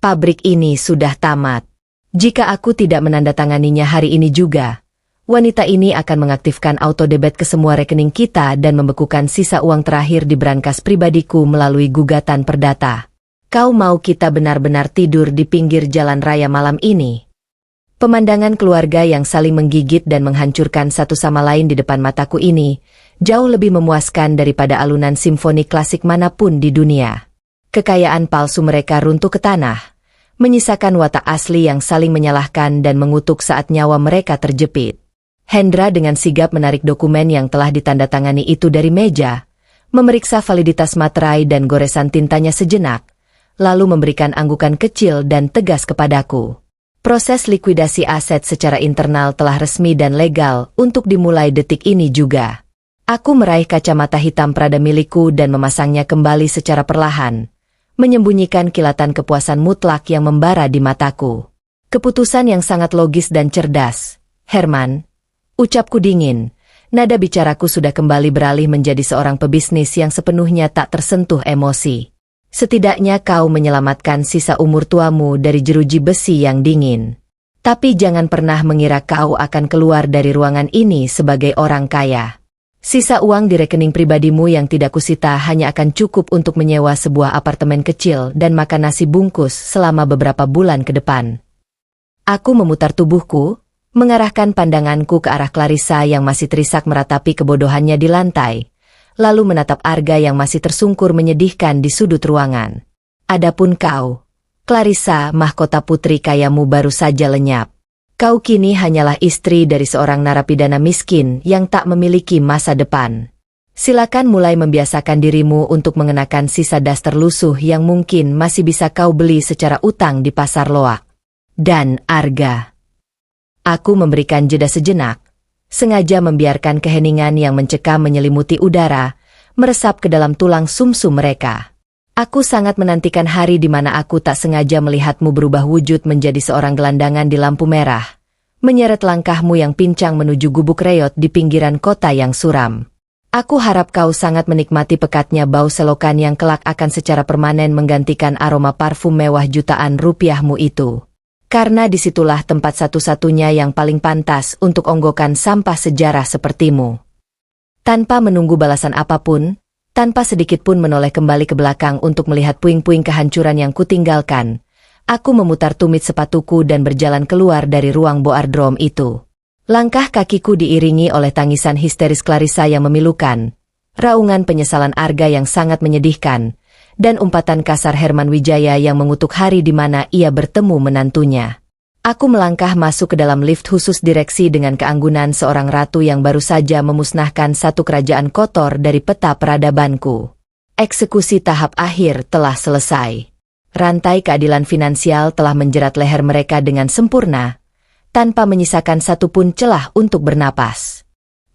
Pabrik ini sudah tamat. Jika aku tidak menandatanganinya hari ini juga, wanita ini akan mengaktifkan auto-debit ke semua rekening kita dan membekukan sisa uang terakhir di brankas pribadiku melalui gugatan perdata. Kau mau kita benar-benar tidur di pinggir jalan raya malam ini? Pemandangan keluarga yang saling menggigit dan menghancurkan satu sama lain di depan mataku ini jauh lebih memuaskan daripada alunan simfoni klasik manapun di dunia. Kekayaan palsu mereka runtuh ke tanah, menyisakan watak asli yang saling menyalahkan dan mengutuk saat nyawa mereka terjepit. Hendra dengan sigap menarik dokumen yang telah ditandatangani itu dari meja, memeriksa validitas materai dan goresan tintanya sejenak, lalu memberikan anggukan kecil dan tegas kepadaku. Proses likuidasi aset secara internal telah resmi dan legal untuk dimulai detik ini juga. Aku meraih kacamata hitam Prada milikku dan memasangnya kembali secara perlahan, menyembunyikan kilatan kepuasan mutlak yang membara di mataku. Keputusan yang sangat logis dan cerdas, Herman. Ucapku dingin, nada bicaraku sudah kembali beralih menjadi seorang pebisnis yang sepenuhnya tak tersentuh emosi. Setidaknya kau menyelamatkan sisa umur tuamu dari jeruji besi yang dingin. Tapi jangan pernah mengira kau akan keluar dari ruangan ini sebagai orang kaya. Sisa uang di rekening pribadimu yang tidak kusita hanya akan cukup untuk menyewa sebuah apartemen kecil dan makan nasi bungkus selama beberapa bulan ke depan. Aku memutar tubuhku, mengarahkan pandanganku ke arah Clarissa yang masih terisak meratapi kebodohannya di lantai, lalu menatap Arga yang masih tersungkur menyedihkan di sudut ruangan. Adapun kau, Clarissa, mahkota putri kayamu baru saja lenyap. Kau kini hanyalah istri dari seorang narapidana miskin yang tak memiliki masa depan. Silakan mulai membiasakan dirimu untuk mengenakan sisa daster lusuh yang mungkin masih bisa kau beli secara utang di pasar loak. Dan Arga. Aku memberikan jeda sejenak, sengaja membiarkan keheningan yang mencekam menyelimuti udara, meresap ke dalam tulang sumsum mereka. Aku sangat menantikan hari di mana aku tak sengaja melihatmu berubah wujud menjadi seorang gelandangan di lampu merah, menyeret langkahmu yang pincang menuju gubuk reot di pinggiran kota yang suram. Aku harap kau sangat menikmati pekatnya bau selokan yang kelak akan secara permanen menggantikan aroma parfum mewah jutaan rupiahmu itu. Karena disitulah tempat satu-satunya yang paling pantas untuk onggokan sampah sejarah sepertimu. Tanpa menunggu balasan apapun, tanpa sedikit pun menoleh kembali ke belakang untuk melihat puing-puing kehancuran yang kutinggalkan, aku memutar tumit sepatuku dan berjalan keluar dari ruang boardroom itu. Langkah kakiku diiringi oleh tangisan histeris Clarissa yang memilukan, raungan penyesalan Arga yang sangat menyedihkan, dan umpatan kasar Herman Wijaya yang mengutuk hari di mana ia bertemu menantunya. Aku melangkah masuk ke dalam lift khusus direksi dengan keanggunan seorang ratu yang baru saja memusnahkan satu kerajaan kotor dari peta peradabanku. Eksekusi tahap akhir telah selesai. Rantai keadilan finansial telah menjerat leher mereka dengan sempurna, tanpa menyisakan satupun celah untuk bernapas.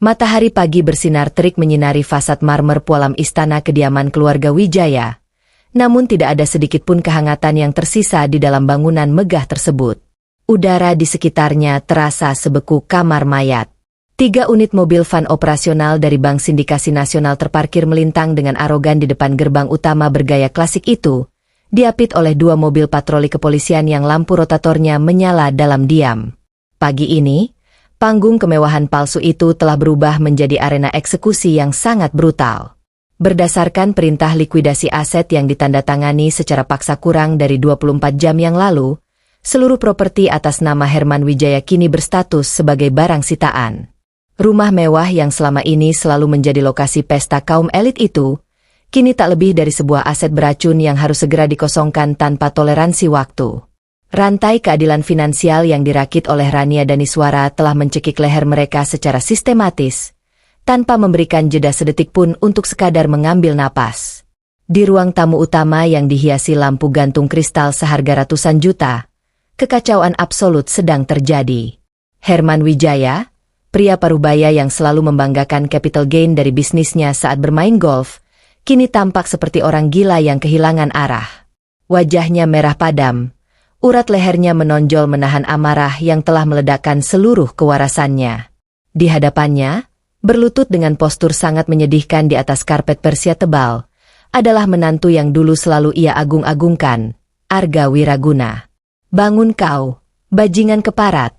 Matahari pagi bersinar terik menyinari fasad marmer pualam istana kediaman keluarga Wijaya, namun tidak ada sedikit pun kehangatan yang tersisa di dalam bangunan megah tersebut. Udara di sekitarnya terasa sebeku kamar mayat. 3 unit mobil van operasional dari Bank Sindikasi Nasional terparkir melintang dengan arogan di depan gerbang utama bergaya klasik itu, diapit oleh 2 mobil patroli kepolisian yang lampu rotatornya menyala dalam diam. Pagi ini, panggung kemewahan palsu itu telah berubah menjadi arena eksekusi yang sangat brutal. Berdasarkan perintah likuidasi aset yang ditandatangani secara paksa kurang dari 24 jam yang lalu, seluruh properti atas nama Herman Wijaya kini berstatus sebagai barang sitaan. Rumah mewah yang selama ini selalu menjadi lokasi pesta kaum elit itu, kini tak lebih dari sebuah aset beracun yang harus segera dikosongkan tanpa toleransi waktu. Rantai keadilan finansial yang dirakit oleh Rania Daniswara telah mencekik leher mereka secara sistematis, tanpa memberikan jeda sedetik pun untuk sekadar mengambil napas. Di ruang tamu utama yang dihiasi lampu gantung kristal seharga ratusan juta, kekacauan absolut sedang terjadi. Herman Wijaya, pria parubaya yang selalu membanggakan capital gain dari bisnisnya saat bermain golf, kini tampak seperti orang gila yang kehilangan arah. Wajahnya merah padam, urat lehernya menonjol menahan amarah yang telah meledakkan seluruh kewarasannya. Di hadapannya, berlutut dengan postur sangat menyedihkan di atas karpet persia tebal, adalah menantu yang dulu selalu ia agung-agungkan, Arga Wiraguna. "Bangun kau, bajingan keparat,"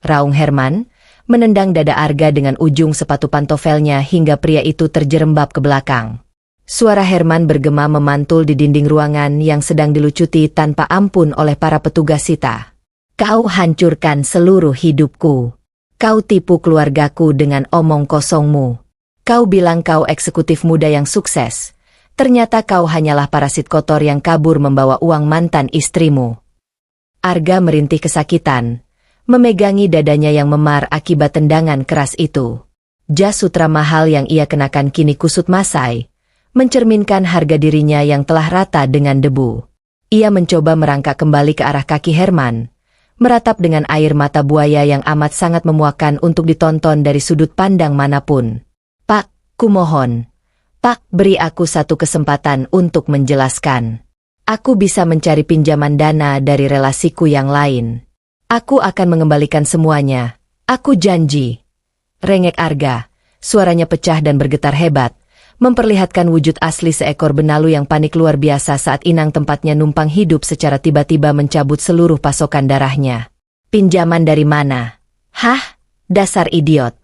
raung Herman, menendang dada Arga dengan ujung sepatu pantofelnya hingga pria itu terjerembab ke belakang. Suara Herman bergema memantul di dinding ruangan yang sedang dilucuti tanpa ampun oleh para petugas sita. "Kau hancurkan seluruh hidupku. Kau tipu keluargaku dengan omong kosongmu. Kau bilang kau eksekutif muda yang sukses. Ternyata kau hanyalah parasit kotor yang kabur membawa uang mantan istrimu." Arga merintih kesakitan, memegangi dadanya yang memar akibat tendangan keras itu. Jas sutra mahal yang ia kenakan kini kusut masai, mencerminkan harga dirinya yang telah rata dengan debu. Ia mencoba merangkak kembali ke arah kaki Herman, meratap dengan air mata buaya yang amat sangat memuakkan untuk ditonton dari sudut pandang manapun. "Pak, kumohon. Pak, beri aku satu kesempatan untuk menjelaskan. Aku bisa mencari pinjaman dana dari relasiku yang lain. Aku akan mengembalikan semuanya. Aku janji." Rengek Arga, suaranya pecah dan bergetar hebat, memperlihatkan wujud asli seekor benalu yang panik luar biasa saat inang tempatnya numpang hidup secara tiba-tiba mencabut seluruh pasokan darahnya. "Pinjaman dari mana? Hah? Dasar idiot."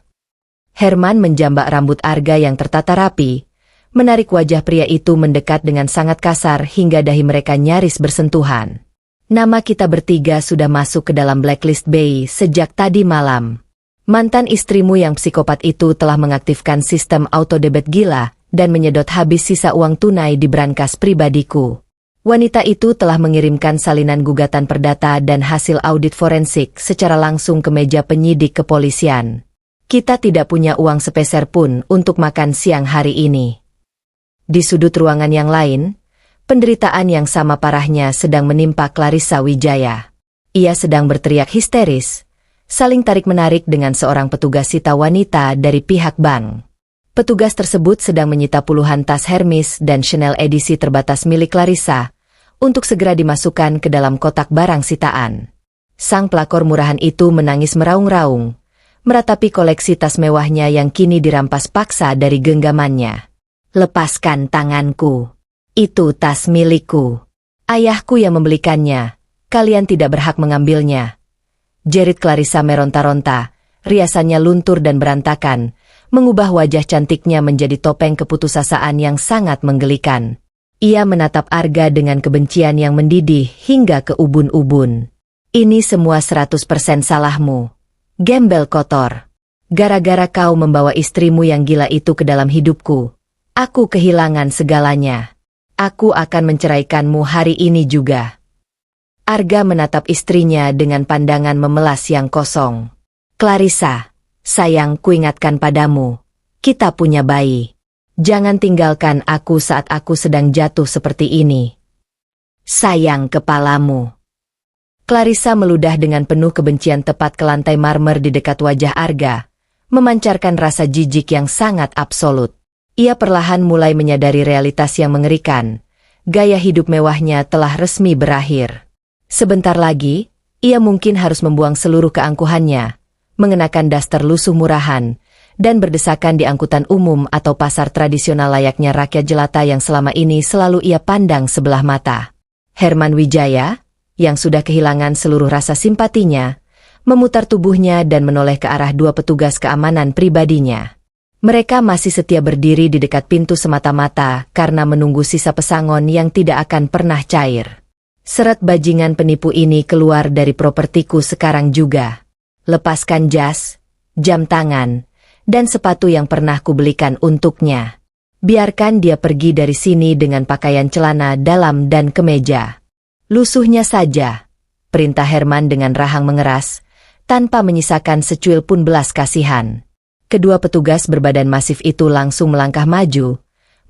Herman menjambak rambut Arga yang tertata rapi, menarik wajah pria itu mendekat dengan sangat kasar hingga dahi mereka nyaris bersentuhan. "Nama kita bertiga sudah masuk ke dalam blacklist BI sejak tadi malam. Mantan istrimu yang psikopat itu telah mengaktifkan sistem autodebit gila dan menyedot habis sisa uang tunai di brankas pribadiku. Wanita itu telah mengirimkan salinan gugatan perdata dan hasil audit forensik secara langsung ke meja penyidik kepolisian. Kita tidak punya uang sepeser pun untuk makan siang hari ini." Di sudut ruangan yang lain, penderitaan yang sama parahnya sedang menimpa Clarissa Wijaya. Ia sedang berteriak histeris, saling tarik-menarik dengan seorang petugas sita wanita dari pihak bank. Petugas tersebut sedang menyita puluhan tas Hermes dan Chanel edisi terbatas milik Clarissa untuk segera dimasukkan ke dalam kotak barang sitaan. Sang pelakor murahan itu menangis meraung-raung, meratapi koleksi tas mewahnya yang kini dirampas paksa dari genggamannya. "Lepaskan tanganku. Itu tas milikku. Ayahku yang membelikannya. Kalian tidak berhak mengambilnya." Jerit Clarissa meronta-ronta, riasannya luntur dan berantakan, mengubah wajah cantiknya menjadi topeng keputusasaan yang sangat menggelikan. Ia menatap Arga dengan kebencian yang mendidih hingga ke ubun-ubun. "Ini semua 100% salahmu. Gembel kotor. Gara-gara kau membawa istrimu yang gila itu ke dalam hidupku, aku kehilangan segalanya. Aku akan menceraikanmu hari ini juga." Arga menatap istrinya dengan pandangan memelas yang kosong. "Clarissa, sayang, kuingatkan padamu. Kita punya bayi. Jangan tinggalkan aku saat aku sedang jatuh seperti ini. Sayang kepalamu." Clarissa meludah dengan penuh kebencian tepat ke lantai marmer di dekat wajah Arga, memancarkan rasa jijik yang sangat absolut. Ia perlahan mulai menyadari realitas yang mengerikan. Gaya hidup mewahnya telah resmi berakhir. Sebentar lagi, ia mungkin harus membuang seluruh keangkuhannya, mengenakan daster lusuh murahan, dan berdesakan di angkutan umum atau pasar tradisional layaknya rakyat jelata yang selama ini selalu ia pandang sebelah mata. Herman Wijaya, yang sudah kehilangan seluruh rasa simpatinya, memutar tubuhnya dan menoleh ke arah dua petugas keamanan pribadinya. Mereka masih setia berdiri di dekat pintu semata-mata karena menunggu sisa pesangon yang tidak akan pernah cair. "Seret bajingan penipu ini keluar dari propertiku sekarang juga. Lepaskan jas, jam tangan, dan sepatu yang pernah kubelikan untuknya. Biarkan dia pergi dari sini dengan pakaian celana dalam dan kemeja." "Lusuhnya saja," perintah Herman dengan rahang mengeras, tanpa menyisakan secuil pun belas kasihan. Kedua petugas berbadan masif itu langsung melangkah maju,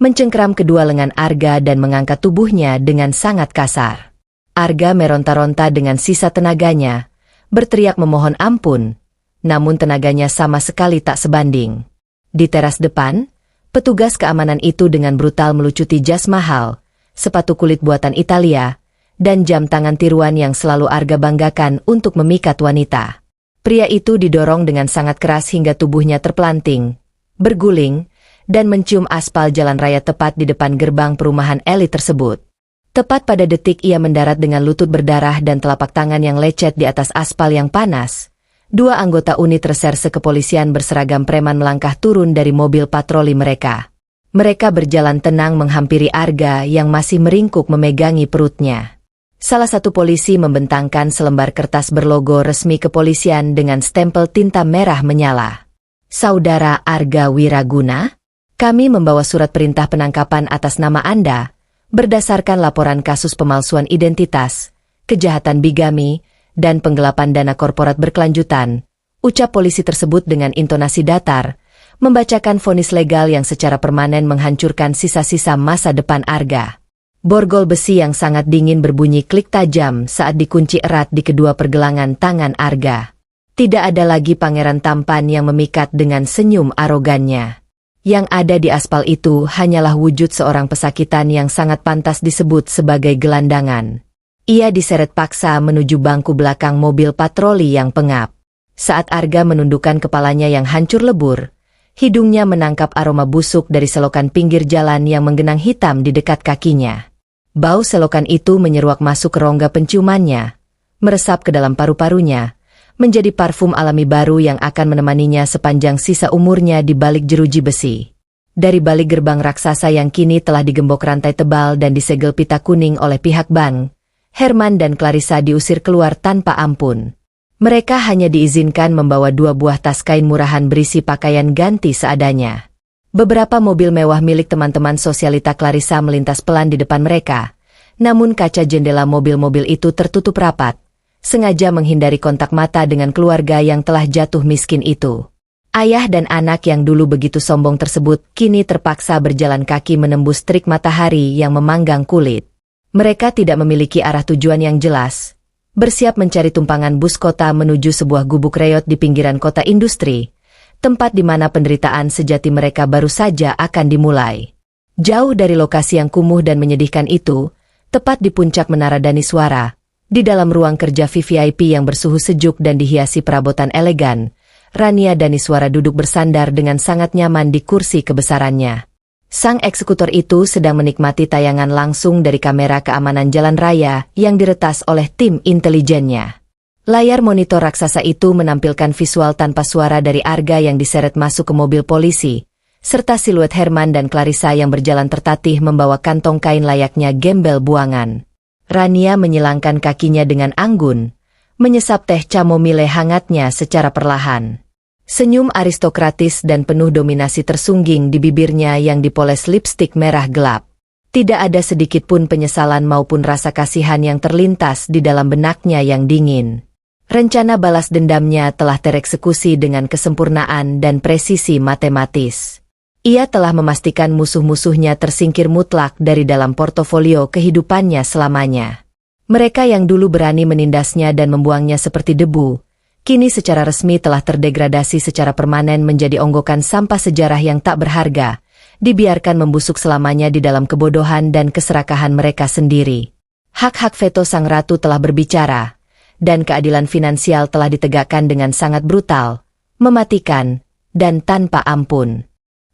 mencengkeram kedua lengan Arga dan mengangkat tubuhnya dengan sangat kasar. Arga meronta-ronta dengan sisa tenaganya, berteriak memohon ampun, namun tenaganya sama sekali tak sebanding. Di teras depan, petugas keamanan itu dengan brutal melucuti jas mahal, sepatu kulit buatan Italia, dan jam tangan tiruan yang selalu Arga banggakan untuk memikat wanita. Pria itu didorong dengan sangat keras hingga tubuhnya terpelanting, berguling, dan mencium aspal jalan raya tepat di depan gerbang perumahan elit tersebut. Tepat pada detik ia mendarat dengan lutut berdarah dan telapak tangan yang lecet di atas aspal yang panas. Dua anggota unit reserse kepolisian berseragam preman melangkah turun dari mobil patroli mereka. Mereka berjalan tenang menghampiri Arga yang masih meringkuk memegangi perutnya. Salah satu polisi membentangkan selembar kertas berlogo resmi kepolisian dengan stempel tinta merah menyala. "Saudara Arga Wiraguna, kami membawa surat perintah penangkapan atas nama Anda, berdasarkan laporan kasus pemalsuan identitas, kejahatan bigami, dan penggelapan dana korporat berkelanjutan, ucap polisi tersebut dengan intonasi datar, membacakan vonis legal yang secara permanen menghancurkan sisa-sisa masa depan Arga. Borgol besi yang sangat dingin berbunyi klik tajam saat dikunci erat di kedua pergelangan tangan Arga. Tidak ada lagi pangeran tampan yang memikat dengan senyum arogannya. Yang ada di aspal itu hanyalah wujud seorang pesakitan yang sangat pantas disebut sebagai gelandangan. Ia diseret paksa menuju bangku belakang mobil patroli yang pengap. Saat Arga menundukkan kepalanya yang hancur lebur, hidungnya menangkap aroma busuk dari selokan pinggir jalan yang menggenang hitam di dekat kakinya. Bau selokan itu menyeruak masuk ke rongga penciumannya, meresap ke dalam paru-parunya, menjadi parfum alami baru yang akan menemaninya sepanjang sisa umurnya di balik jeruji besi. Dari balik gerbang raksasa yang kini telah digembok rantai tebal dan disegel pita kuning oleh pihak bank, Herman dan Clarissa diusir keluar tanpa ampun. Mereka hanya diizinkan membawa 2 buah tas kain murahan berisi pakaian ganti seadanya. Beberapa mobil mewah milik teman-teman sosialita Clarissa melintas pelan di depan mereka, namun kaca jendela mobil-mobil itu tertutup rapat, sengaja menghindari kontak mata dengan keluarga yang telah jatuh miskin itu. Ayah dan anak yang dulu begitu sombong tersebut kini terpaksa berjalan kaki menembus terik matahari yang memanggang kulit. Mereka tidak memiliki arah tujuan yang jelas, bersiap mencari tumpangan bus kota menuju sebuah gubuk reot di pinggiran kota industri, tempat di mana penderitaan sejati mereka baru saja akan dimulai. Jauh dari lokasi yang kumuh dan menyedihkan itu, tepat di puncak Menara Daniswara, di dalam ruang kerja VVIP yang bersuhu sejuk dan dihiasi perabotan elegan, Rania Daniswara duduk bersandar dengan sangat nyaman di kursi kebesarannya. Sang eksekutor itu sedang menikmati tayangan langsung dari kamera keamanan jalan raya yang diretas oleh tim intelijennya. Layar monitor raksasa itu menampilkan visual tanpa suara dari Arga yang diseret masuk ke mobil polisi, serta siluet Herman dan Clarissa yang berjalan tertatih membawa kantong kain layaknya gembel buangan. Rania menyilangkan kakinya dengan anggun, menyesap teh chamomile hangatnya secara perlahan. Senyum aristokratis dan penuh dominasi tersungging di bibirnya yang dipoles lipstik merah gelap. Tidak ada sedikit pun penyesalan maupun rasa kasihan yang terlintas di dalam benaknya yang dingin. Rencana balas dendamnya telah tereksekusi dengan kesempurnaan dan presisi matematis. Ia telah memastikan musuh-musuhnya tersingkir mutlak dari dalam portofolio kehidupannya selamanya. Mereka yang dulu berani menindasnya dan membuangnya seperti debu, kini secara resmi telah terdegradasi secara permanen menjadi onggokan sampah sejarah yang tak berharga, dibiarkan membusuk selamanya di dalam kebodohan dan keserakahan mereka sendiri. Hak-hak veto sang ratu telah berbicara, dan keadilan finansial telah ditegakkan dengan sangat brutal, mematikan, dan tanpa ampun.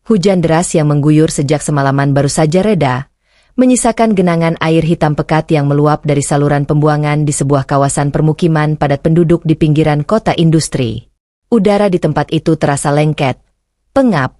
Hujan deras yang mengguyur sejak semalaman baru saja reda, menyisakan genangan air hitam pekat yang meluap dari saluran pembuangan di sebuah kawasan permukiman padat penduduk di pinggiran kota industri. Udara di tempat itu terasa lengket, pengap,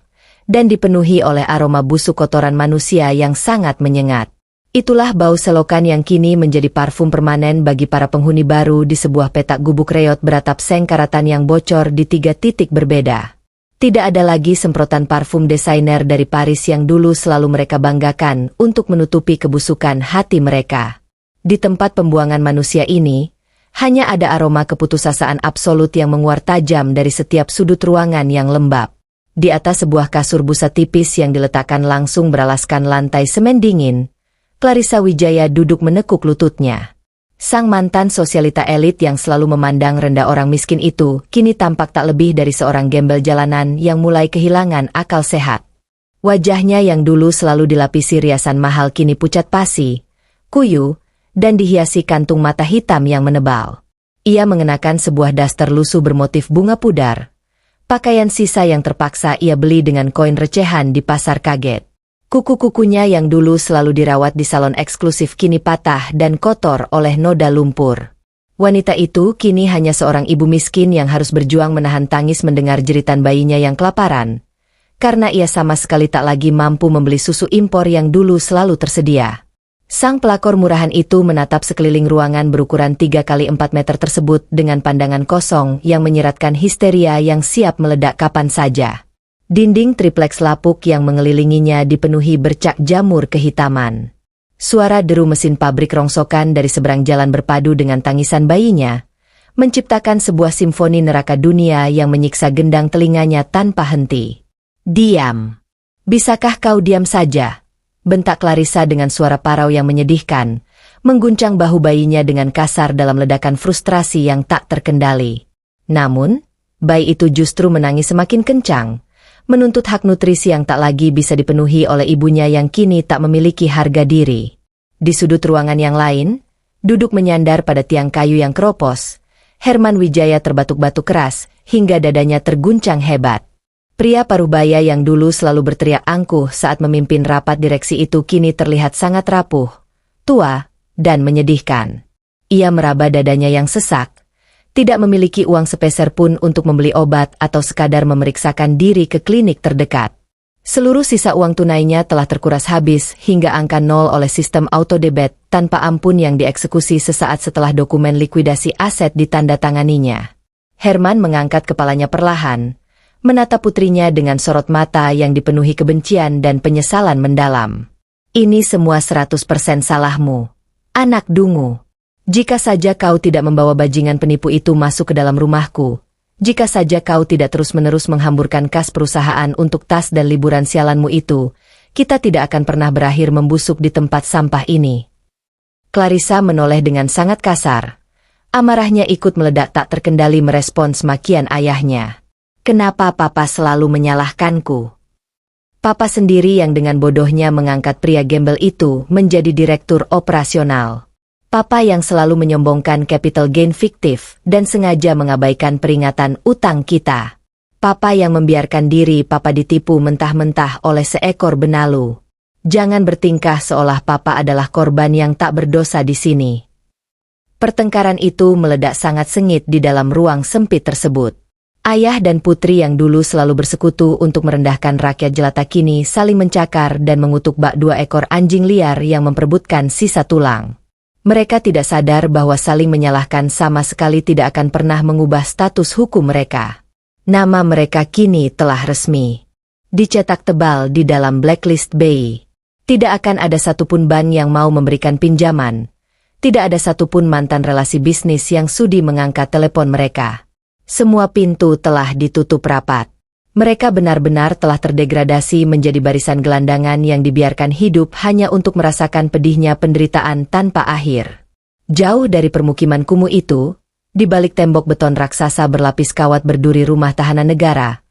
dan dipenuhi oleh aroma busuk kotoran manusia yang sangat menyengat. Itulah bau selokan yang kini menjadi parfum permanen bagi para penghuni baru di sebuah petak gubuk reot beratap seng karatan yang bocor di 3 titik berbeda. Tidak ada lagi semprotan parfum desainer dari Paris yang dulu selalu mereka banggakan untuk menutupi kebusukan hati mereka. Di tempat pembuangan manusia ini, hanya ada aroma keputusasaan absolut yang menguar tajam dari setiap sudut ruangan yang lembab. Di atas sebuah kasur busa tipis yang diletakkan langsung beralaskan lantai semen dingin, Clarissa Wijaya duduk menekuk lututnya. Sang mantan sosialita elit yang selalu memandang rendah orang miskin itu kini tampak tak lebih dari seorang gembel jalanan yang mulai kehilangan akal sehat. Wajahnya yang dulu selalu dilapisi riasan mahal kini pucat pasi, kuyu, dan dihiasi kantung mata hitam yang menebal. Ia mengenakan sebuah daster lusuh bermotif bunga pudar, pakaian sisa yang terpaksa ia beli dengan koin recehan di pasar kaget. Kuku-kukunya yang dulu selalu dirawat di salon eksklusif kini patah dan kotor oleh noda lumpur. Wanita itu kini hanya seorang ibu miskin yang harus berjuang menahan tangis mendengar jeritan bayinya yang kelaparan, karena ia sama sekali tak lagi mampu membeli susu impor yang dulu selalu tersedia. Sang pelakor murahan itu menatap sekeliling ruangan berukuran 3 kali 4 meter tersebut dengan pandangan kosong yang menyiratkan histeria yang siap meledak kapan saja. Dinding tripleks lapuk yang mengelilinginya dipenuhi bercak jamur kehitaman. Suara deru mesin pabrik rongsokan dari seberang jalan berpadu dengan tangisan bayinya, menciptakan sebuah simfoni neraka dunia yang menyiksa gendang telinganya tanpa henti. "Diam! Bisakah kau diam saja?" bentak Clarissa dengan suara parau yang menyedihkan, mengguncang bahu bayinya dengan kasar dalam ledakan frustrasi yang tak terkendali. Namun, bayi itu justru menangis semakin kencang, menuntut hak nutrisi yang tak lagi bisa dipenuhi oleh ibunya yang kini tak memiliki harga diri. Di sudut ruangan yang lain, duduk menyandar pada tiang kayu yang keropos, Herman Wijaya terbatuk-batuk keras hingga dadanya terguncang hebat. Pria parubaya yang dulu selalu berteriak angkuh saat memimpin rapat direksi itu kini terlihat sangat rapuh, tua, dan menyedihkan. Ia meraba dadanya yang sesak, tidak memiliki uang sepeser pun untuk membeli obat atau sekadar memeriksakan diri ke klinik terdekat. Seluruh sisa uang tunainya telah terkuras habis hingga angka 0 oleh sistem autodebit tanpa ampun yang dieksekusi sesaat setelah dokumen likuidasi aset ditandatanganinya. Herman mengangkat kepalanya perlahan, menatap putrinya dengan sorot mata yang dipenuhi kebencian dan penyesalan mendalam. "Ini semua 100% salahmu, anak dungu. Jika saja kau tidak membawa bajingan penipu itu masuk ke dalam rumahku, jika saja kau tidak terus-menerus menghamburkan kas perusahaan untuk tas dan liburan sialanmu itu, kita tidak akan pernah berakhir membusuk di tempat sampah ini." Clarissa menoleh dengan sangat kasar. Amarahnya ikut meledak tak terkendali merespons makian ayahnya. "Kenapa papa selalu menyalahkanku? Papa sendiri yang dengan bodohnya mengangkat pria gembel itu menjadi direktur operasional. Papa yang selalu menyombongkan capital gain fiktif dan sengaja mengabaikan peringatan utang kita. Papa yang membiarkan diri papa ditipu mentah-mentah oleh seekor benalu. Jangan bertingkah seolah papa adalah korban yang tak berdosa di sini." Pertengkaran itu meledak sangat sengit di dalam ruang sempit tersebut. Ayah dan putri yang dulu selalu bersekutu untuk merendahkan rakyat jelata kini saling mencakar dan mengutuk bak dua ekor anjing liar yang memperebutkan sisa tulang. Mereka tidak sadar bahwa saling menyalahkan sama sekali tidak akan pernah mengubah status hukum mereka. Nama mereka kini telah resmi dicetak tebal di dalam blacklist BI. Tidak akan ada satupun bank yang mau memberikan pinjaman. Tidak ada satupun mantan relasi bisnis yang sudi mengangkat telepon mereka. Semua pintu telah ditutup rapat. Mereka benar-benar telah terdegradasi menjadi barisan gelandangan yang dibiarkan hidup hanya untuk merasakan pedihnya penderitaan tanpa akhir. Jauh dari permukiman kumuh itu, di balik tembok beton raksasa berlapis kawat berduri rumah tahanan negara,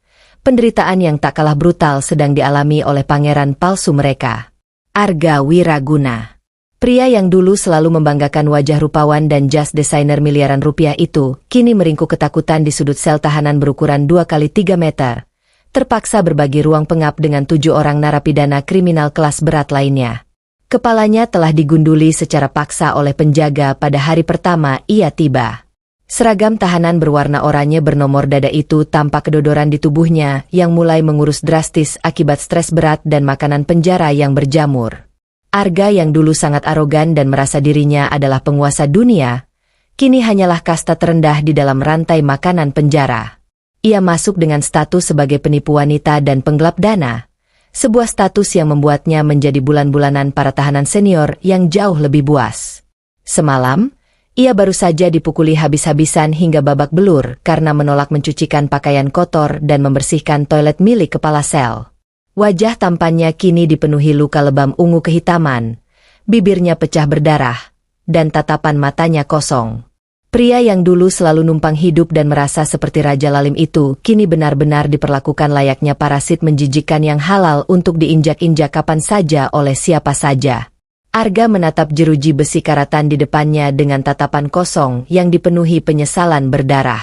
penderitaan yang tak kalah brutal sedang dialami oleh pangeran palsu mereka, Arga Wiraguna. Pria yang dulu selalu membanggakan wajah rupawan dan jas desainer miliaran rupiah itu, kini meringkuk ketakutan di sudut sel tahanan berukuran 2x3 meter. Terpaksa berbagi ruang pengap dengan 7 orang narapidana kriminal kelas berat lainnya. Kepalanya telah digunduli secara paksa oleh penjaga pada hari pertama ia tiba. Seragam tahanan berwarna oranye bernomor dada itu tampak kedodoran di tubuhnya yang mulai mengurus drastis akibat stres berat dan makanan penjara yang berjamur. Arga yang dulu sangat arogan dan merasa dirinya adalah penguasa dunia, kini hanyalah kasta terendah di dalam rantai makanan penjara. Ia masuk dengan status sebagai penipu wanita dan penggelap dana, sebuah status yang membuatnya menjadi bulan-bulanan para tahanan senior yang jauh lebih buas. Semalam, ia baru saja dipukuli habis-habisan hingga babak belur karena menolak mencucikan pakaian kotor dan membersihkan toilet milik kepala sel. Wajah tampannya kini dipenuhi luka lebam ungu kehitaman, bibirnya pecah berdarah, dan tatapan matanya kosong. Pria yang dulu selalu numpang hidup dan merasa seperti Raja Lalim itu kini benar-benar diperlakukan layaknya parasit menjijikkan yang halal untuk diinjak-injak kapan saja oleh siapa saja. Arga menatap jeruji besi karatan di depannya dengan tatapan kosong yang dipenuhi penyesalan berdarah.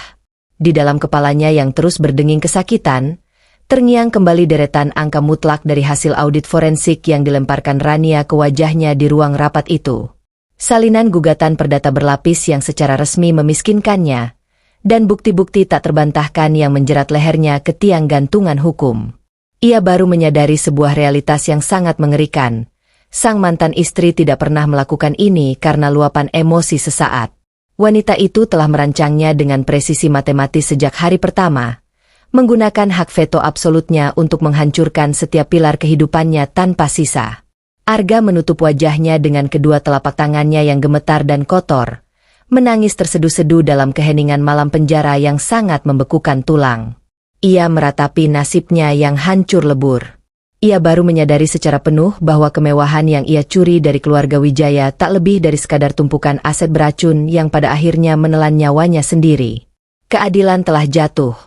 Di dalam kepalanya yang terus berdenging kesakitan, terngiang kembali deretan angka mutlak dari hasil audit forensik yang dilemparkan Rania ke wajahnya di ruang rapat itu. Salinan gugatan perdata berlapis yang secara resmi memiskinkannya, dan bukti-bukti tak terbantahkan yang menjerat lehernya ke tiang gantungan hukum. Ia baru menyadari sebuah realitas yang sangat mengerikan. Sang mantan istri tidak pernah melakukan ini karena luapan emosi sesaat. Wanita itu telah merancangnya dengan presisi matematis sejak hari pertama, menggunakan hak veto absolutnya untuk menghancurkan setiap pilar kehidupannya tanpa sisa. Arga menutup wajahnya dengan kedua telapak tangannya yang gemetar dan kotor, menangis terseduh-seduh dalam keheningan malam penjara yang sangat membekukan tulang. Ia meratapi nasibnya yang hancur lebur. Ia baru menyadari secara penuh bahwa kemewahan yang ia curi dari keluarga Wijaya tak lebih dari sekadar tumpukan aset beracun yang pada akhirnya menelan nyawanya sendiri. Keadilan telah jatuh,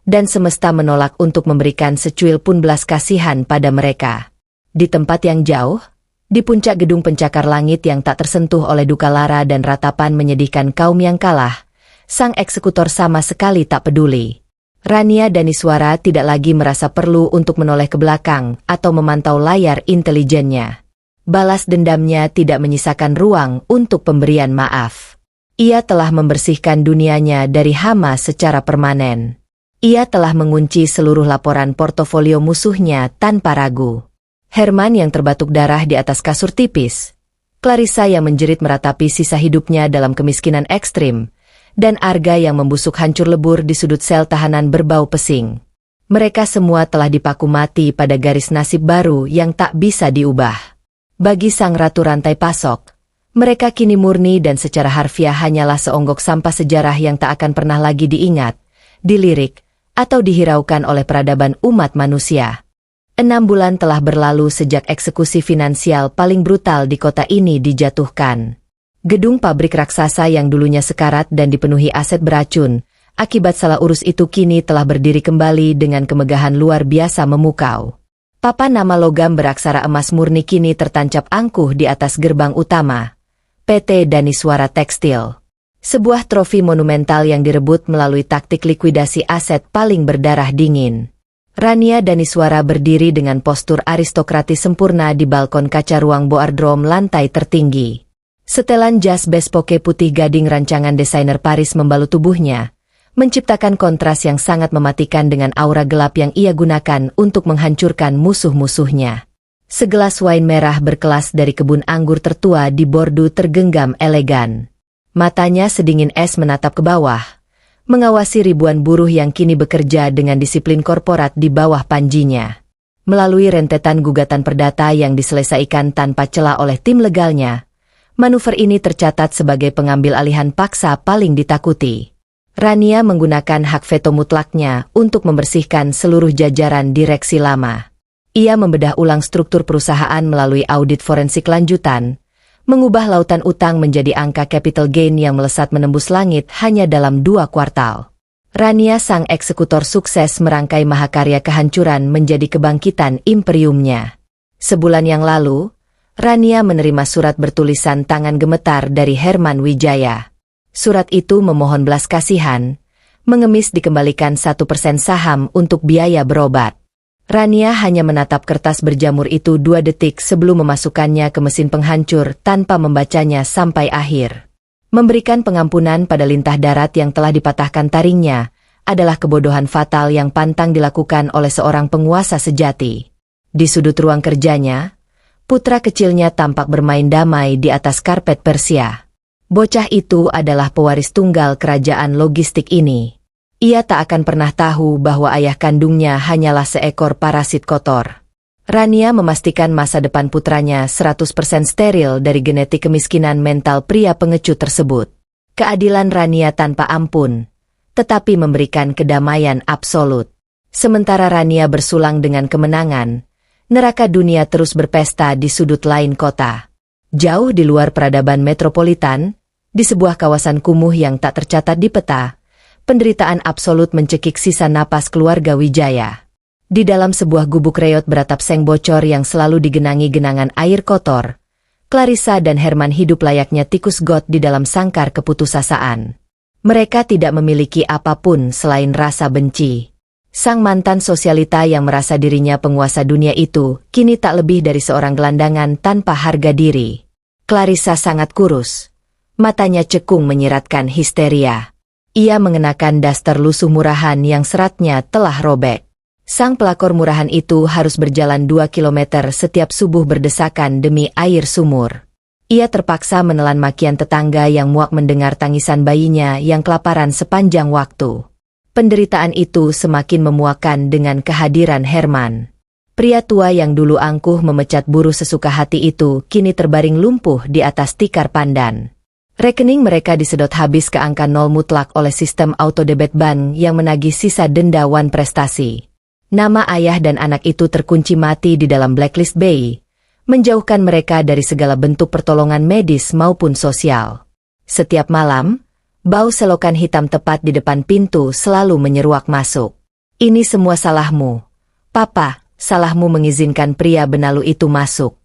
dan semesta menolak untuk memberikan secuil pun belas kasihan pada mereka. Di tempat yang jauh, di puncak gedung pencakar langit yang tak tersentuh oleh duka lara dan ratapan menyedihkan kaum yang kalah, sang eksekutor sama sekali tak peduli. Rania Daniswara tidak lagi merasa perlu untuk menoleh ke belakang atau memantau layar intelijennya. Balas dendamnya tidak menyisakan ruang untuk pemberian maaf. Ia telah membersihkan dunianya dari hama secara permanen. Ia telah mengunci seluruh laporan portofolio musuhnya tanpa ragu. Herman yang terbatuk darah di atas kasur tipis, Clarissa yang menjerit meratapi sisa hidupnya dalam kemiskinan ekstrim, dan Arga yang membusuk hancur lebur di sudut sel tahanan berbau pesing. Mereka semua telah dipaku mati pada garis nasib baru yang tak bisa diubah. Bagi sang ratu rantai pasok, mereka kini murni dan secara harfiah hanyalah seonggok sampah sejarah yang tak akan pernah lagi diingat, dilirik, atau dihiraukan oleh peradaban umat manusia. 6 bulan telah berlalu sejak eksekusi finansial paling brutal di kota ini dijatuhkan. Gedung pabrik raksasa yang dulunya sekarat dan dipenuhi aset beracun, akibat salah urus itu kini telah berdiri kembali dengan kemegahan luar biasa memukau. Papan nama logam beraksara emas murni kini tertancap angkuh di atas gerbang utama, PT Daniswara Tekstil. Sebuah trofi monumental yang direbut melalui taktik likuidasi aset paling berdarah dingin. Rania Daniswara berdiri dengan postur aristokratis sempurna di balkon kaca ruang boardroom lantai tertinggi. Setelan jas bespoke putih gading rancangan desainer Paris membalut tubuhnya, menciptakan kontras yang sangat mematikan dengan aura gelap yang ia gunakan untuk menghancurkan musuh-musuhnya. Segelas wine merah berkelas dari kebun anggur tertua di Bordeaux tergenggam elegan. Matanya sedingin es menatap ke bawah, mengawasi ribuan buruh yang kini bekerja dengan disiplin korporat di bawah panjinya. Melalui rentetan gugatan perdata yang diselesaikan tanpa celah oleh tim legalnya, manuver ini tercatat sebagai pengambil alihan paksa paling ditakuti. Rania menggunakan hak veto mutlaknya untuk membersihkan seluruh jajaran direksi lama. Ia membedah ulang struktur perusahaan melalui audit forensik lanjutan, mengubah lautan utang menjadi angka capital gain yang melesat menembus langit hanya dalam 2 kuartal. Rania sang eksekutor sukses merangkai mahakarya kehancuran menjadi kebangkitan imperiumnya. Sebulan yang lalu, Rania menerima surat bertulisan tangan gemetar dari Herman Wijaya. Surat itu memohon belas kasihan, mengemis dikembalikan 1% saham untuk biaya berobat. Rania hanya menatap kertas berjamur itu 2 detik sebelum memasukkannya ke mesin penghancur tanpa membacanya sampai akhir. Memberikan pengampunan pada lintah darat yang telah dipatahkan taringnya adalah kebodohan fatal yang pantang dilakukan oleh seorang penguasa sejati. Di sudut ruang kerjanya, putra kecilnya tampak bermain damai di atas karpet Persia. Bocah itu adalah pewaris tunggal kerajaan logistik ini. Ia tak akan pernah tahu bahwa ayah kandungnya hanyalah seekor parasit kotor. Rania memastikan masa depan putranya 100% steril dari genetik kemiskinan mental pria pengecut tersebut. Keadilan Rania tanpa ampun, tetapi memberikan kedamaian absolut. Sementara Rania bersulang dengan kemenangan, neraka dunia terus berpesta di sudut lain kota. Jauh di luar peradaban metropolitan, di sebuah kawasan kumuh yang tak tercatat di peta, penderitaan absolut mencekik sisa napas keluarga Wijaya. Di dalam sebuah gubuk reot beratap seng bocor yang selalu digenangi genangan air kotor, Clarissa dan Herman hidup layaknya tikus got di dalam sangkar keputusasaan. Mereka tidak memiliki apapun selain rasa benci. Sang mantan sosialita yang merasa dirinya penguasa dunia itu kini tak lebih dari seorang gelandangan tanpa harga diri. Clarissa sangat kurus. Matanya cekung menyiratkan histeria. Ia mengenakan daster lusuh murahan yang seratnya telah robek. Sang pelakor murahan itu harus berjalan 2 kilometer setiap subuh berdesakan demi air sumur. Ia terpaksa menelan makian tetangga yang muak mendengar tangisan bayinya yang kelaparan sepanjang waktu. Penderitaan itu semakin memuakkan dengan kehadiran Herman. Pria tua yang dulu angkuh memecat buruh sesuka hati itu kini terbaring lumpuh di atas tikar pandan. Rekening mereka disedot habis ke angka nol mutlak oleh sistem autodebit bank yang menagih sisa denda wan prestasi. Nama ayah dan anak itu terkunci mati di dalam blacklist BI, menjauhkan mereka dari segala bentuk pertolongan medis maupun sosial. Setiap malam, bau selokan hitam tepat di depan pintu selalu menyeruak masuk. Ini semua salahmu, Papa. Salahmu mengizinkan pria benalu itu masuk.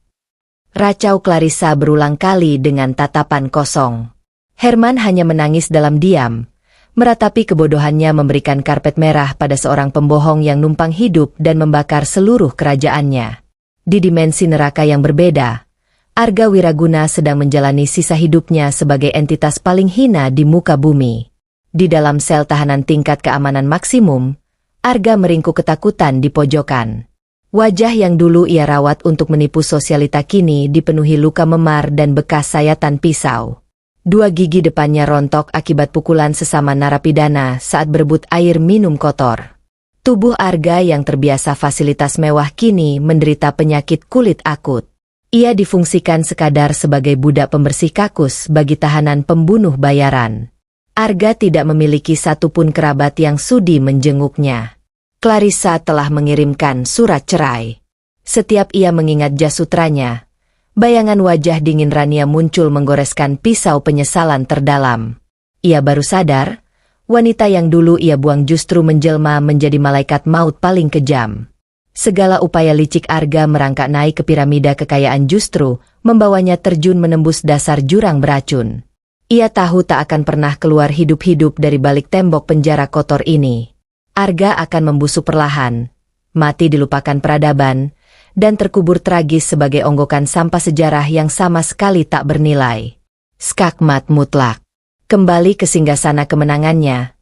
Racau Clarissa berulang kali dengan tatapan kosong. Herman hanya menangis dalam diam, meratapi kebodohannya memberikan karpet merah pada seorang pembohong yang numpang hidup dan membakar seluruh kerajaannya. Di dimensi neraka yang berbeda, Arga Wiraguna sedang menjalani sisa hidupnya sebagai entitas paling hina di muka bumi. Di dalam sel tahanan tingkat keamanan maksimum, Arga meringkuk ketakutan di pojokan. Wajah yang dulu ia rawat untuk menipu sosialita kini dipenuhi luka memar dan bekas sayatan pisau. Dua gigi depannya rontok akibat pukulan sesama narapidana saat berebut air minum kotor. Tubuh Arga yang terbiasa fasilitas mewah kini menderita penyakit kulit akut. Ia difungsikan sekadar sebagai budak pembersih kakus bagi tahanan pembunuh bayaran. Arga tidak memiliki satupun kerabat yang sudi menjenguknya. Clarissa telah mengirimkan surat cerai. Setiap ia mengingat jas sutranya, bayangan wajah dingin Rania muncul menggoreskan pisau penyesalan terdalam. Ia baru sadar, wanita yang dulu ia buang justru menjelma menjadi malaikat maut paling kejam. Segala upaya licik Arga merangkak naik ke piramida kekayaan justru membawanya terjun menembus dasar jurang beracun. Ia tahu tak akan pernah keluar hidup-hidup dari balik tembok penjara kotor ini. Arga akan membusuk perlahan, mati dilupakan peradaban, dan terkubur tragis sebagai onggokan sampah sejarah yang sama sekali tak bernilai. Skakmat mutlak. Kembali ke singgasana kemenangannya,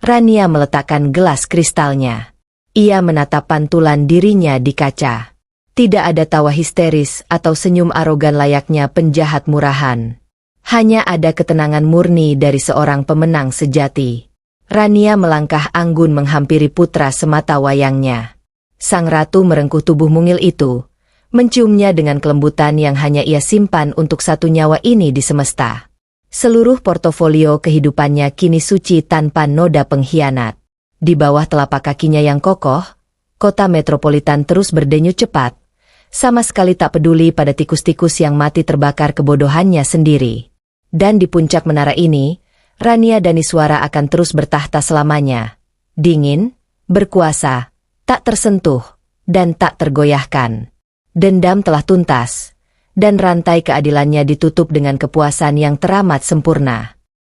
Rania meletakkan gelas kristalnya. Ia menatap pantulan dirinya di kaca. Tidak ada tawa histeris atau senyum arogan layaknya penjahat murahan. Hanya ada ketenangan murni dari seorang pemenang sejati. Rania melangkah anggun menghampiri putra semata wayangnya. Sang ratu merengkuh tubuh mungil itu, menciumnya dengan kelembutan yang hanya ia simpan untuk satu nyawa ini di semesta. Seluruh portofolio kehidupannya kini suci tanpa noda pengkhianat. Di bawah telapak kakinya yang kokoh, kota metropolitan terus berdenyut cepat, sama sekali tak peduli pada tikus-tikus yang mati terbakar kebodohannya sendiri. Dan di puncak menara ini, Rania Daniswara akan terus bertahta selamanya. Dingin, berkuasa, tak tersentuh, dan tak tergoyahkan. Dendam telah tuntas, dan rantai keadilannya ditutup dengan kepuasan yang teramat sempurna.